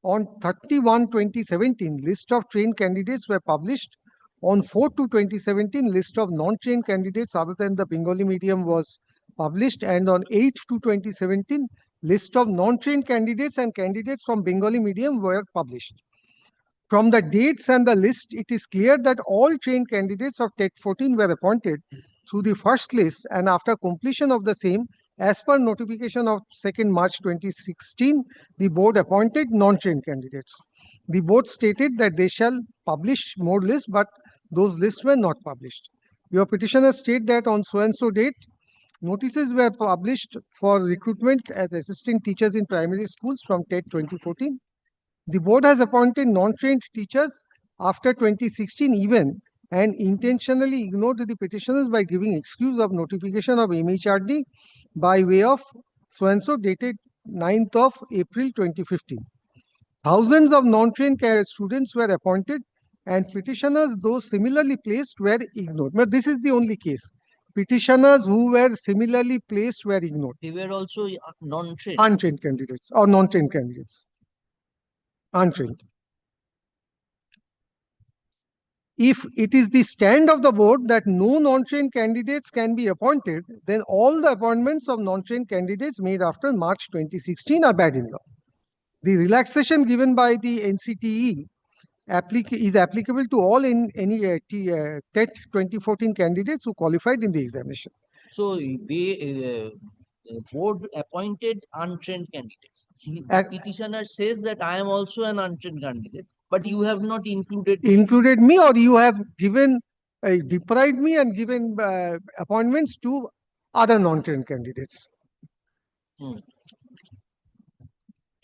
on 31/2017, list of trained candidates were published. On 4/2/2017, list of non-trained candidates other than the Bengali medium was published, and on 8/2/2017, list of non-trained candidates and candidates from Bengali medium were published. From the dates and the list, it is clear that all trained candidates of TET 14 were appointed through the first list, and after completion of the same, as per notification of 2nd March 2016, the board appointed non-trained candidates. The board stated that they shall publish more lists, but those lists were not published. Your petitioner state that on so-and-so date, notices were published for recruitment as assistant teachers in primary schools from TET 2014. The board has appointed non-trained teachers after 2016 even, and intentionally ignored the petitioners by giving excuse of notification of MHRD by way of so-and-so dated 9th of April 2015. Thousands of non-trained students were appointed, and petitioners, those similarly placed, were ignored. But this is the only case. Petitioners who were similarly placed were ignored. They were also non-trained. Untrained candidates or non-trained candidates. Untrained. If it is the stand of the board that no non-trained candidates can be appointed, then all the appointments of non-trained candidates made after March 2016 are bad in law. The relaxation given by the NCTE is applicable to all in any TET 2014 candidates who qualified in the examination. So they board appointed untrained candidates. Petitioner says that I am also an untrained candidate, but you have not included me. Included me, or you have given, deprived me and given appointments to other non-trained candidates.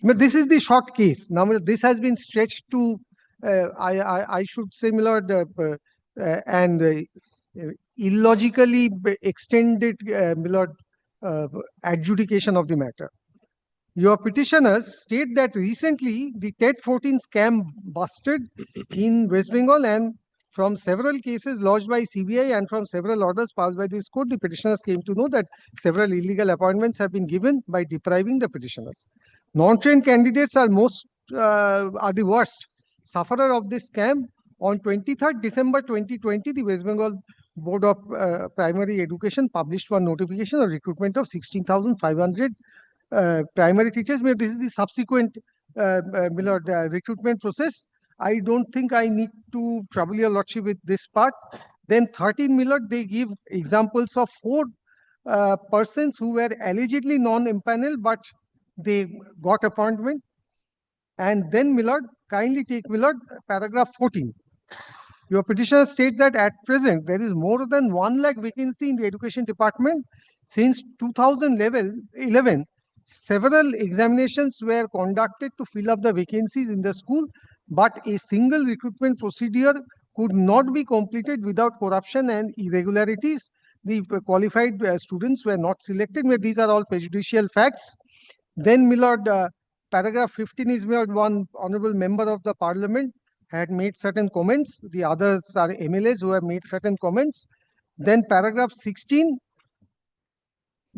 But this is the short case. Now, this has been stretched to, I should say, my lord, and illogically extended, my lord, adjudication of the matter. Your petitioners state that recently the TET-14 scam busted in West Bengal, and from several cases lodged by CBI and from several orders passed by this court, the petitioners came to know that several illegal appointments have been given by depriving the petitioners. Non-trained candidates are the worst sufferer of this scam. On 23rd December 2020, the West Bengal Board of Primary Education published one notification of recruitment of 16,500 primary teachers. This is the subsequent recruitment process. I don't think I need to trouble your lordship with this part. Then 13, Millard, they give examples of 4 persons who were allegedly non-empaneled, but they got appointment. And then, Millard, kindly take, Millard, paragraph 14. Your petitioner states that at present, there is more than 1 lakh vacancy in the education department. Since 2011, several examinations were conducted to fill up the vacancies in the school, but a single recruitment procedure could not be completed without corruption and irregularities. The qualified students were not selected. These are all prejudicial facts. Then, Millard, paragraph 15 is, Millard, one honorable member of the parliament had made certain comments. The others are MLAs who have made certain comments. Then paragraph 16,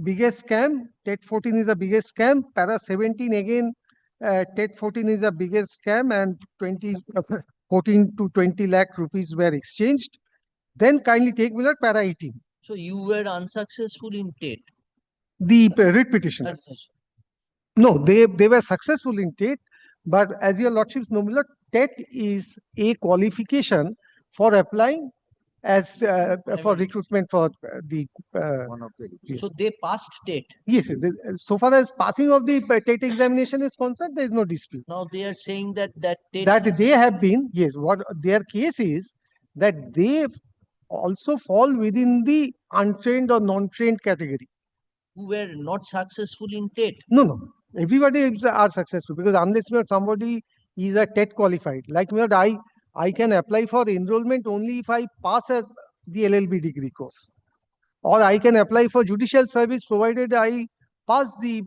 biggest scam, TET-14 is the biggest scam. Para 17 again, TET-14 is the biggest scam, and 14 to 20 lakh rupees were exchanged. Then kindly take, Millard, para 18. So you were unsuccessful in TET? The writ petitioners. No, they were successful in TET, but as your lordships know, Millard, TET is a qualification for applying as for recruitment for the So they passed TET. Yes, so far as passing of the TET examination is concerned, there is no dispute. Now they are saying that TET That they have been, yes, what their case is that they also fall within the untrained or non-trained category. Who were not successful in TET? No. Everybody are successful, because unless somebody is a TET qualified, like I can apply for enrollment only if I pass the LLB degree course, or I can apply for judicial service provided I pass the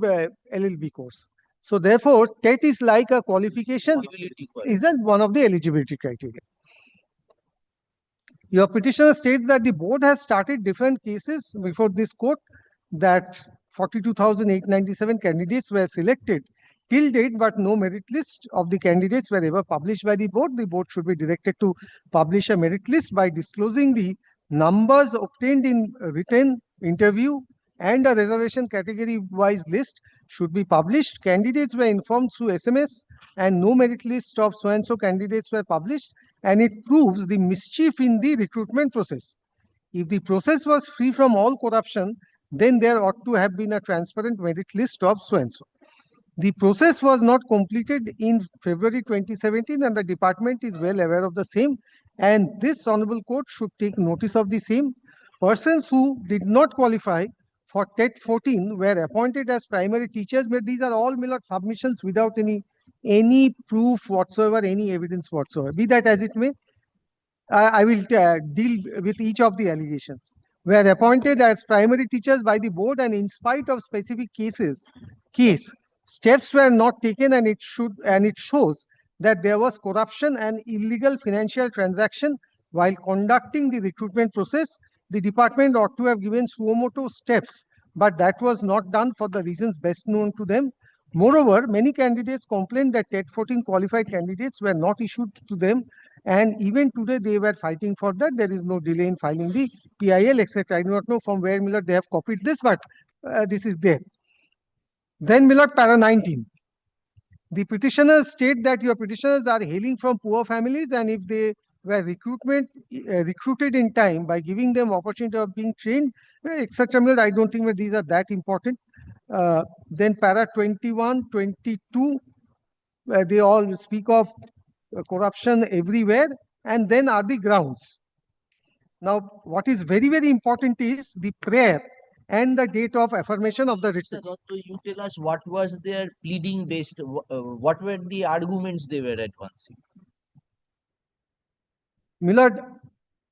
LLB course. So therefore, TET is like a qualification, isn't one of the eligibility criteria. Your petitioner states that the board has started different cases before this court, that 42,897 candidates were selected till date, but no merit list of the candidates were ever published by the board. The board should be directed to publish a merit list by disclosing the numbers obtained in written interview, and a reservation category-wise list should be published. Candidates were informed through SMS, and no merit list of so-and-so candidates were published, and it proves the mischief in the recruitment process. If the process was free from all corruption, then there ought to have been a transparent merit list of so-and-so. The process was not completed in February 2017, and the department is well aware of the same, and this honorable court should take notice of the same. Persons who did not qualify for TET-14 were appointed as primary teachers, but these are all Millard submissions without any proof whatsoever, any evidence whatsoever. Be that as it may, I will deal with each of the allegations. Were appointed as primary teachers by the board, and in spite of specific case, steps were not taken, and it shows that there was corruption and illegal financial transaction while conducting the recruitment process. The department ought to have given suo motu steps, but that was not done for the reasons best known to them. Moreover, many candidates complained that TET-14 qualified candidates were not issued to them, and even today they were fighting for that. There is no delay in filing the PIL, etc. I do not know from where, Millard, they have copied this, but this is there. Then, Millard, para 19. The petitioners state that your petitioners are hailing from poor families, and if they were recruited in time by giving them opportunity of being trained, etc. I don't think that these are that important. Then para 21, 22, they all speak of corruption everywhere, and then are the grounds. Now, what is very, very important is the prayer and the date of affirmation of the writ. Mr. Dotto, you tell us what was their pleading based, what were the arguments they were advancing? Milord,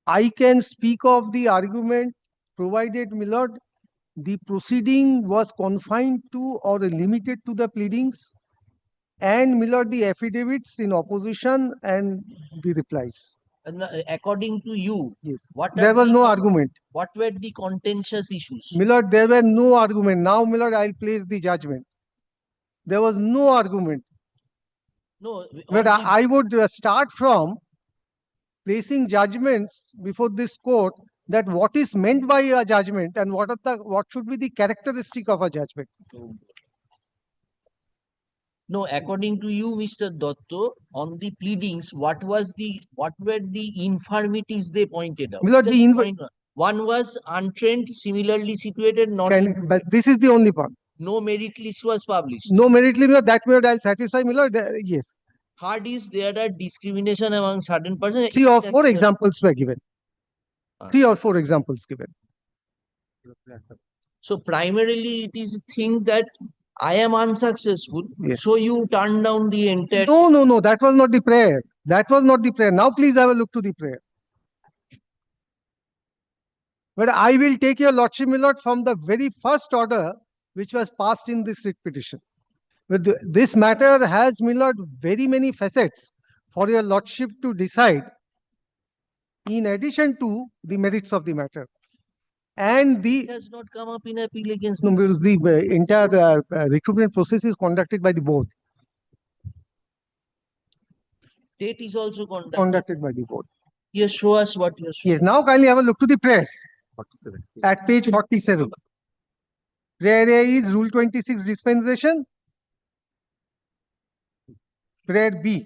I can speak of the argument provided, Milord, the proceeding was confined to or limited to the pleadings, and Milord, the affidavits in opposition and the replies. According to you, yes, what there was no argument. What were the contentious issues? Milord, there were no argument. Now, Milord, I'll place the judgment. There was no argument. No, but I would start from placing judgments before this court, that what is meant by a judgment and what should be the characteristic of a judgment. No, according to you, Mr. Dotto, on the pleadings, what were the infirmities they pointed out? Milord, one was untrained, similarly situated, not. But this is the only part. No merit list was published. No merit list, that Milord, I'll satisfy, Milord. Yes. Third is there are discrimination among certain persons. 3 or 4 examples were given. 3 or 4 examples given. So primarily it is think that I am unsuccessful. Yes. So you turn down the entire. No, that was not the prayer. That was not the prayer. Now please have a look to the prayer. But I will take your Lordship, Milord, from the very first order which was passed in this writ petition. But this matter has, Milord, very many facets for your Lordship to decide, in addition to the merits of the matter. And It has not come up in appeal against no, this. the entire recruitment process is conducted by the board. State is also Conducted by the board. Yes, show us what you are showing. Yes, now kindly have a look to the prayers. At page 47. Prayer A is Rule 26 dispensation. Prayer B.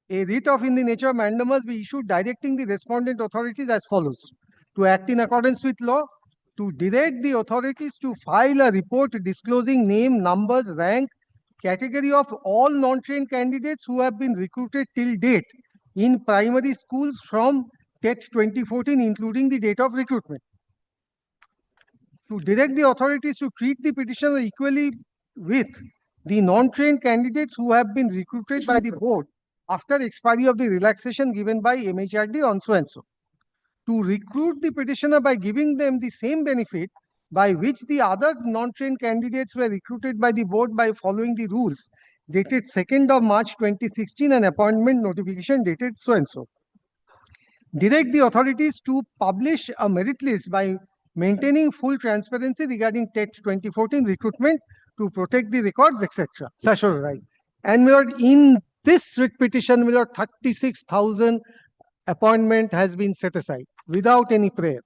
A writ of in the nature of mandamus be issued directing the respondent authorities as follows: to act in accordance with law, to direct the authorities to file a report disclosing name, numbers, rank, category of all non-trained candidates who have been recruited till date in primary schools from TET 2014, including the date of recruitment. To direct the authorities to treat the petitioner equally with the non-trained candidates who have been recruited by the board after expiry of the relaxation given by MHRD on so and so. To recruit the petitioner by giving them the same benefit by which the other non-trained candidates were recruited by the board by following the rules dated 2nd of March 2016 and appointment notification dated so and so. Direct the authorities to publish a merit list by maintaining full transparency regarding TET 2014 recruitment to protect the records, etc. Sasha, right. And Milord, in this writ petition, Milord, 36,000 appointment has been set aside without any prayer.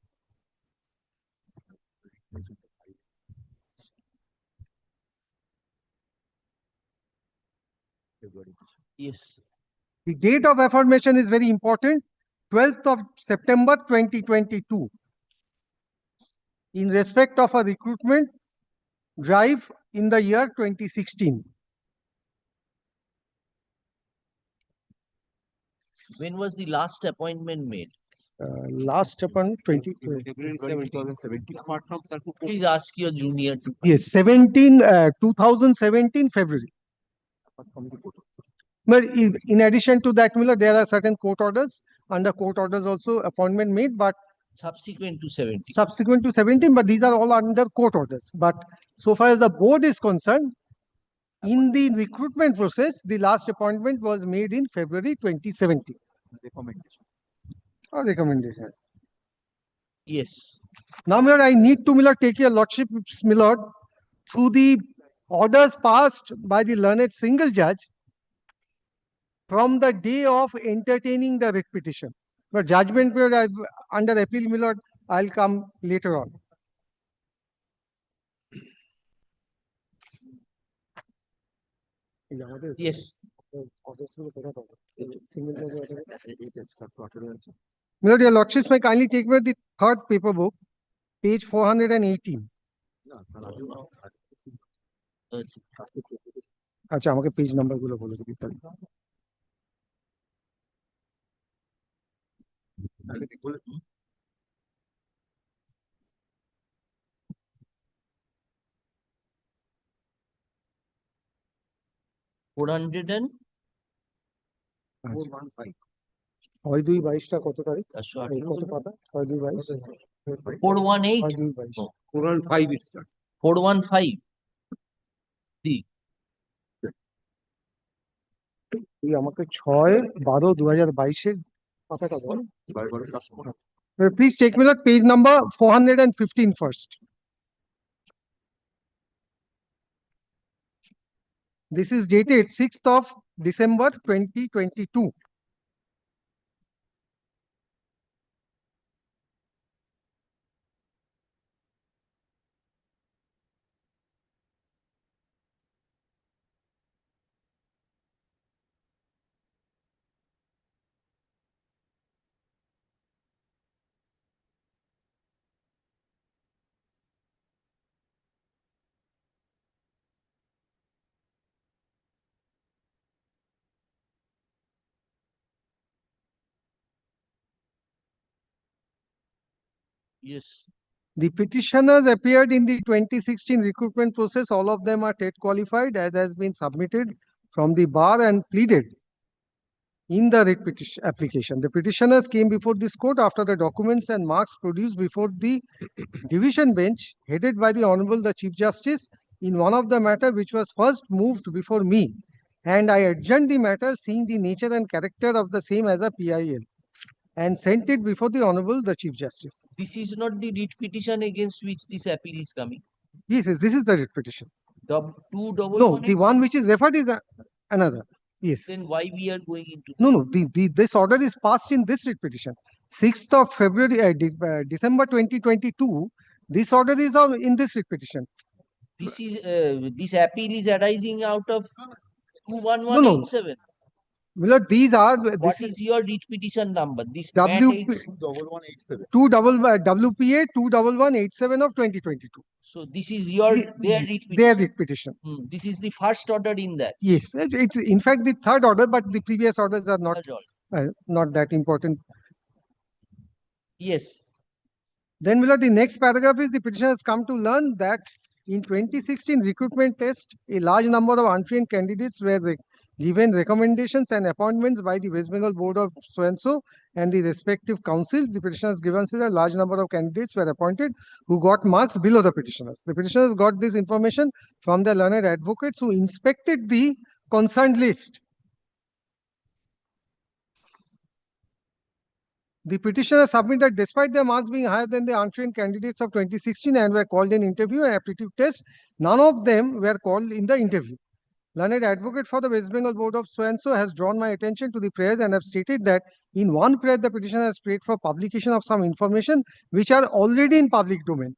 Yes. The date of affirmation is very important. 12th of September 2022. In respect of a recruitment drive in the year 2016. When was the last appointment made? Last appointment 2017. Apart from please ask your junior to. Yes, 2017 February. But in addition to that, Miller, there are certain court orders. Under court orders also appointment made, but subsequent to 17. Subsequent to 17, but these are all under court orders. But so far as the board is concerned, in the recruitment process, the last appointment was made in February 2017. Recommendation. Or recommendation. Yes. Now, Milord, I need to, Milord, take your Lordship, Milord, through the orders passed by the learned single judge from the day of entertaining the writ petition. But judgment period under appeal, Milord, I'll come later on. Yes. Milord, your lordships may kindly take me the third paper book, page 418. আচ্ছা আমাকে page number গুলো বলে দিতে পারি। ছয় দুই বাইশটা কত তারিখ? কত পাতা? 6-2-22 418 6-2-22 415 it starts 415 তুই আমাকে 6-12-2022 পাতাটা বল। Please take me to page number 415 first. This is dated 6th of December 2022. Yes. The petitioners appeared in the 2016 recruitment process. All of them are TET qualified, as has been submitted from the bar and pleaded in the writ petition application. The petitioners came before this court after the documents and marks produced before the division bench, headed by the Honorable the Chief Justice, in one of the matter which was first moved before me, and I adjourned the matter, seeing the nature and character of the same as a PIL, and sent it before the Honorable the Chief Justice. This is not the writ petition against which this appeal is coming. Yes, this is the writ petition. No, the one which is referred is another. Yes. Then why we are going into No, this order is passed in this writ petition. 6th of February, December 2022, this order is in this writ petition. this is this appeal is arising out of 21187. Milord, these are. What is your writ petition number? This WP 21187. WPA 21187 of 2022. So this is your their writ petition. Their writ petition. This is the first order in that. Yes, it's in fact the third order, but the previous orders are not not that important. Yes. Then, Milord, the next paragraph is the petitioner has come to learn that in 2016 recruitment test, a large number of untrained candidates were given recommendations and appointments by the West Bengal Board of so-and-so and the respective councils. The petitioners given a large number of candidates were appointed who got marks below the petitioners. The petitioners got this information from the learned advocates who inspected the concerned list. The petitioner submitted despite their marks being higher than the untrained candidates of 2016 and were called in interview and aptitude test. None of them were called in the interview. Learned advocate for the West Bengal Board of so-and-so has drawn my attention to the prayers and have stated that in one prayer the petitioner has prayed for publication of some information which are already in public domain.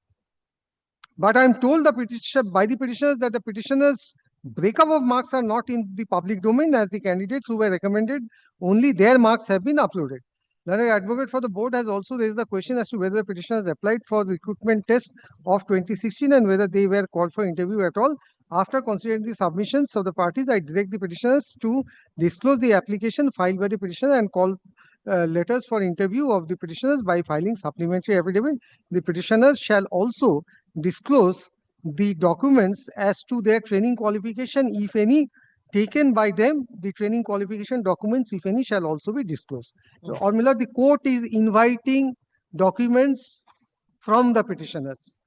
But I am told by the petitioners that the petitioners' breakup of marks are not in the public domain, as the candidates who were recommended, only their marks have been uploaded. Learned advocate for the board has also raised the question as to whether the petitioners applied for the recruitment test of 2016 and whether they were called for interview at all. After considering the submissions of the parties, I direct the petitioners to disclose the application filed by the petitioner and call letters for interview of the petitioners by filing supplementary affidavit. The petitioners shall also disclose the documents as to their training qualification, if any, taken by them. The training qualification documents, if any, shall also be disclosed. Or Milord, the court is inviting documents from the petitioners.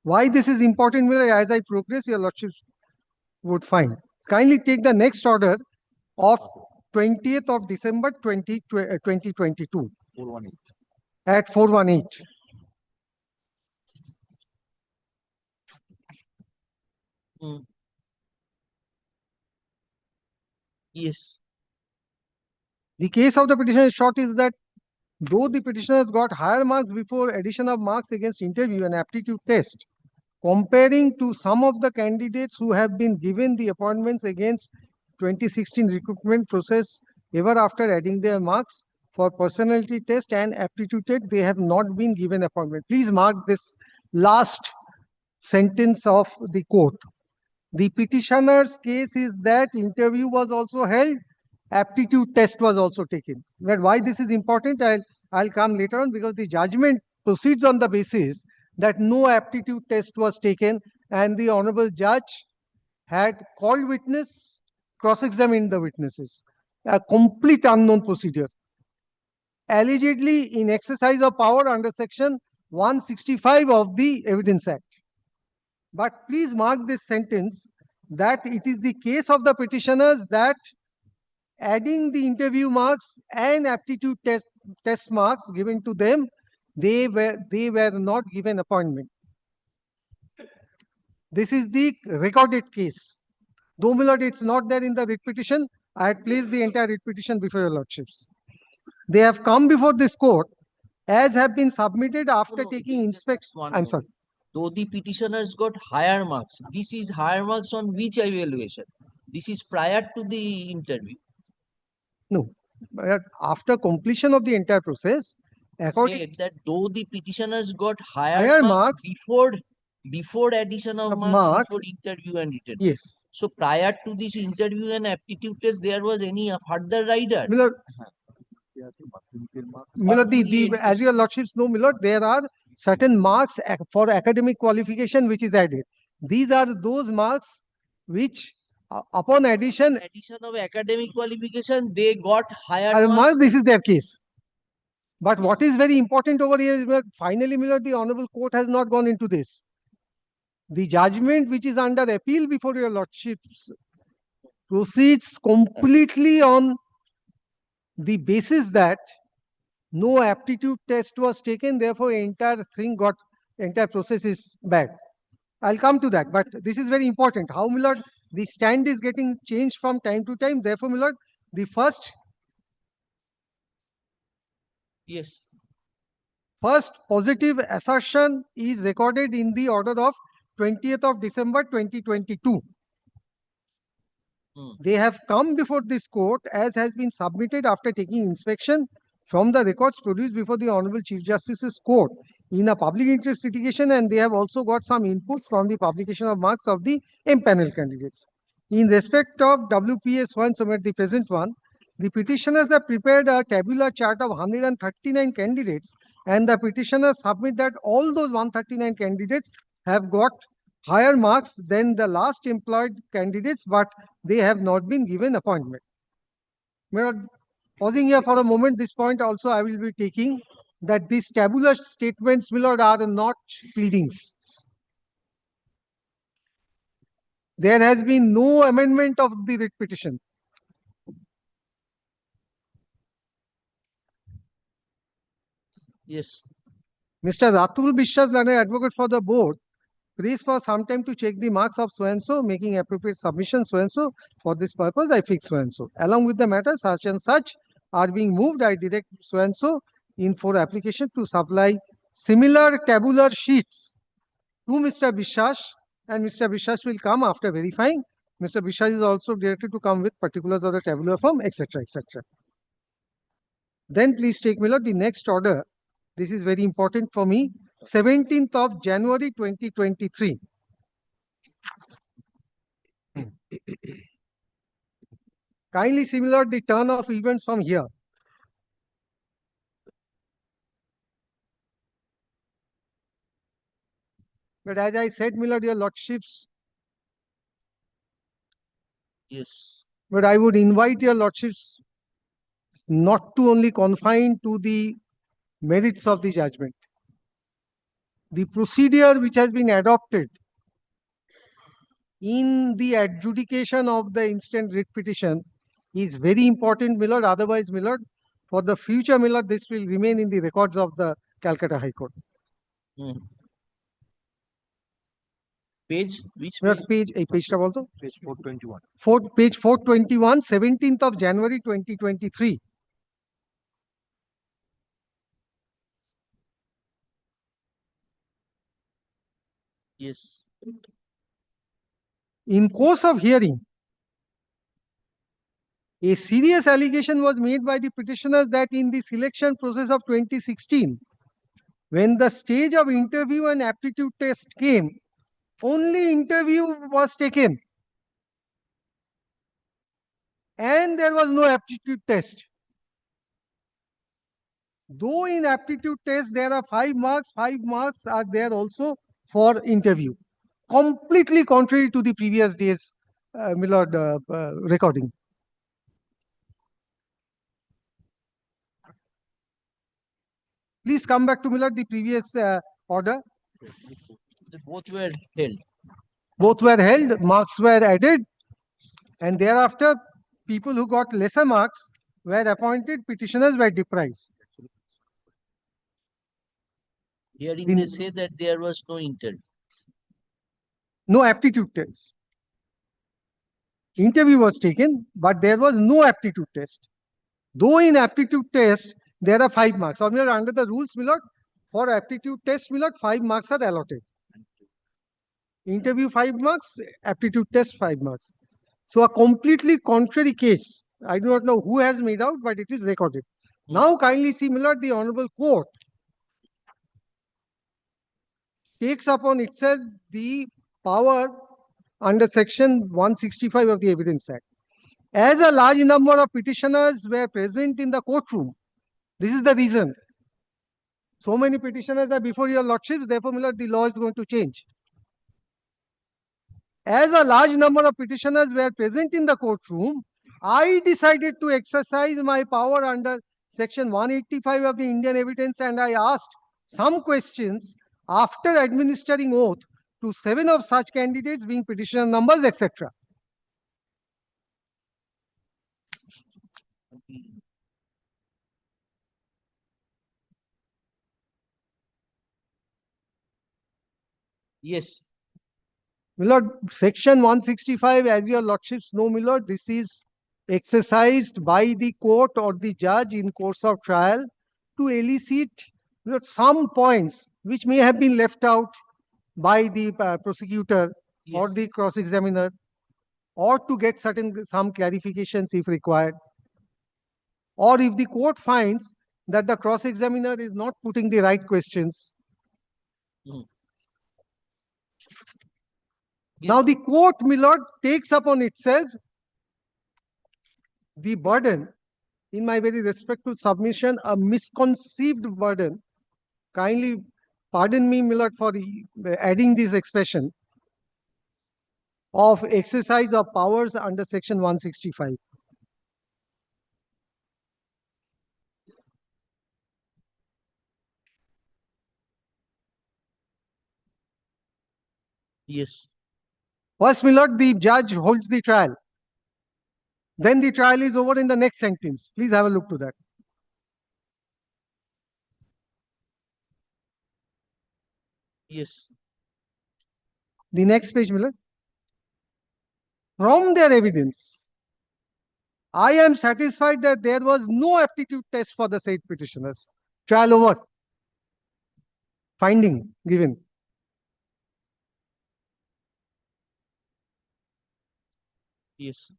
Why this is important, Milord, as I progress, your lordships would find. Kindly take the next order of 20th of December 2022 at 418. Yes. The case of the petitioner is short is that though the petitioners got higher marks before addition of marks against interview and aptitude test, comparing to some of the candidates who have been given the appointments against 2016 recruitment process ever after adding their marks for personality test and aptitude test, they have not been given appointment. Please mark this last sentence of the court. The petitioner's case is that interview was also held, aptitude test was also taken. But why this is important, I'll come later on, because the judgment proceeds on the basis that no aptitude test was taken and the honorable judge had called witness, cross-examined the witnesses. A complete unknown procedure. Allegedly in exercise of power under section 165 of the Evidence Act. But please mark this sentence that it is the case of the petitioners that adding the interview marks and aptitude test marks given to them, they were not given appointment. This is the recorded case. Though, my lord, it's not there in the writ petition, I had placed the entire writ petition before your lordships. They have come before this court as have been submitted after taking inspection. I'm sorry. Though the petitioners got higher marks, this is higher marks on which evaluation? This is prior to the interview. No, but after completion of the entire process, according Said that though the petitioners got higher, higher marks marks before addition of marks before interview and written. Yes. So prior to this interview and aptitude test, there was any further rider? Milord, as your lordships know, Milord, there are certain marks for academic qualification which is added. These are those marks which, upon addition of academic qualification, they got higher marks. This is their case. But what is very important over here is that finally, Milord, the Honorable Court has not gone into this. The judgment which is under appeal before your lordships proceeds completely on the basis that no aptitude test was taken, therefore entire process is bad. I'll come to that, but this is very important. How, my lord, the stand is getting changed from time to time. Therefore, my lord, the first positive assertion is recorded in the order of 20th of December 2022. They have come before this court as has been submitted after taking inspection from the records produced before the Honorable Chief Justice's court in a public interest litigation, and they have also got some input from the publication of marks of the M-panel candidates. In respect of WPS 1, so the present one, the petitioners have prepared a tabular chart of 139 candidates, and the petitioners submit that all those 139 candidates have got higher marks than the last employed candidates, but they have not been given appointment. Pausing here for a moment, this point also I will be taking that these tabular statements, my lord, are not pleadings. There has been no amendment of the writ petition. Yes. Mr. Ratul Bishwas, learned advocate for the board, prays for some time to check the marks of so-and-so, making appropriate submission so-and-so. For this purpose, I fix so-and-so. Along with the matter, such and such are being moved, I direct so-and-so in for application to supply similar tabular sheets to Mr. Bishwas, and Mr. Bishwas will come after verifying. Mr. Bishwas is also directed to come with particulars of the tabular form, etc., etc. Then please take, my lord, the next order. This is very important for me. 17th of January 2023. Kindly simulate the turn of events from here. But as I said, my lord, your lordships. Yes. But I would invite your lordships not to only confine to the merits of the judgment. The procedure which has been adopted in the adjudication of the instant writ petition is very important, my lord. Otherwise, my lord, for the future, my lord, this will remain in the records of the Calcutta High Court. Page? Which page? Page also? Page 421. Page 421, 17th of January 2023. Yes. In course of hearing, A serious allegation was made by the petitioners that in the selection process of 2016, when the stage of interview and aptitude test came, only interview was taken and there was no aptitude test. Though in aptitude test there are 5 marks are there also for interview. Completely contrary to the previous day's Millard recording. Please come back to Millard, the previous order. Both were held. Both were held, marks were added, and thereafter, people who got lesser marks were appointed, petitioners were deprived. Herein they say that there was no interview. No aptitude test. Interview was taken, but there was no aptitude test. Though in aptitude test, there are 5 marks. Or under the rules, Millard, for aptitude test, Millard, 5 marks are allotted. Interview 5 marks, aptitude test 5 marks. So a completely contrary case. I do not know who has made out, but it is recorded. Now kindly see, Millard, the Honorable Court takes upon itself the power under section 165 of the Evidence Act. As a large number of petitioners were present in the courtroom, this is the reason. So many petitioners are before your lordships, therefore, Millard, the law is going to change. As a large number of petitioners were present in the courtroom, I decided to exercise my power under section 185 of the Indian Evidence, and I asked some questions after administering oath to 7 of such candidates, being petitioner numbers, etc. Yes. Millard, section 165, as your lordships know, Millard, this is exercised by the court or the judge in course of trial to elicit some points which may have been left out by the prosecutor or the cross-examiner, or to get some clarifications if required. Or if the court finds that the cross-examiner is not putting the right questions. Now the court, Millard, takes upon itself the burden, in my very respectful submission, a misconceived burden. Kindly pardon me, Millard, for adding this expression of exercise of powers under section 165. Yes. First, Millard, the judge holds the trial. Then the trial is over in the next sentence. Please have a look to that. Yes. The next page, Millard. From their evidence, I am satisfied that there was no aptitude test for the said petitioners. Trial over. Finding given. Yes.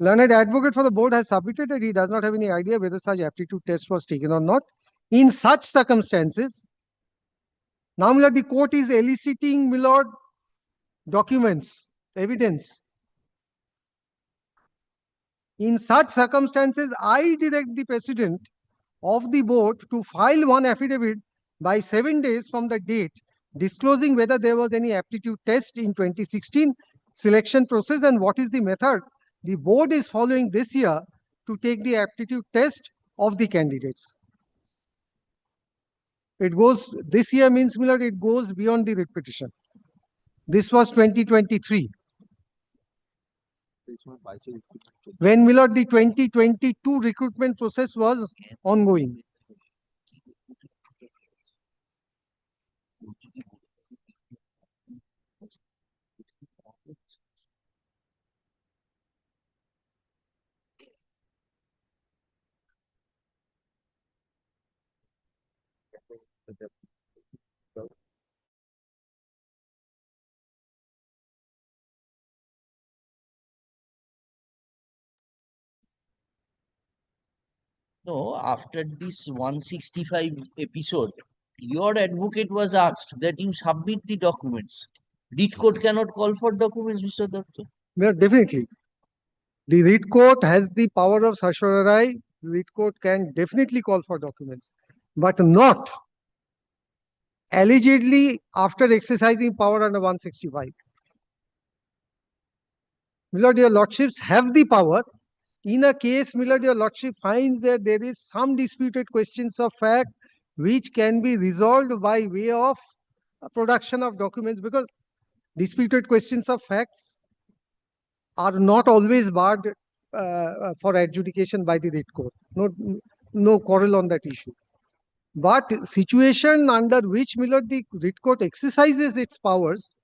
Learned advocate for the board has submitted that he does not have any idea whether such aptitude test was taken or not. In such circumstances, now Millard, the court is eliciting, Millard, documents, evidence. In such circumstances, I direct the president of the board to file one affidavit by 7 days from the date disclosing whether there was any aptitude test in 2016 selection process and what is the method the board is following this year to take the aptitude test of the candidates. It goes, this year means, Millard, it goes beyond the writ petition. This was 2023. When, Millard, the 2022 recruitment process was ongoing. No, after this 165 episode, your advocate was asked that you submit the documents. Writ court cannot call for documents, Mr. Doctor. Yeah, definitely. The writ court has the power of certiorari. The writ court can definitely call for documents, but not allegedly after exercising power under 165. Milord, your lordships have the power. In a case, Milord, your lordship finds that there is some disputed questions of fact which can be resolved by way of production of documents, because disputed questions of facts are not always barred for adjudication by the writ court. No quarrel on that issue. But situation under which, Milord, the writ court exercises its powers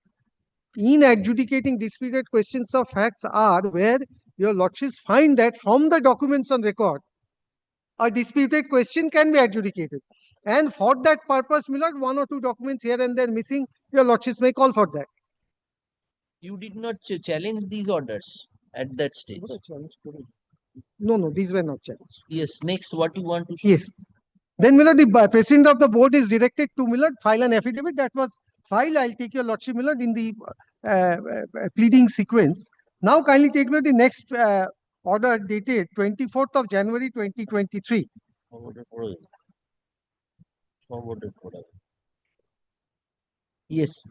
in adjudicating disputed questions of facts are where your lordships find that from the documents on record, a disputed question can be adjudicated. And for that purpose, Milord, one or two documents here and there missing, your lordships may call for that. You did not challenge these orders at that stage. No, these were not challenged. Yes, next, what you want to say? Yes. Then, Milord, the president of the board is directed to, Milord, file an affidavit that was filed. I'll take your lordship, Milord, in the pleading sequence. Now, kindly take note the next order dated 24th of January 2023. Yes.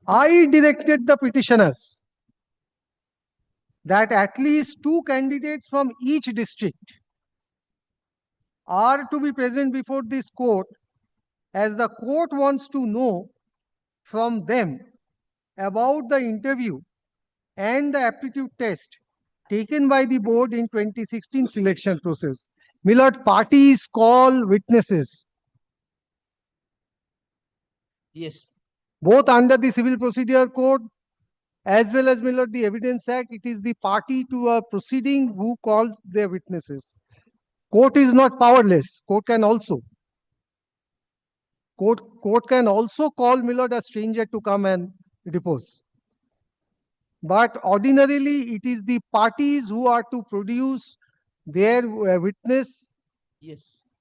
I directed the petitioners that at least 2 candidates from each district are to be present before this court, as the court wants to know from them about the interview and the aptitude test taken by the board in 2016 selection process. Milord, parties call witnesses. Yes. Both under the Civil Procedure Code as well as, Milord, the Evidence Act, it is the party to a proceeding who calls their witnesses. Court is not powerless. Court can also call, Milord, a stranger to come and depose. But ordinarily, it is the parties who are to produce their witness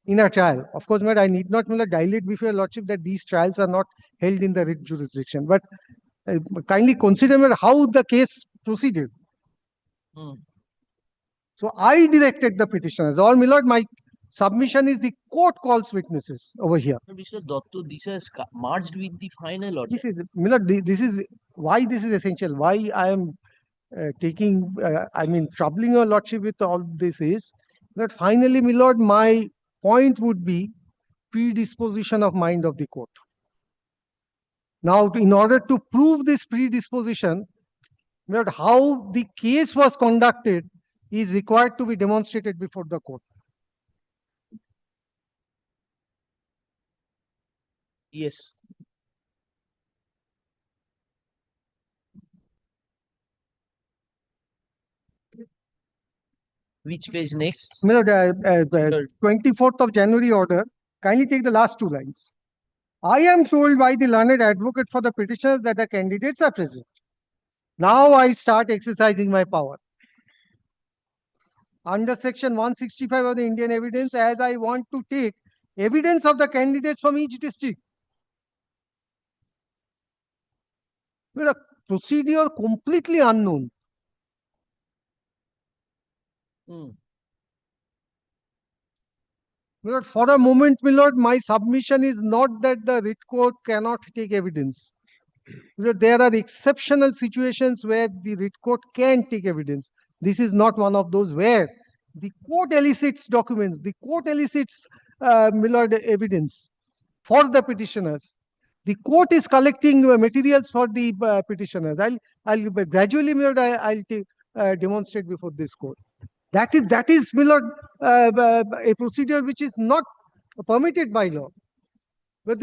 in a trial. Of course, Milord, I need not, Milord, dilate before your lordship that these trials are not held in the writ jurisdiction. But kindly consider, Milord, how the case proceeded. So I directed the petitioners. Or, Milord, my submission is the court calls witnesses over here. Mr. Dotto, this has merged with the final order. This is, Milord, this is why this is essential. Why I am troubling your lordship with all this is that finally, Milord, my point would be predisposition of mind of the court. Now, in order to prove this predisposition, Milord, how the case was conducted is required to be demonstrated before the court. Yes. Which page next? Milord, 24th of January order, kindly take the last 2 lines. I am told by the learned advocate for the petitioners that the candidates are present. Now I start exercising my power. Under section 165 of the Indian Evidence, as I want to take evidence of the candidates from each district. A procedure completely unknown. Milord, for a moment, Milord, my submission is not that the writ court cannot take evidence. Milord, there are exceptional situations where the writ court can take evidence. This is not one of those where the court elicits documents, the court elicits, Milord, evidence for the petitioners. The court is collecting materials for the petitioners. I'll gradually, Milord, I'll demonstrate before this court. That is, Milord, a procedure which is not permitted by law. But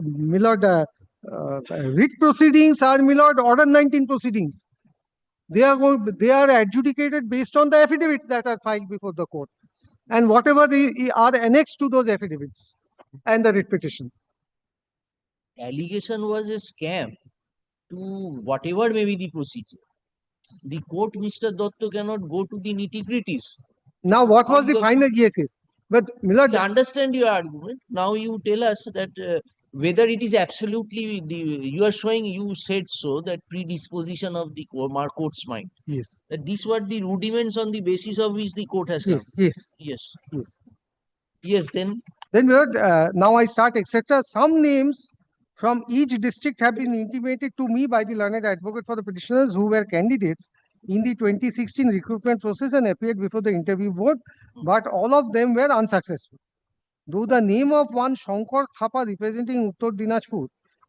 Milord, writ proceedings are, Milord, Order 19 proceedings. They are adjudicated based on the affidavits that are filed before the court and whatever are annexed to those affidavits and the writ petition. Allegation was a scam to whatever may be the procedure. the court, Mr. Dotto, cannot go to the nitty-gritties. Now, what Now was the you have- final GSS? But Milord, We understand your argument. Now you tell us that whether it is absolutely you are showing, you said so, that predisposition of the court's mind. yes, That these were the rudiments on the basis of which the court has come. yes. Yes. Yes, then Then Milord, now I start, etc. Some names from each district have been intimated to me by the learned advocate for the petitioners who were candidates in the 2016 recruitment process and appeared before the interview board, but all of them were unsuccessful. Though the name of one Shankar Thapa representing Uttar Dinajpur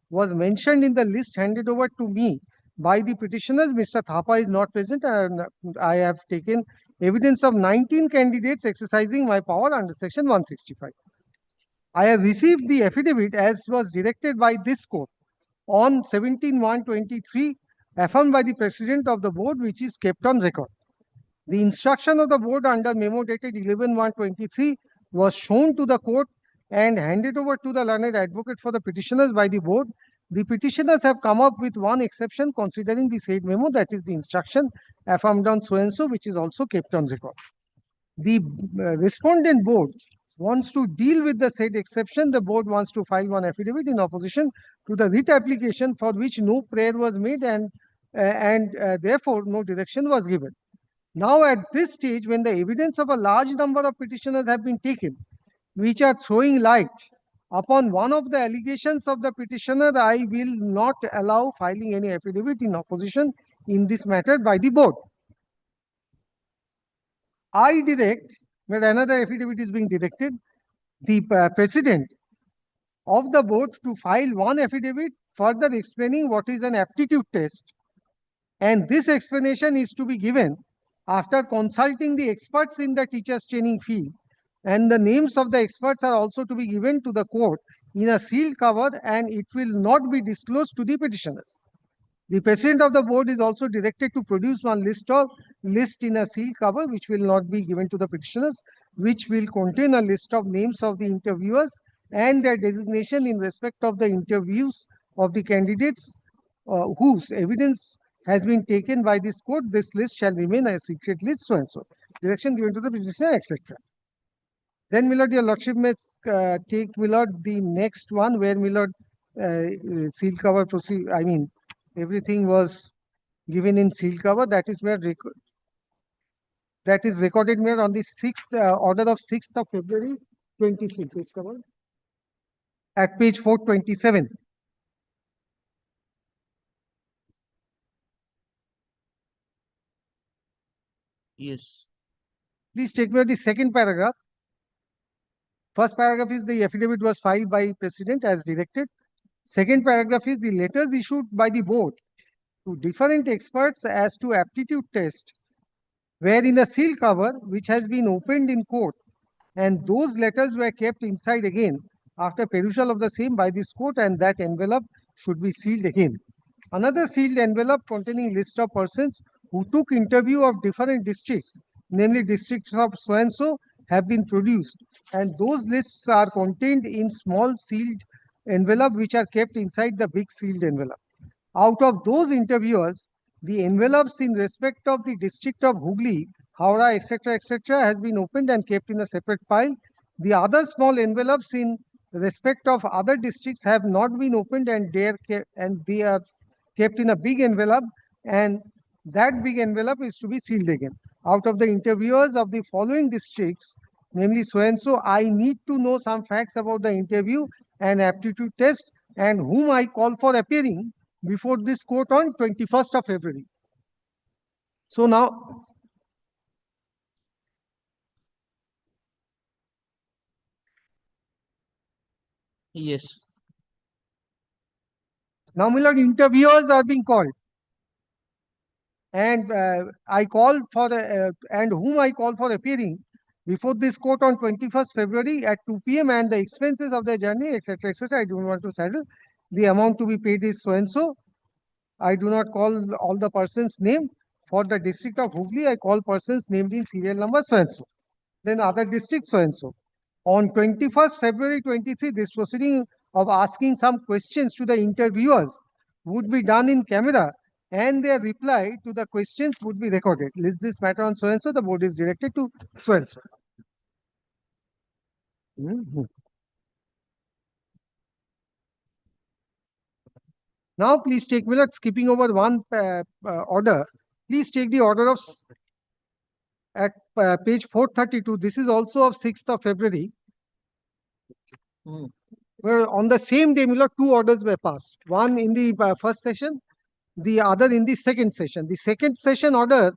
was mentioned in the list handed over to me by the petitioners, Mr. Thapa is not present, and I have taken evidence of 19 candidates exercising my power under section 165. I have received the affidavit as was directed by this court on 17/1/23, affirmed by the president of the board, which is kept on record. The instruction of the board under memo dated 11/1/23 was shown to the court and handed over to the learned advocate for the petitioners by the board. The petitioners have come up with one exception considering the said memo, that is the instruction affirmed on so and so, which is also kept on record. The respondent board wants to deal with the said exception. The board wants to file one affidavit in opposition to the writ application for which no prayer was made and therefore no direction was given. Now at this stage, when the evidence of a large number of petitioners have been taken, which are throwing light upon one of the allegations of the petitioner, I will not allow filing any affidavit in opposition in this matter by the board. I direct, where another affidavit is being directed, the president of the board to file one affidavit further explaining what is an aptitude test. And this explanation is to be given after consulting the experts in the teachers training field. And the names of the experts are also to be given to the court in a sealed cover, and it will not be disclosed to the petitioners. The president of the board is also directed to produce one list in a sealed cover, which will not be given to the petitioners, which will contain a list of names of the interviewers and their designation in respect of the interviews of the candidates whose evidence has been taken by this court. This list shall remain a secret list, so and so. Direction given to the petitioner, etc. Then, Milord, your lordship may take, Milord, the next one where, Milord, seal cover proceed. I mean, everything was given in seal cover. That is where that is recorded here on the 6th order of 6th of February 23. Page cover at page 427. yes. Please take note the second paragraph. First paragraph is the affidavit was filed by president as directed. Second paragraph is the letters issued by the board to different experts as to aptitude test were in a seal cover which has been opened in court, and those letters were kept inside again after perusal of the same by this court, and that envelope should be sealed again. Another sealed envelope containing list of persons who took interview of different districts, namely districts of so and so, have been produced, and those lists are contained in small sealed envelope which are kept inside the big sealed envelope. Out of those interviewers, the envelopes in respect of the district of Hooghly, Howrah, etc., has been opened and kept in a separate pile. The other small envelopes in respect of other districts have not been opened, and they are kept in a big envelope, and that big envelope is to be sealed again. Out of the interviewers of the following districts, namely so and so, I need to know some facts about the interview and aptitude test, and whom I call for appearing before this court on 21st of February. So now, yes. Now, my lord, interviewers are being called, and I call for and whom I call for appearing before this court on 21st February at 2 p.m. and the expenses of their journey, etc., I don't want to saddle. The amount to be paid is so and so. I do not call all the persons' name. For the district of Hooghly, I call persons named in serial number so and so. Then other districts so and so. On 21st February 23, this proceeding of asking some questions to the interviewers would be done in camera, and their reply to the questions would be recorded. List this matter on so and so, the board is directed to so and so. Now, please take, without skipping over one order, please take the order of at page 432. This is also of 6th of February. Where on the same day, two orders were passed. One in the first session, the other in the second session. The second session order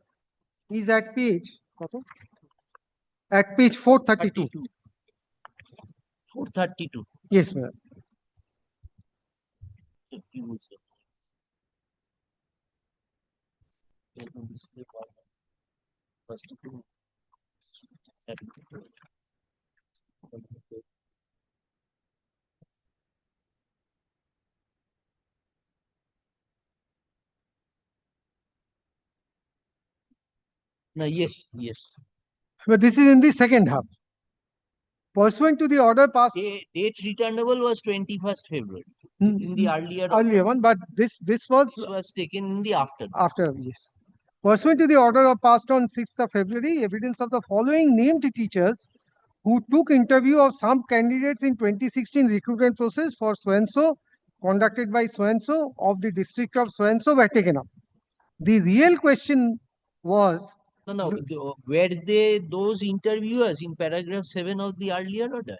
is at page 432. 432. Yes, ma'am. No, yes, yes. But this is in the second half. Pursuant to the order passed. Date returnable was 21st February in the earlier one, but this was taken in the afternoon. After, yes. Pursuant to the order passed on 6th of February, evidence of the following named teachers who took interview of some candidates in 2016 recruitment process for so-and-so, conducted by so-and-so of the district of so-and-so were taken up. The real question was... No, were they those interviewers in paragraph 7 of the earlier order?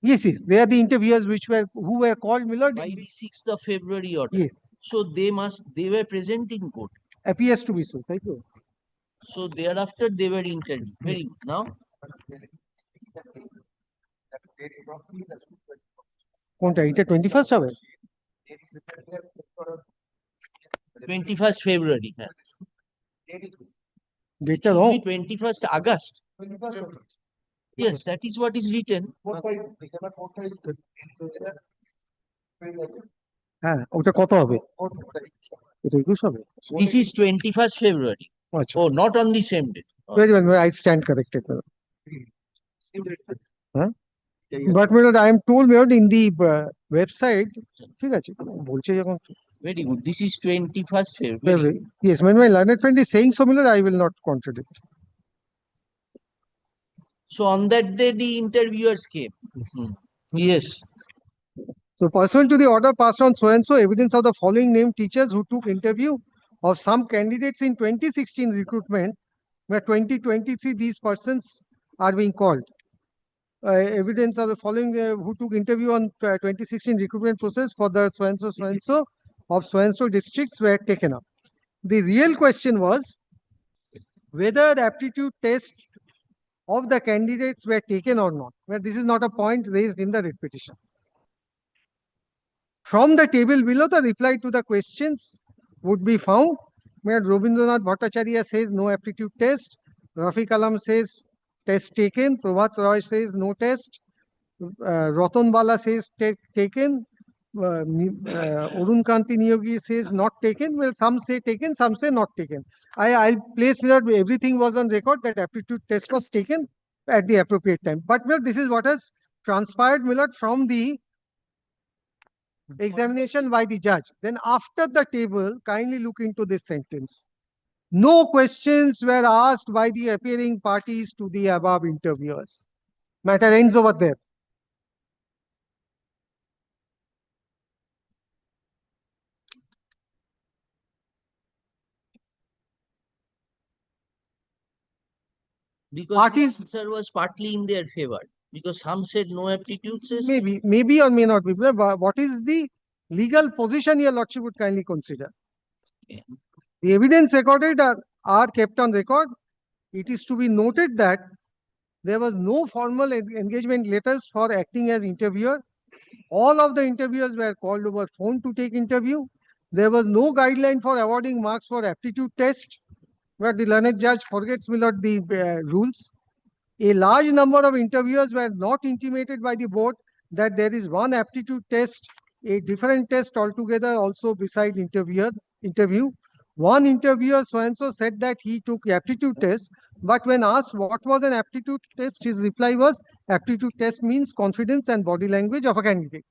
Yes, yes, they are the interviewers who were called Millard by the 6th of February order. Yes. So they were present in court. Appears to be so. Thank you. So thereafter they were interviewed. Very good. Now. কোনটা এটা 21st হবে 21st February হ্যাঁ ডেটটা wrong 21st August yes that is what is written হ্যাঁ ওটা কত হবে এটা 21 হবে this is 21st February আচ্ছা oh not on the same date very well I stand corrected huh? But I am told in the website ঠিক আছে বলছে যখন very good this is 21st February yes when my learned friend is saying similar I will not contradict so on that day the interviewers came yes so pursuant to the order passed on so and so evidence of the following named teachers who took interview of some candidates in 2016 recruitment where 2023 these persons are being called evidence of the following who took interview on 2016 recruitment process for the so and so of so and so districts were taken up. The real question was whether the aptitude test of the candidates were taken or not. But this is not a point raised in the writ petition. From the table below, the reply to the questions would be found. Where Robindranath Bhattacharya says no aptitude test, Rafi Kalam says test taken, Prabhat Roy says no test, Ratan Bala says taken, Arun Kanti Niyogi says not taken. Well, some say taken, some say not taken. I'll place where everything was on record that aptitude test was taken at the appropriate time. But this is what has transpired, Millard, from the examination by the judge. Then after the table, kindly look into this sentence. No questions were asked by the appearing parties to the above interviewers. Matter ends over there. Because parties answer was partly in their favor because some said no aptitude test. Maybe or may not be. What is the legal position your lordship would kindly consider? Okay. The evidence recorded are kept on record. It is to be noted that there was no formal engagement letters for acting as interviewer. All of the interviewers were called over phone to take interview. There was no guideline for awarding marks for aptitude test, where the learned judge forgets the rules. A large number of interviewers were not intimated by the board that there is one aptitude test, a different test altogether also beside interview. One interviewer so-and-so said that he took aptitude test, but when asked what was an aptitude test, his reply was aptitude test means confidence and body language of a candidate.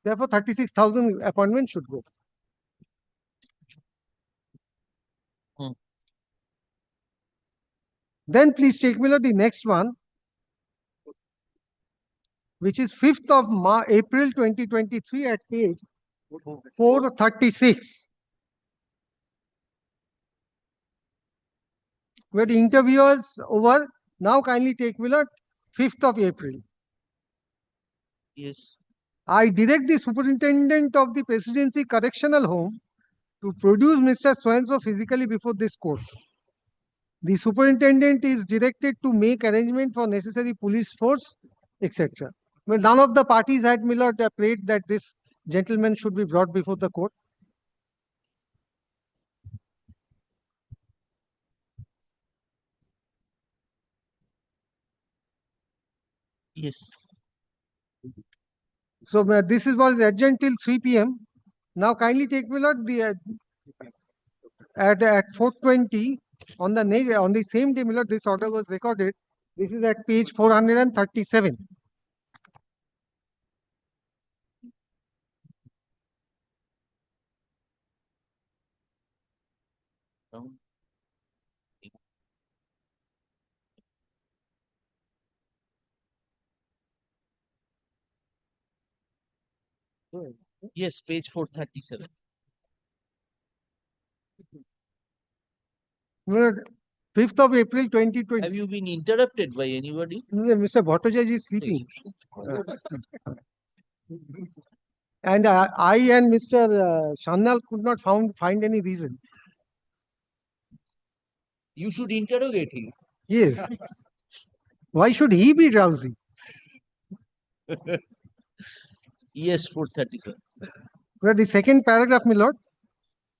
Therefore, 36,000 appointments should go. Then please take me to the next one, which is 5th of April 2023 at page 436. Where the interviewers over. Now kindly take me to 5th of April. Yes. I direct the superintendent of the Presidency Correctional Home to produce Mr. So-and-so physically before this court. The superintendent is directed to make arrangement for necessary police force, etc. Well, none of the parties had, my lord, prayed that this gentleman should be brought before the court. Yes. So this was adjourned till 3 p.m. Now kindly take, my lord, the at 4:20 on the same day, my lord, this order was recorded. This is at page 437. Yes, page 437. My lord, 5th of April 2020. Have you been interrupted by anybody? Mr. Bhattacharya is sleeping. And I and Mr. Sannal could not find any reason. You should interrogate him. Yes. Why should he be drowsy? Yes, 437. Well, the second paragraph, my lord.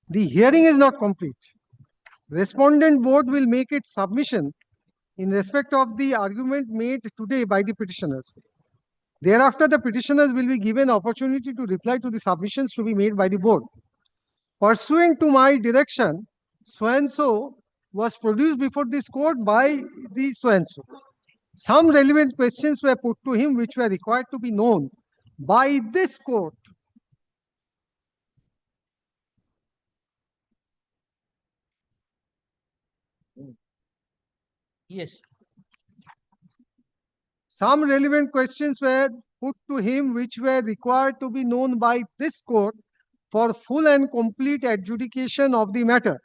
The hearing is not complete. Respondent board will make its submission in respect of the argument made today by the petitioners. Thereafter, the petitioners will be given opportunity to reply to the submissions to be made by the board. Pursuant to my direction, so-and-so was produced before this court by the so-and-so. Some relevant questions were put to him which were required to be known by this court. Yes. Some relevant questions were put to him which were required to be known by this court for full and complete adjudication of the matter.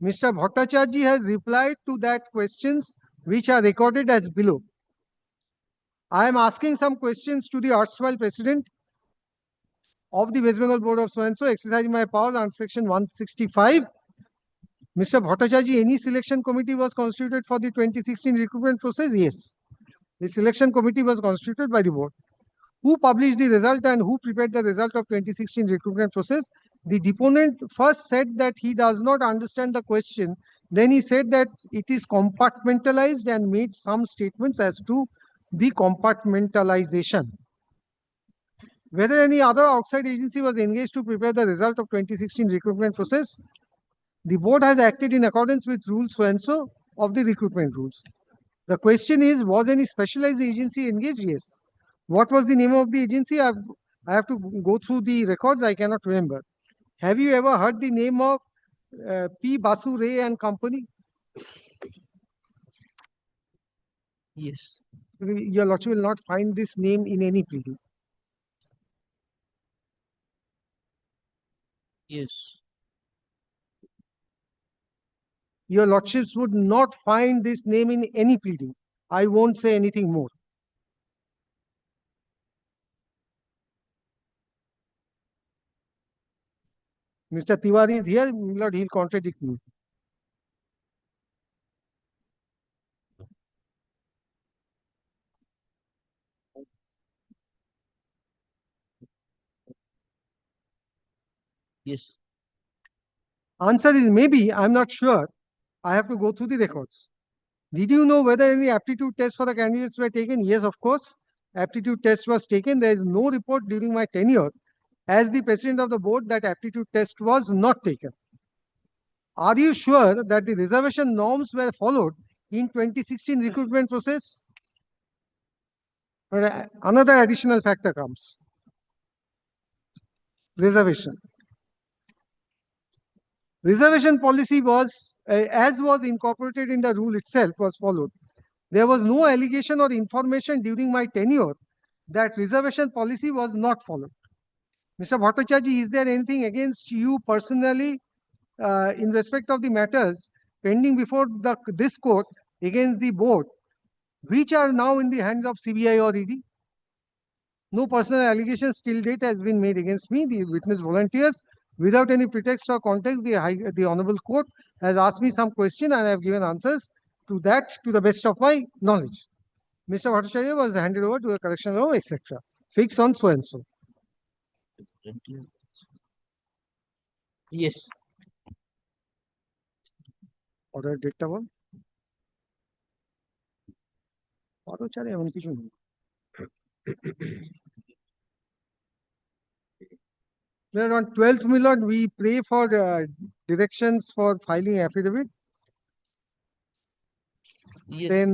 Mr. Bhattacharya has replied to that questions which are recorded as below. I am asking some questions to the erstwhile president of the West Bengal Board of so-and-so, exercising my powers under section 165. Mr. Bhattacharya, any selection committee was constituted for the 2016 recruitment process? Yes. The selection committee was constituted by the board. Who published the result and who prepared the result of 2016 recruitment process? The deponent first said that he does not understand the question. Then he said that it is compartmentalized and made some statements as to the compartmentalization. Whether any other outside agency was engaged to prepare the result of 2016 recruitment process, the board has acted in accordance with rule so-and-so of the recruitment rules. The question is, was any specialized agency engaged? Yes. What was the name of the agency? I have to go through the records. I cannot remember. Have you ever heard the name of P. Basu Ray and Company? Yes. Your Lordship will not find this name in any pleading. Yes. Your Lordships would not find this name in any pleading. I won't say anything more. Mr. Tiwari is here, Lord, he'll contradict me. Yes. Answer is maybe, I'm not sure. I have to go through the records. Did you know whether any aptitude tests for the candidates were taken? Yes, of course. Aptitude test was taken. There is no report during my tenure as the president of the board that aptitude test was not taken. Are you sure that the reservation norms were followed in 2016 recruitment process? Another additional factor comes. Reservation. Reservation policy was, as was incorporated in the rule itself, was followed. There was no allegation or information during my tenure that reservation policy was not followed. Mr. Bhattacharya, is there anything against you personally in respect of the matters pending before this court against the board, which are now in the hands of CBI or ED? No personal allegations till date has been made against me. The witness volunteers, without any pretext or context, the Honorable Court has asked me some question and I have given answers to that to the best of my knowledge. Mr. Bhattacharya was handed over to a correction room, etc. Fix on so and so. Yes. Order date বল পদচারে এমন কিছু নেই Well, on 12th, my lord, we pray for directions for filing affidavit. Yes. Then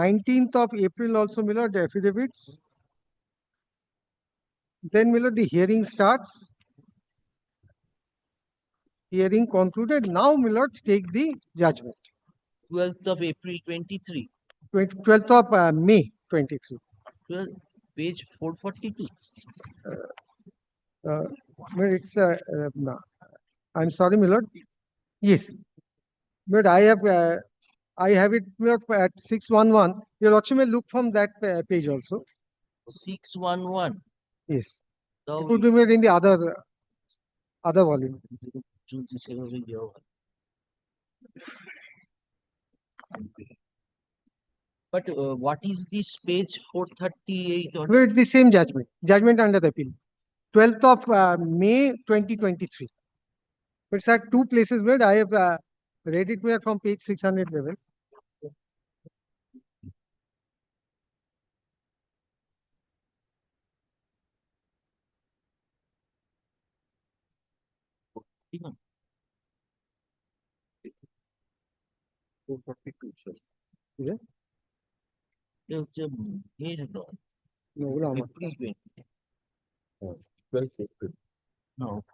19th of April also, my lord, the affidavits. Then, my lord, the hearing starts. Hearing concluded. Now, my lord, take the judgment. 12th of April 23. 12th of May 23. 12, page 442. Well, it's no. I'm sorry, my lord. Yes, but I have it at 611. Your lordship may look from that page also. 611. Yes, So it could be made in the other volume. But what is this page 438? Or Well, it's the same judgment. Judgment under the appeal. 12th of May 2023. It's at two places made. I have read it here from page 611. Yeah. No,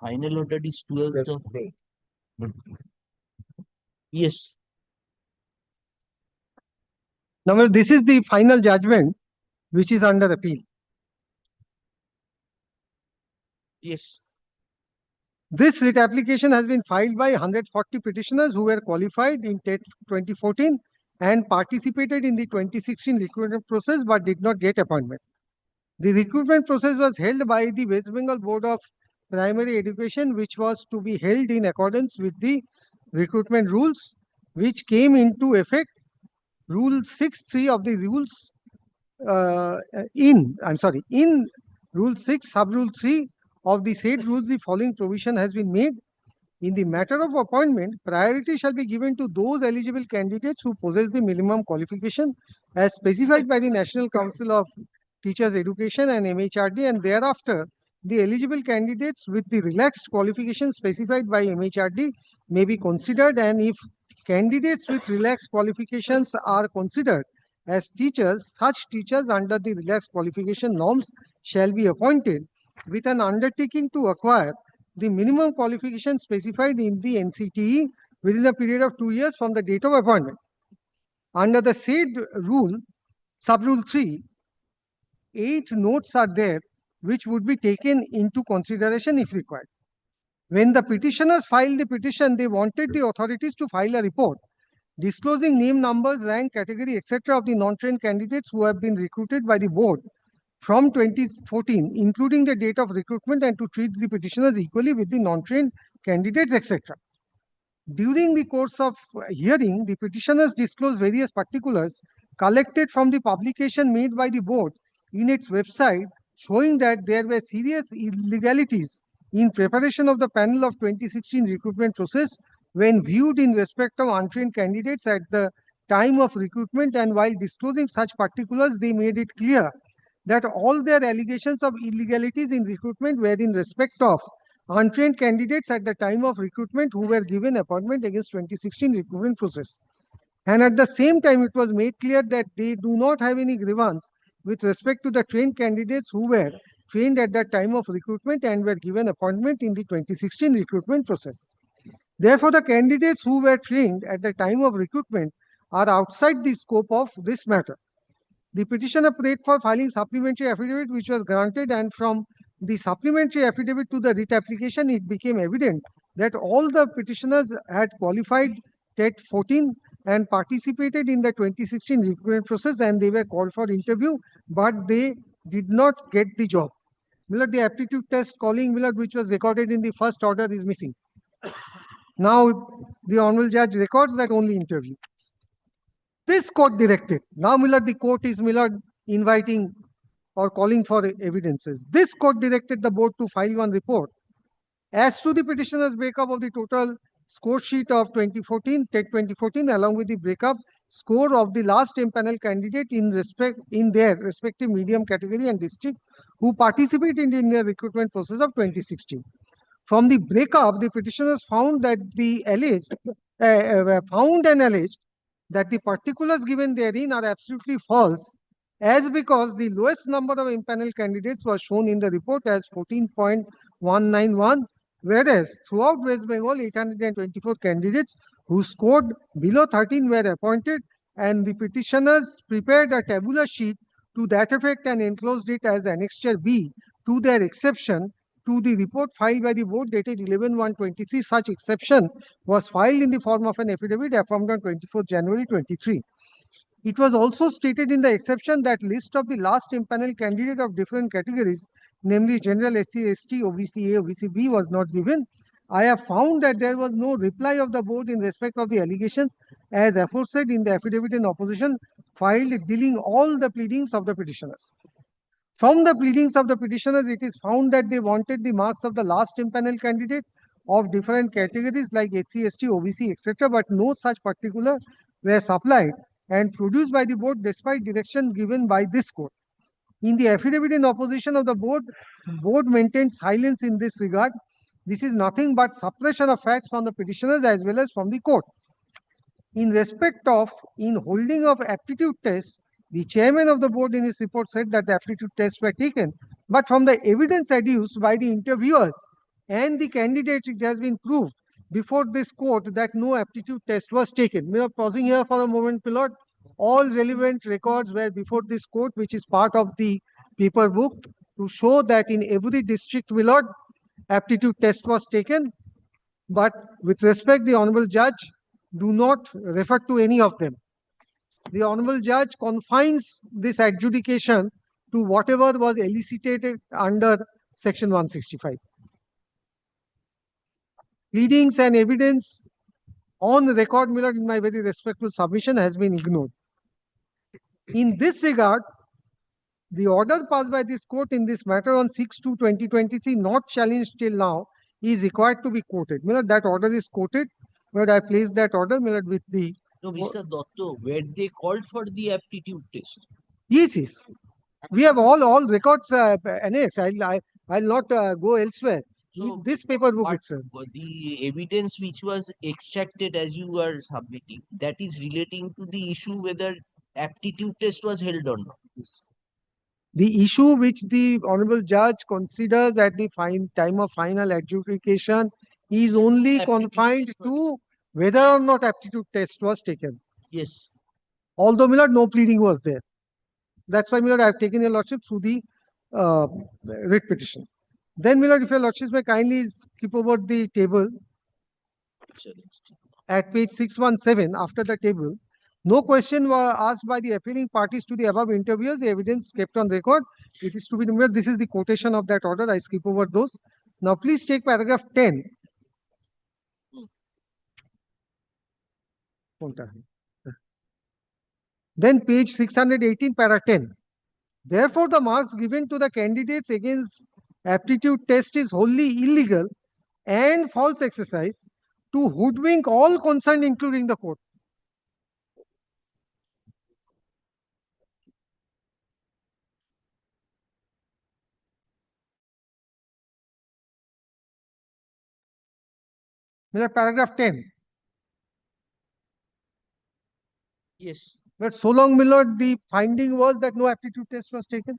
final order is 12th of May. Yes. Now, this is the final judgment which is under appeal. Yes. This writ application has been filed by 140 petitioners who were qualified in TET 2014 and participated in the 2016 recruitment process but did not get appointment. The recruitment process was held by the West Bengal Board of Primary Education, which was to be held in accordance with the recruitment rules, which came into effect. Rule 6.3 of the rules in Rule 6, Sub-Rule 3 of the said rules, the following provision has been made. In the matter of appointment, priority shall be given to those eligible candidates who possess the minimum qualification as specified by the National Council of Teachers Education and MHRD, and thereafter the eligible candidates with the relaxed qualification specified by MHRD may be considered, and if candidates with relaxed qualifications are considered as teachers, such teachers under the relaxed qualification norms shall be appointed with an undertaking to acquire the minimum qualification specified in the NCTE within a period of 2 years from the date of appointment. Under the said rule, Sub-Rule 3, 8 notes are there which would be taken into consideration if required. When the petitioners filed the petition, they wanted the authorities to file a report disclosing name, numbers, rank, category, etc. of the non-trained candidates who have been recruited by the board from 2014, including the date of recruitment, and to treat the petitioners equally with the non-trained candidates, etc. During the course of hearing, the petitioners disclosed various particulars collected from the publication made by the board in its website, showing that there were serious illegalities in preparation of the panel of 2016 recruitment process when viewed in respect of untrained candidates at the time of recruitment, and while disclosing such particulars, they made it clear that all their allegations of illegalities in recruitment were in respect of untrained candidates at the time of recruitment who were given appointment against 2016 recruitment process. And at the same time, it was made clear that they do not have any grievance with respect to the trained candidates who were trained at that time of recruitment and were given appointment in the 2016 recruitment process. Therefore, the candidates who were trained at the time of recruitment are outside the scope of this matter. The petitioner prayed for filing supplementary affidavit, which was granted, and from the supplementary affidavit to the writ application, it became evident that all the petitioners had qualified TET 14 and participated in the 2016 recruitment process, and they were called for interview, but they did not get the job. The aptitude test calling, which was recorded in the first order, is missing. Now, the Honorable Judge records that only interview. This court directed. Now, the court is inviting or calling for evidences. This court directed the board to file one report as to the petitioner's breakup of the total score sheet of 2014, TET 2014, along with the breakup score of the last empanel candidate in their respective medium category and district who participated in the recruitment process of 2016. From the breakup, the petitioners found that the alleged that the particulars given therein are absolutely false, as because the lowest number of impanel candidates was shown in the report as 14.191, whereas throughout West Bengal, 824 candidates who scored below 13 were appointed, and the petitioners prepared a tabular sheet to that effect and enclosed it as Annexure B to their exception to the report filed by the board dated 11/1/23. Such exception was filed in the form of an affidavit affirmed on 24th January 23. It was also stated in the exception that list of the last impanel candidate of different categories, namely General SC, ST, OBC A, OBC B, was not given. I have found that there was no reply of the board in respect of the allegations as aforesaid in the affidavit in opposition filed dealing all the pleadings of the petitioners. From the pleadings of the petitioners, it is found that they wanted the marks of the last impanel candidate of different categories like SC, ST, OBC, etc., but no such particular were supplied and produced by the board despite direction given by this court. In the affidavit in opposition of the board maintained silence in this regard. This is nothing but suppression of facts from the petitioners as well as from the court. In respect of holding of aptitude tests, the chairman of the board in his report said that the aptitude tests were taken, but from the evidence adduced by the interviewers and the candidates, it has been proved before this court that no aptitude test was taken. We are pausing here for a moment, Pilot. All relevant records were before this court, which is part of the paper book, to show that in every district, Pilot, aptitude test was taken. But with respect, the Honorable Judge do not refer to any of them. The Honorable Judge confines this adjudication to whatever was elicited under Section 165. Pleadings and evidence on the record, Miller, in my very respectful submission, has been ignored. In this regard, the order passed by this court in this matter on 6/2/2023, not challenged till now, is required to be quoted. Miller, that order is quoted, but I placed that order, Miller, with the... No, Mr. Dotto, where they called for the aptitude test? Yes, yes. We have all records annexed. I'll not go elsewhere. So This paper book itself. The evidence which was extracted as you were submitting, that is relating to the issue whether aptitude test was held or not. The issue which the Honorable Judge considers at the time of final adjudication is only confined to whether or not aptitude test was taken. Yes. Although, Miller, no pleading was there. That's why, Miller, I have taken your lordship through the writ petition. Then, Miller, if your lordships may kindly skip over the table at page 617 after the table. No question was asked by the appealing parties to the above interviewers. The evidence kept on record. It is to be remembered. This is the quotation of that order. I skip over those. Now, please take paragraph 10. Then page 618, para 10. Therefore, the marks given to the candidates against aptitude test is wholly illegal and false exercise to hoodwink all concerned, including the court. Paragraph 10. Yes. But so long, Millard, the finding was that no aptitude test was taken.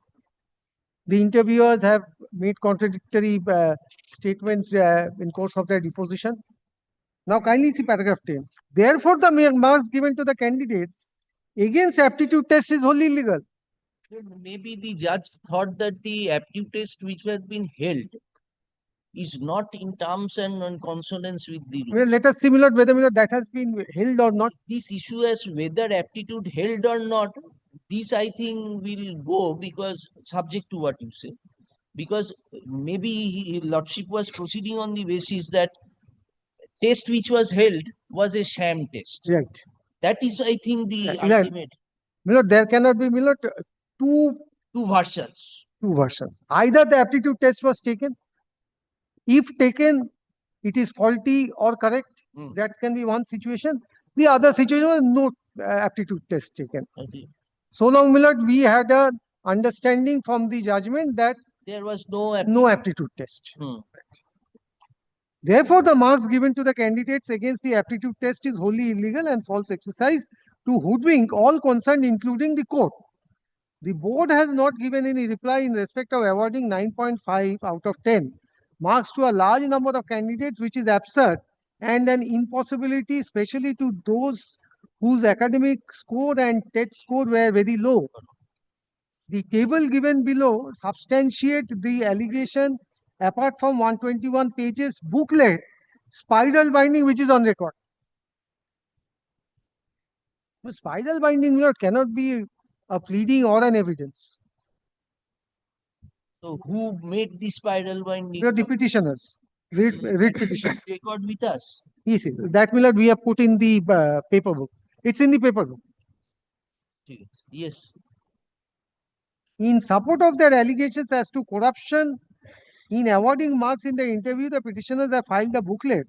The interviewers have made contradictory statements in course of their deposition. Now kindly see paragraph 10. Therefore, the marks given to the candidates against aptitude test is wholly illegal. Maybe the judge thought that the aptitude test which had been held is not in terms and in consonance with the rules. Well, let us simulate whether that has been held or not. This issue as whether aptitude held or not, this I think will go because subject to what you say. Because maybe Lordship was proceeding on the basis that test which was held was a sham test. Right. That is, I think, the Right. ultimate. There cannot be two versions. Two versions. Either the aptitude test was taken. If taken, it is faulty or correct. That can be one situation. The other situation was no aptitude test taken. Okay. So long, we had a understanding from the judgment that there was no aptitude test. Therefore, the marks given to the candidates against the aptitude test is wholly illegal and false exercise to hoodwink all concerned, including the court. The board has not given any reply in respect of awarding 9.5 out of 10 marks to a large number of candidates, which is absurd and an impossibility, especially to those whose academic score and TET score were very low. The table given below substantiate the allegation apart from 121 pages booklet, spiral binding, which is on record. The spiral binding cannot be a pleading or an evidence. So who made the spiral binding? The petitioners. Read petition. Record with us. Yes, that we have put in the paper book. It's in the paper book. Yes. In support of their allegations as to corruption in awarding marks in the interview, the petitioners have filed a booklet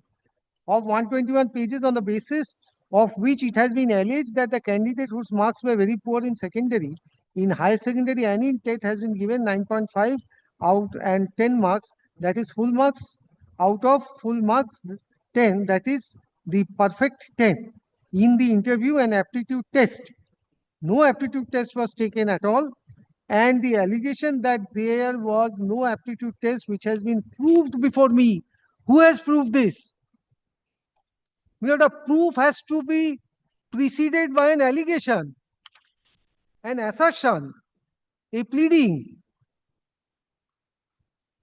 of 121 pages on the basis of which it has been alleged that the candidate whose marks were very poor in secondary, in higher secondary and in TET has been given 9.5 out and 10 marks, that is full marks out of full marks 10, that is the perfect 10 in the interview and aptitude test. No aptitude test was taken at all, and the allegation that there was no aptitude test which has been proved before me. Who has proved this? The proof has to be preceded by an allegation, an assertion, a pleading.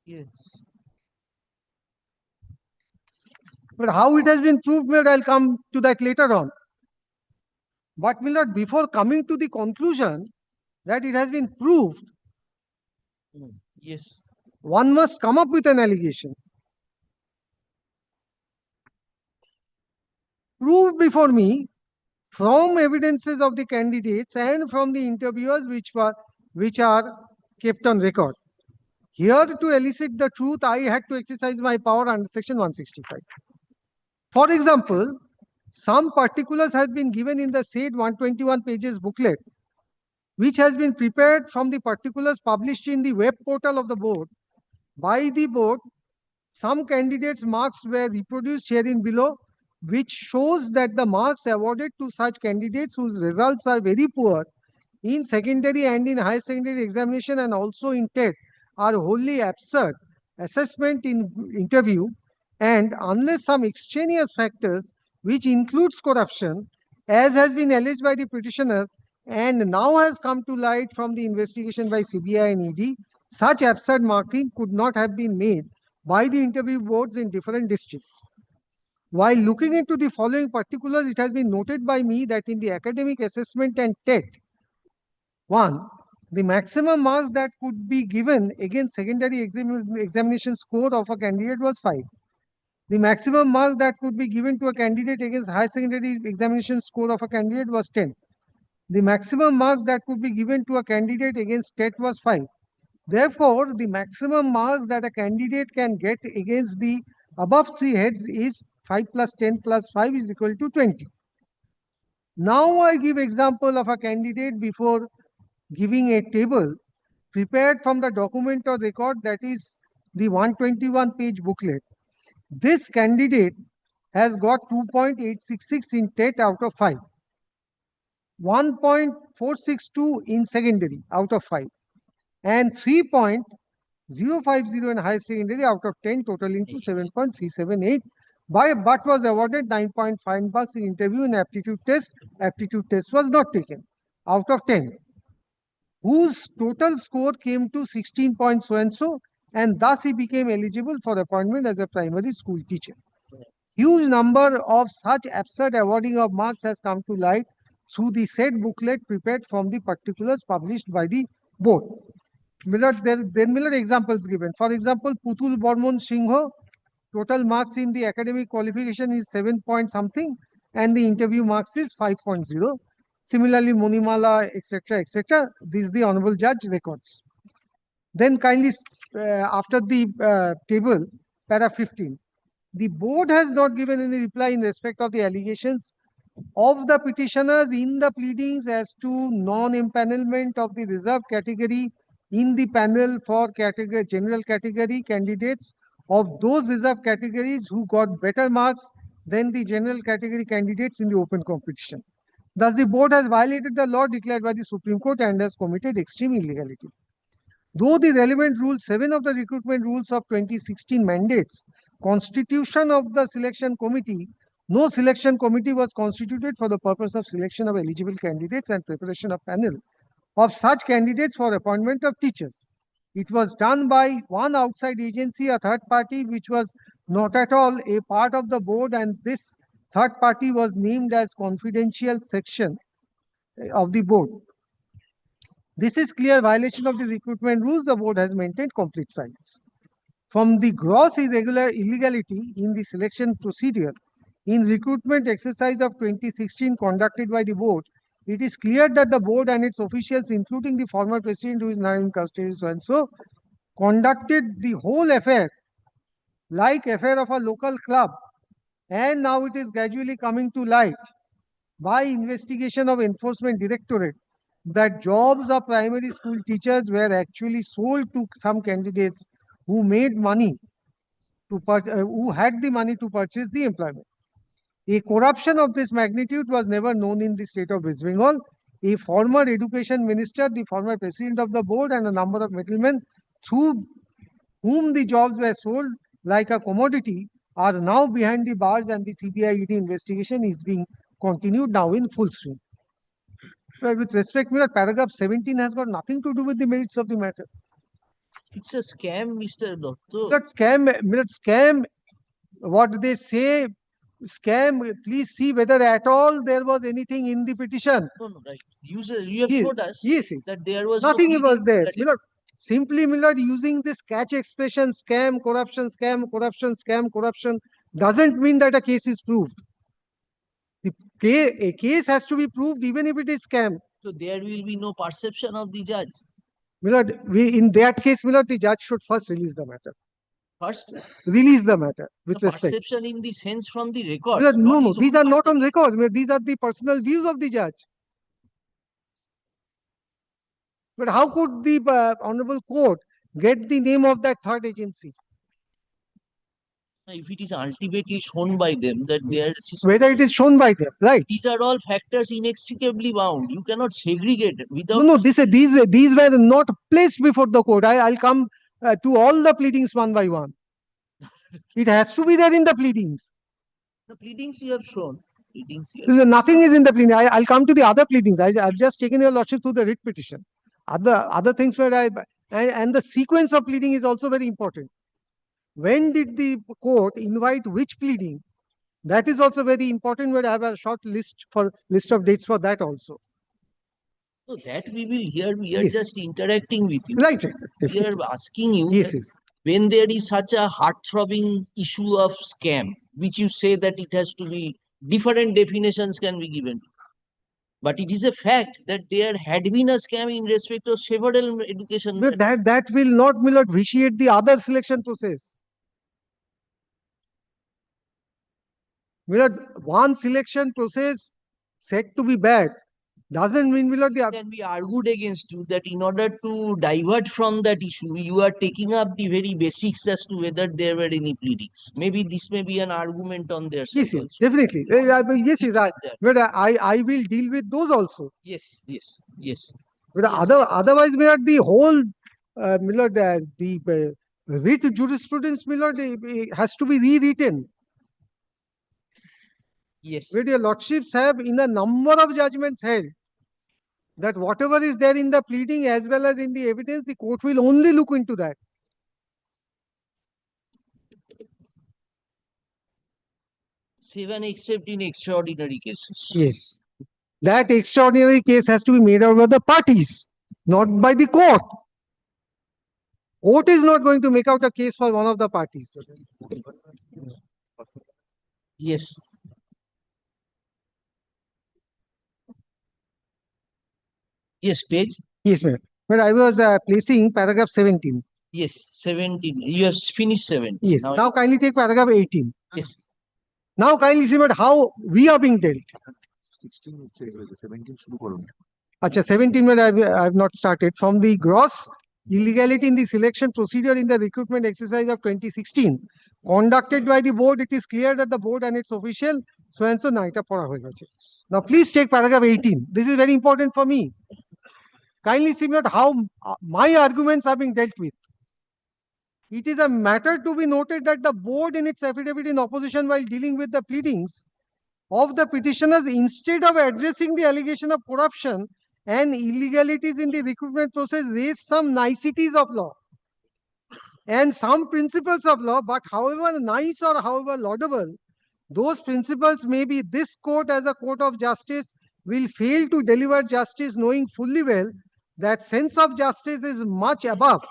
Yes. But how it has been proved, I'll come to that later on. But before coming to the conclusion that it has been proved, yes, one must come up with an allegation. Proved before me from evidences of the candidates and from the interviewers which are kept on record. Here, to elicit the truth, I had to exercise my power under section 165. For example, some particulars have been given in the said 121 pages booklet, which has been prepared from the particulars published in the web portal of the board. By the board, some candidates' marks were reproduced herein below, which shows that the marks awarded to such candidates whose results are very poor in secondary and in higher secondary examination and also in TET are wholly absurd assessment in interview, and unless some extraneous factors which includes corruption, as has been alleged by the petitioners and now has come to light from the investigation by CBI and ED, such absurd marking could not have been made by the interview boards in different districts. While looking into the following particulars, it has been noted by me that in the academic assessment and TET, 1, the maximum marks that could be given against secondary examination score of a candidate was 5. The maximum marks that could be given to a candidate against high secondary examination score of a candidate was 10. The maximum marks that could be given to a candidate against TET was 5. Therefore, the maximum marks that a candidate can get against the above three heads is 5 plus 10 plus 5 is equal to 20. Now I give example of a candidate before giving a table prepared from the document or record, that is the 121 page booklet. This candidate has got 2.866 in TET out of 5, 1.462 in secondary out of 5, and 3.050 in high secondary out of 10, totaling to 7.378. but was awarded 9.5 marks in interview and aptitude test. Aptitude test was not taken out of 10, whose total score came to 16 point so and so, and thus he became eligible for appointment as a primary school teacher. Huge number of such absurd awarding of marks has come to light through the said booklet prepared from the particulars published by the board. Miller examples given. For example, Putul Bormon Singho, total marks in the academic qualification is 7 point something, and the interview marks is 5.0. Similarly, Monimala, etc. This is the Honorable Judge records. Then kindly, after the table, para 15. The board has not given any reply in respect of the allegations of the petitioners in the pleadings as to non-empanelment of the reserved category in the panel for general category candidates of those reserved categories who got better marks than the general category candidates in the open competition. Thus, the board has violated the law declared by the Supreme Court and has committed extreme illegality. Though the relevant Rule 7 of the recruitment rules of 2016 mandates constitution of the selection committee, no selection committee was constituted for the purpose of selection of eligible candidates and preparation of panel of such candidates for appointment of teachers. It was done by one outside agency, a third party, which was not at all a part of the board, and this third party was named as confidential section of the board. This is clear violation of the recruitment rules. The board has maintained complete silence. From the gross illegality in the selection procedure in recruitment exercise of 2016 conducted by the board, it is clear that the board and its officials, including the former president who is now in custody so and so, conducted the whole affair like affair of a local club, and now it is gradually coming to light by investigation of Enforcement Directorate that jobs of primary school teachers were actually sold to some candidates who made money to who had the money to purchase the employment. A corruption of this magnitude was never known in the state of West Bengal. A former education minister, the former president of the board, and a number of middlemen through whom the jobs were sold like a commodity are now behind the bars, and the CBI ED investigation is being continued now in full swing. Well, with respect, Miller, paragraph 17 has got nothing to do with the merits of the matter. It's a scam, Mr. Dotto. That scam, what they say, scam, please see whether at all there was anything in the petition. No, right. You have Yes, showed us yes. that there was Nothing no was there. pleading. Miller, simply Miller using this catch expression, scam, corruption, scam, corruption, doesn't mean that a case is proved. A case has to be proved even if it is scam. So there will be no perception of the judge. Miller, in that case, Miller, the judge should first release the matter. First, release the matter with the respect. perception in the sense from the record. Miller, no, these are not on record. Miller, these are the personal views of the judge. But how could the Honorable Court get the name of that third agency? If it is ultimately shown by them that they are whether it is shown by them, right? These are all factors inextricably bound. You cannot segregate without. No, these were not placed before the court. I'll come to all the pleadings one by one. It has to be there in the pleadings. The pleadings you have shown. Nothing is in the pleading. I'll come to the other pleadings. I've just taken your lordship through the writ petition. Other things where and the sequence of pleading is also very important. When did the court invite which pleading? That is also very important. Where I have a short list of dates for that also. So that we will hear. We are Yes. just interacting with you. Right. We are asking you. Yes, that yes. When there is such a heart-throbbing issue of scam, which you say that it has to be different definitions can be given. But it is a fact that there had been a scam in respect of several education. But that will not, Miller, vitiate the other selection process. Miller, one selection process said to be bad doesn't mean, Miller, the other. Can be argued against you that in order to divert from that issue, you are taking up the very basics as to whether there were any pleadings. Maybe this may be an argument on their side. Yes, definitely. But I will deal with those also. Yes. But otherwise, Miller, the whole Miller, the writ jurisprudence, Miller, has to be rewritten. Yes. Where your lordships have in a number of judgments held that whatever is there in the pleading as well as in the evidence, the court will only look into that. Even except in extraordinary cases. Yes. That extraordinary case has to be made out by the parties, not by the court. Court is not going to make out a case for one of the parties. Yes. Yes, page. Yes, ma'am. But I was placing paragraph 17. Yes, 17. You have finished 17. Yes. Now kindly take paragraph 18. Yes. Now kindly see but how we are being dealt. 16 17 শুরু করুন। Acha, 17 I have not started. From the gross illegality in the selection procedure in the recruitment exercise of 2016 conducted by the board, it is clear that the board and its official so and so na eta পড়া হয়ে গেছে. Now please take paragraph 18. This is very important for me. Kindly see not how my arguments are being dealt with. It is a matter to be noted that the board in its affidavit in opposition while dealing with the pleadings of the petitioners, instead of addressing the allegation of corruption and illegalities in the recruitment process, raised some niceties of law and some principles of law, but however nice or however laudable, those principles may be, this court as a court of justice will fail to deliver justice, knowing fully well that sense of justice is much above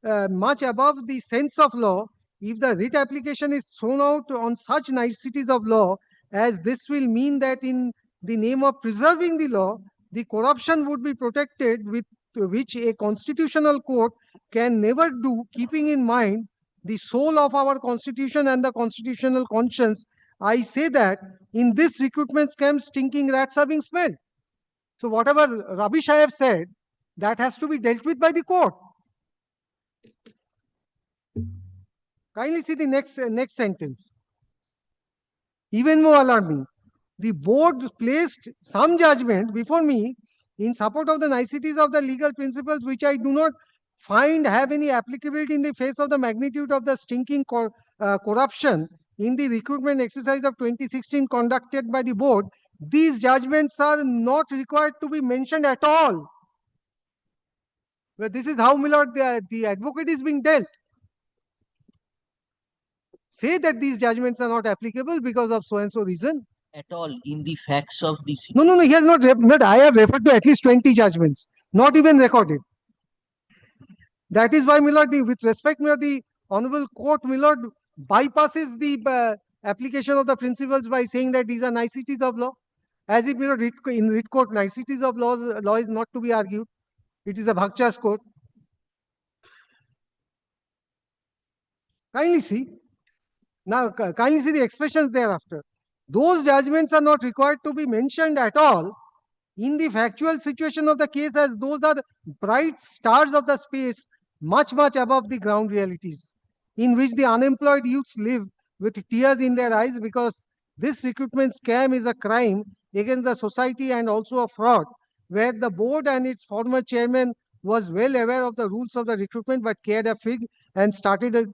the sense of law. If the writ application is thrown out on such niceties of law, as this will mean that in the name of preserving the law, the corruption would be protected, with which a constitutional court can never do, keeping in mind the soul of our constitution and the constitutional conscience. I say that in this recruitment scam, stinking rats are being smelled. So whatever rubbish I have said, that has to be dealt with by the court. Kindly see the next sentence. Even more alarming, the board placed some judgment before me in support of the niceties of the legal principles, which I do not find have any applicability in the face of the magnitude of the stinking corruption in the recruitment exercise of 2016 conducted by the board. These judgments are not required to be mentioned at all. But this is how, my lord, the advocate is being dealt. Say that these judgments are not applicable because of so and so reason. At all in the facts of this. No, he has not. I have referred to at least 20 judgments, not even recorded. That is why, my lord, with respect, my lord, the Honorable Court, my lord, bypasses the application of the principles by saying that these are niceties of law. As if, my lord, in writ court, niceties of law is not to be argued. It is a Bhakcha's court. Kindly see. Now, kindly see the expressions thereafter. Those judgments are not required to be mentioned at all in the factual situation of the case, as those are the bright stars of the space, much above the ground realities, in which the unemployed youths live with tears in their eyes, because this recruitment scam is a crime against the society and also a fraud, where the board and its former chairman was well aware of the rules of the recruitment but cared a fig and started a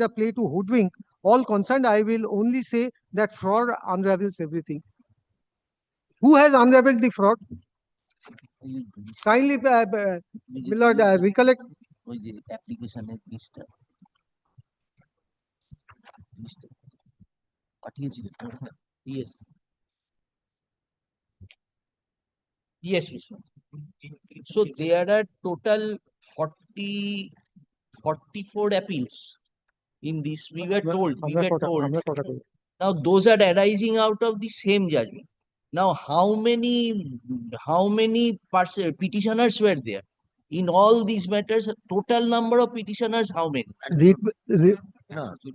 play to hoodwink all concerned. I will only say that fraud unravels everything. Who has unraveled the fraud? Kindly, my lord, recollect. Application yes. Yes, Vishnu. So there are total 44 appeals in this. We were told. Now those are arising out of the same judgment. Now how many petitioners were there in all these matters? Total number of petitioners, how many?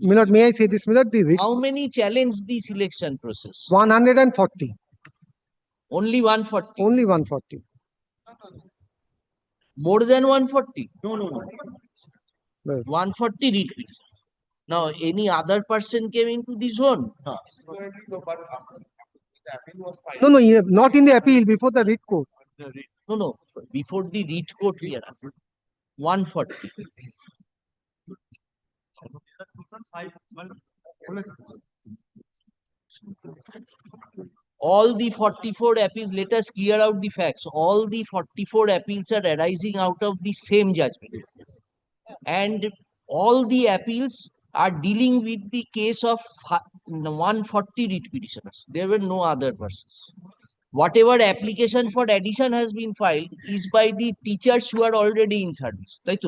My lord, may I say this, my lord? How many challenged the selection process? 140. Only 140. Only 140. More than 140? No. 140 read petition. Now, any other person came into the zone? No, not in the appeal, before the writ court. No, before the writ court we are asking. 140. All the 44 appeals, let us clear out the facts. All the 44 appeals are arising out of the same judgment. And all the appeals are dealing with the case of 140 writ petitioners. There were no other persons. Whatever application for addition has been filed is by the teachers who are already in service. Right?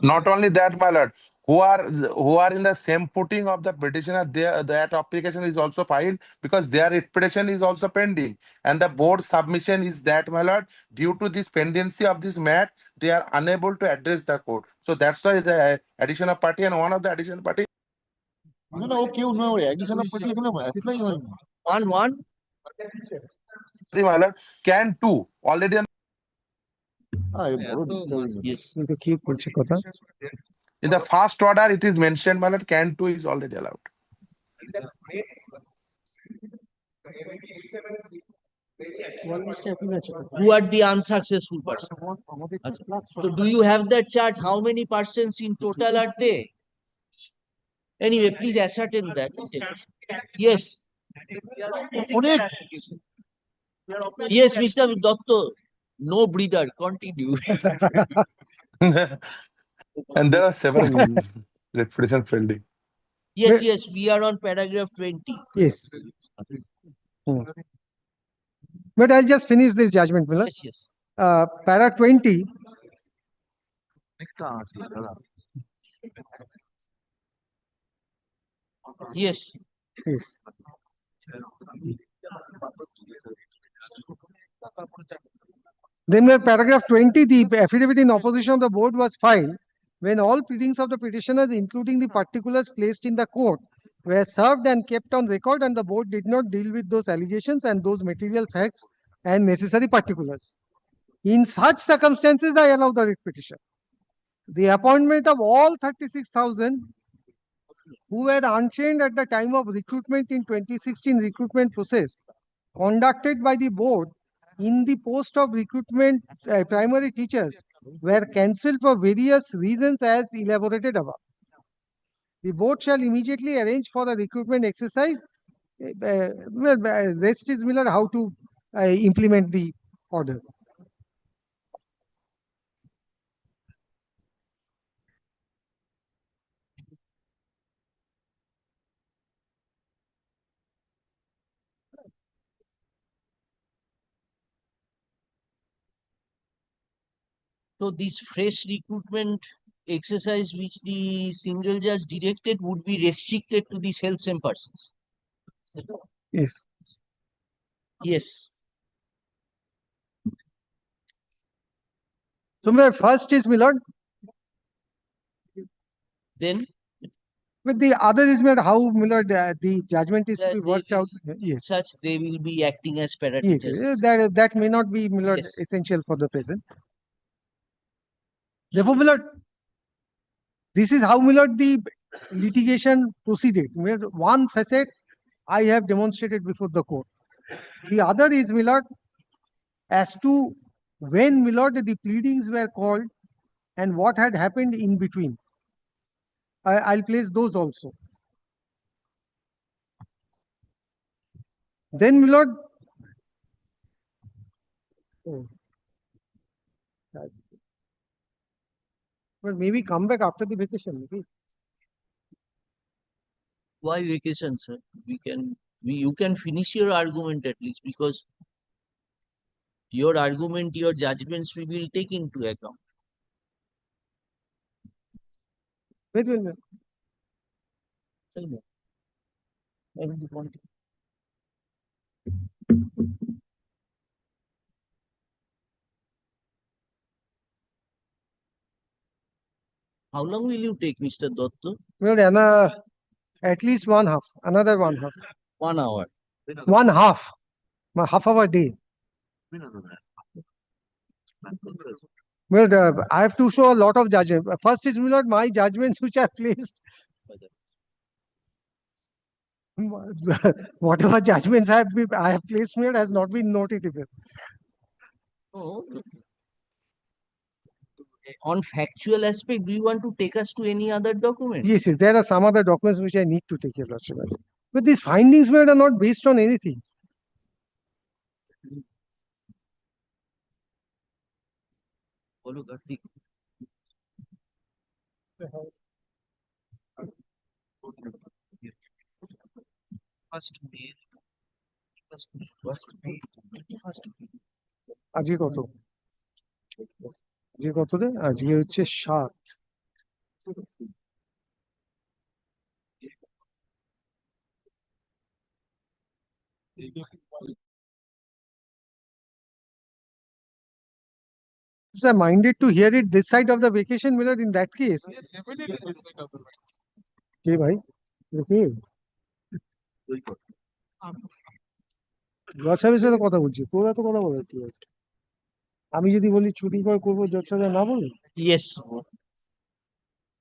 Not only that, my lord, who are in the same footing of the petitioner, that application is also filed because their petition is also pending, and the board submission is that, my lord, due to this pendency of this matter, they are unable to address the court. So that's why the additional party and one of the additional party. No, additional party one. My lord, can two already. Yes. In the first order, it is mentioned, my lord, can two is already allowed. Who are the unsuccessful persons? So do you have that chart? How many persons in total are there? Anyway, please ascertain that. Yes. Yes, Mr. Dotto. No breather. Continue. And there are several repetition pending. Yes, we are on paragraph 20. Yes. But I'll just finish this judgment, Miller. Yes. Para 20. Yes. Yes. Then where paragraph 20, the affidavit in opposition of the board was filed when all pleadings of the petitioners, including the particulars placed in the court, were served and kept on record, and the board did not deal with those allegations and those material facts and necessary particulars. In such circumstances, I allow the writ petition. The appointment of all 36,000 who were untrained at the time of recruitment in 2016 recruitment process conducted by the board in the post of recruitment primary teachers were cancelled for various reasons as elaborated above. The board shall immediately arrange for a recruitment exercise. Rest is, Miller, how to implement the order. So this fresh recruitment exercise which the single judge directed would be restricted to the self-same persons. Yes. Yes. So my first is, my lord. Then? But the other is, my lord, how, my lord, the judgment is to be worked out. Yes. Such they will be acting as para Yes, teachers. that may not be, my lord, essential for the present. Therefore, my lord, this is how, my lord, the litigation proceeded. One facet I have demonstrated before the court. The other is, my lord, as to when, my lord, the pleadings were called and what had happened in between. I'll place those also. Then, my lord, well, maybe come back after the vacation. Maybe. Why vacation, sir? You can finish your argument at least, because your argument, your judgments we will take into account. Wait. How long will you take, Mr. Dotto? Well, at least one half, another one half. 1 hour. One half, half hour day. Well, I have to show a lot of judgment. First is, my judgments which I placed. Whatever judgments I have placed here has not been notable. Oh. On factual aspect, do you want to take us to any other document? Yes, there are some other documents which I need to take your lordship. But these findings are not based on anything. Follow Kartik. আজকে কত? আজকে কত রে? আজকে হচ্ছে 7। I minded to hear it this side of the vacation, Miller, in that case. Yes, definitely this side of the vacation. Okay, bhai. Okay. জজ সাহেবের সাথে কথা বলছি, তোরা তো কথা বলে আমি যদি বলি ছুটি করে করবো, জজ সাহেব না বলি? Yes.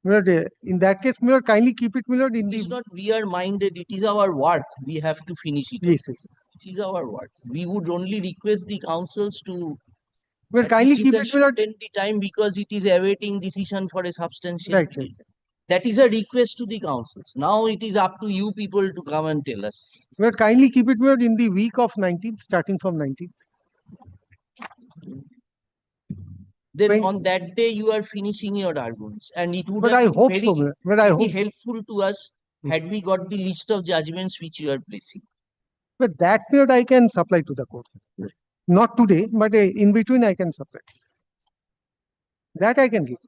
Miller, in that case, Miller, kindly keep it, Miller, in It is the. not we are minded, it is our work. We have to finish it. Yes, yes, yes. It is our work. We would only request the councils to Well, kindly keep it, Miller. shorten the time because it is awaiting decision for a substantial. Right, right. That is a request to the councils. Now it is up to you people to come and tell us. Well, kindly keep it, Miller, in the week of 19th, starting from 19th. Then on that day you are finishing your arguments, and it would But have I been hope very, so, Miller. But I very hope. helpful to us had we got the list of judgments which you are placing. But that period I can supply to the court. Not today, but in between I can supply. That I can give.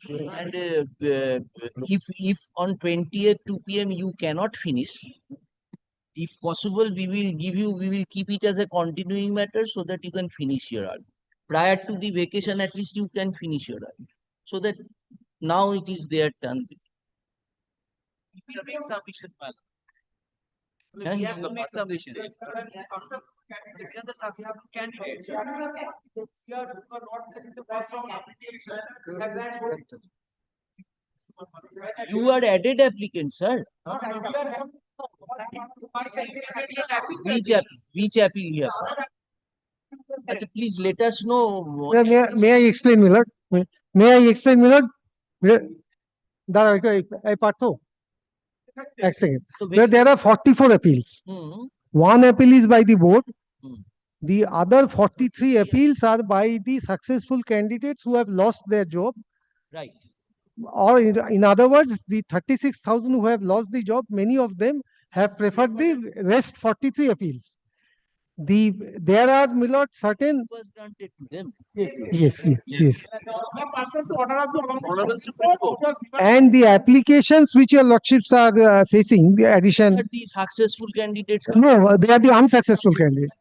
And if on 20th 2 p.m. you cannot finish, if possible, we will keep it as a continuing matter so that you can finish your argument. Prior to the vacation, at least you can finish your argument. So that now it is their turn. We will make submissions, madam. And We have to make submissions. We are the successful candidates. you are added applicant, sir. Which appeal you have? Achha, please let us know. May I explain, Miller? May I explain, Miller? I part two. Next second. There are 44 appeals. One appeal is by the board. The other 43 appeals are by the successful candidates who have lost their job. Right. Or in other words, the 36,000 who have lost the job, many of them have preferred the rest 43 appeals. There are, Milord, certain. Was granted to them. Yes. And the applications which your lordships are facing, the addition. Are the successful candidates? No, they are the unsuccessful candidates.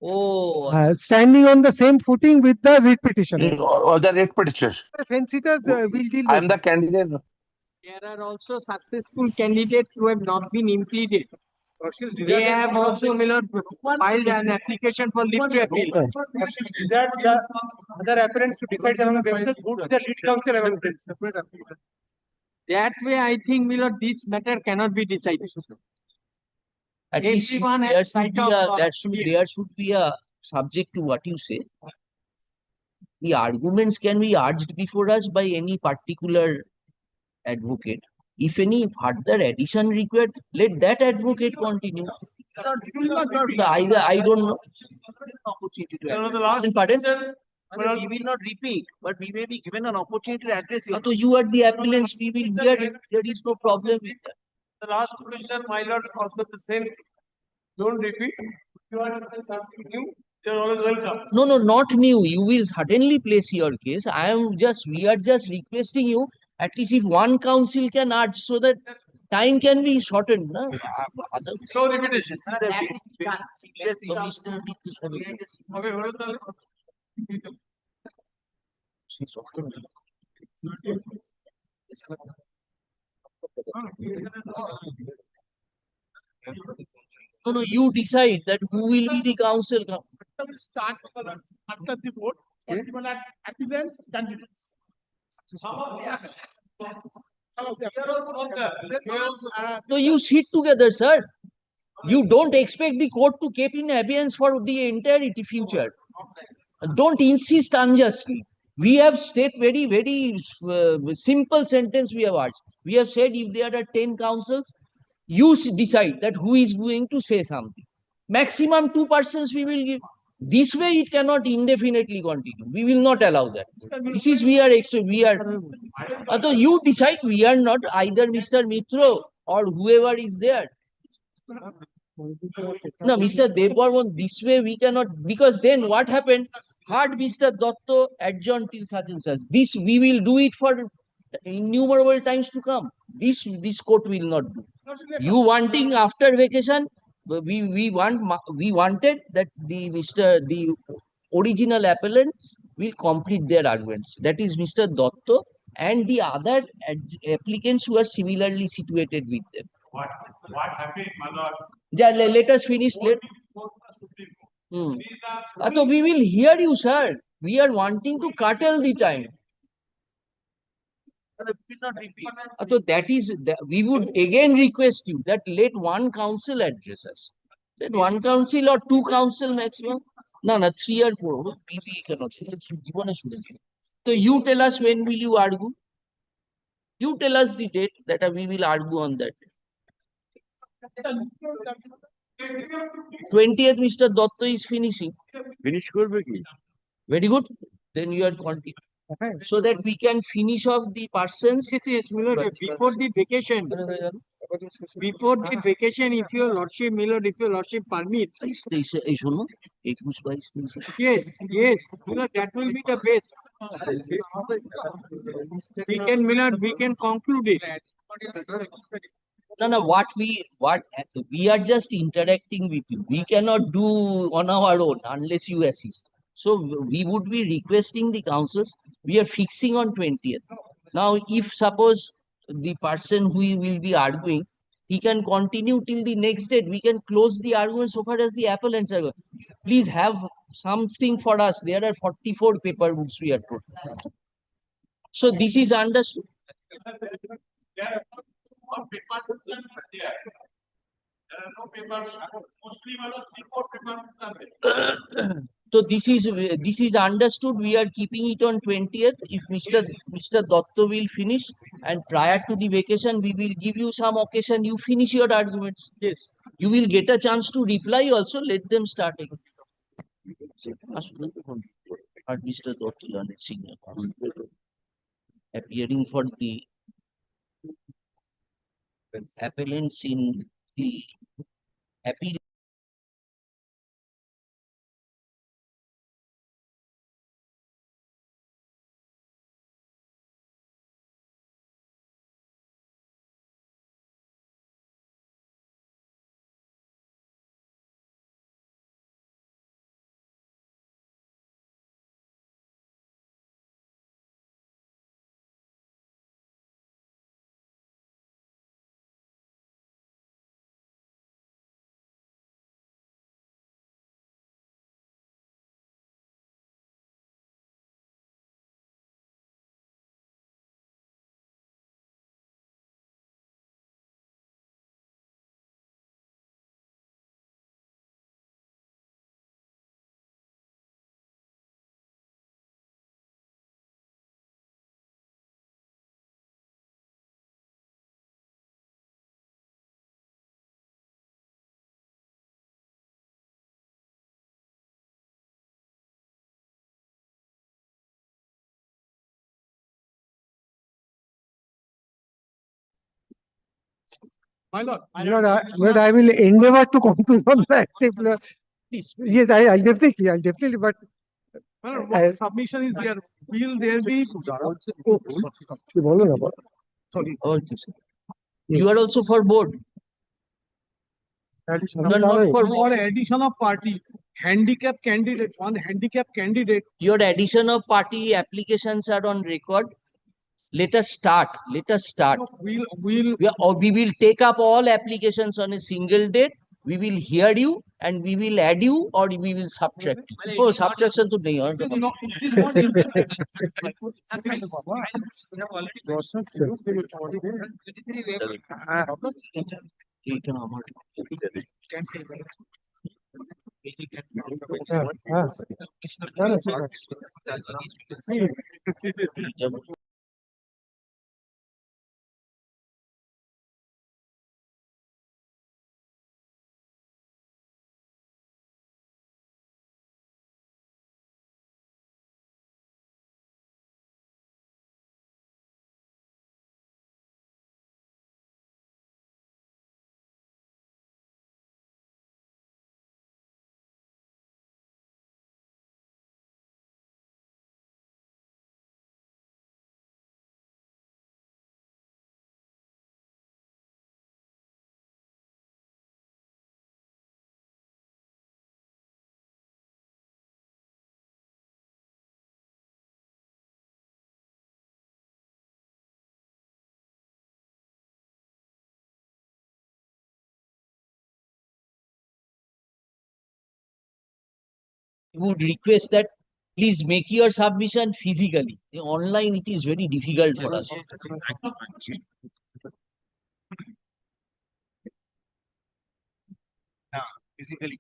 Oh. Standing on the same footing with the writ petitioners. Or the writ petitioners. Fence sitters will deal I am with. the candidate. There are also successful candidates who have not been impeded. They have also filed an application for leave to appeal. That the other applicants to decide among themselves who to the lead counsel evidence. That way, I think, this matter cannot be decided. At least Everyone there has should be there should be a subject to what you say. The arguments can be urged before us by any particular advocate. If any further addition required, let that advocate continue. So I don't know. Pardon? We will not repeat, but we may be given an opportunity to address you. So you are the appellants, we will hear it. There is no problem with that. The last question, my lord, also the same. Don't repeat. If you want to say something new, You're always welcome. No, no, not new. You will certainly place your case. We are just requesting you, at least if one council can urge so that time can be shortened. No? So repetition. No, no, you decide that who will be the council. Start after the vote, people are applicants, candidates. Some of the So you sit together, sir. You don't expect the court to keep in abeyance for the entirety future. Don't insist unjustly. We have stated very simple sentence we have asked. We have said if there are 10 councils, you decide that who is going to say something. Maximum 2 persons we will give. This way it cannot indefinitely continue. We will not allow that. This is so you decide. We are not either Mr. Mitro or whoever is there. No, Mr. Devarman, this way we cannot, because then what happened? Had Mr. Dotto adjourned till such and such. This we will do it for innumerable times to come. This court will not do. You wanting after vacation, we wanted that the original appellants will complete their arguments. That is Mr. Dotto and the other applicants who are similarly situated with them. What happened, my lord? Let us finish. So we will hear you, sir. We are wanting to curtail the time. So we would again request you that let one council address us. Let one council or 2 council maximum. No, 3 or 4. PP cannot. So you tell us when will you argue? You tell us the date that we will argue on that. 20th, Mr. Dotto is finishing. Finish করবে কি? Very good. Then you are continue. So that we can finish off the persons. Yes, Milord, before the vacation. Before the vacation, if your lordship, Milord, if your lordship permits. Yes, Milord, that will be the best. We can conclude it. No, what we are just interacting with you. We cannot do on our own unless you assist. So we would be requesting the councils. We are fixing on 20th. Now, if suppose the person who will be arguing, he can continue till the next date. We can close the argument so far as the appellants are going. Please have something for us. There are 44 paper books we are put. So this is understood. So this is understood. We are keeping it on 20th. If Mr. Dotto will finish, and prior to the vacation, we will give you some occasion. You finish your arguments. Yes. You will get a chance to reply also. Let them start again. Mr. Dotto and senior appearing for the appellants in the appeal. My lord, I will endeavor to conclude on that. Please. Yes, I'll definitely, but What submission is there? Will there be? Sorry. Okay, sir. You are also for board. You are not for Or addition of party, handicap candidate, one handicap candidate. Your addition of party applications are on record. Let us start. Let us start. We will take up all applications on a single date. We will hear you and we will add you or we will subtract. Oh, subtraction to nahi It is not would request that please make your submission physically. Online, it is very difficult for us. Physically.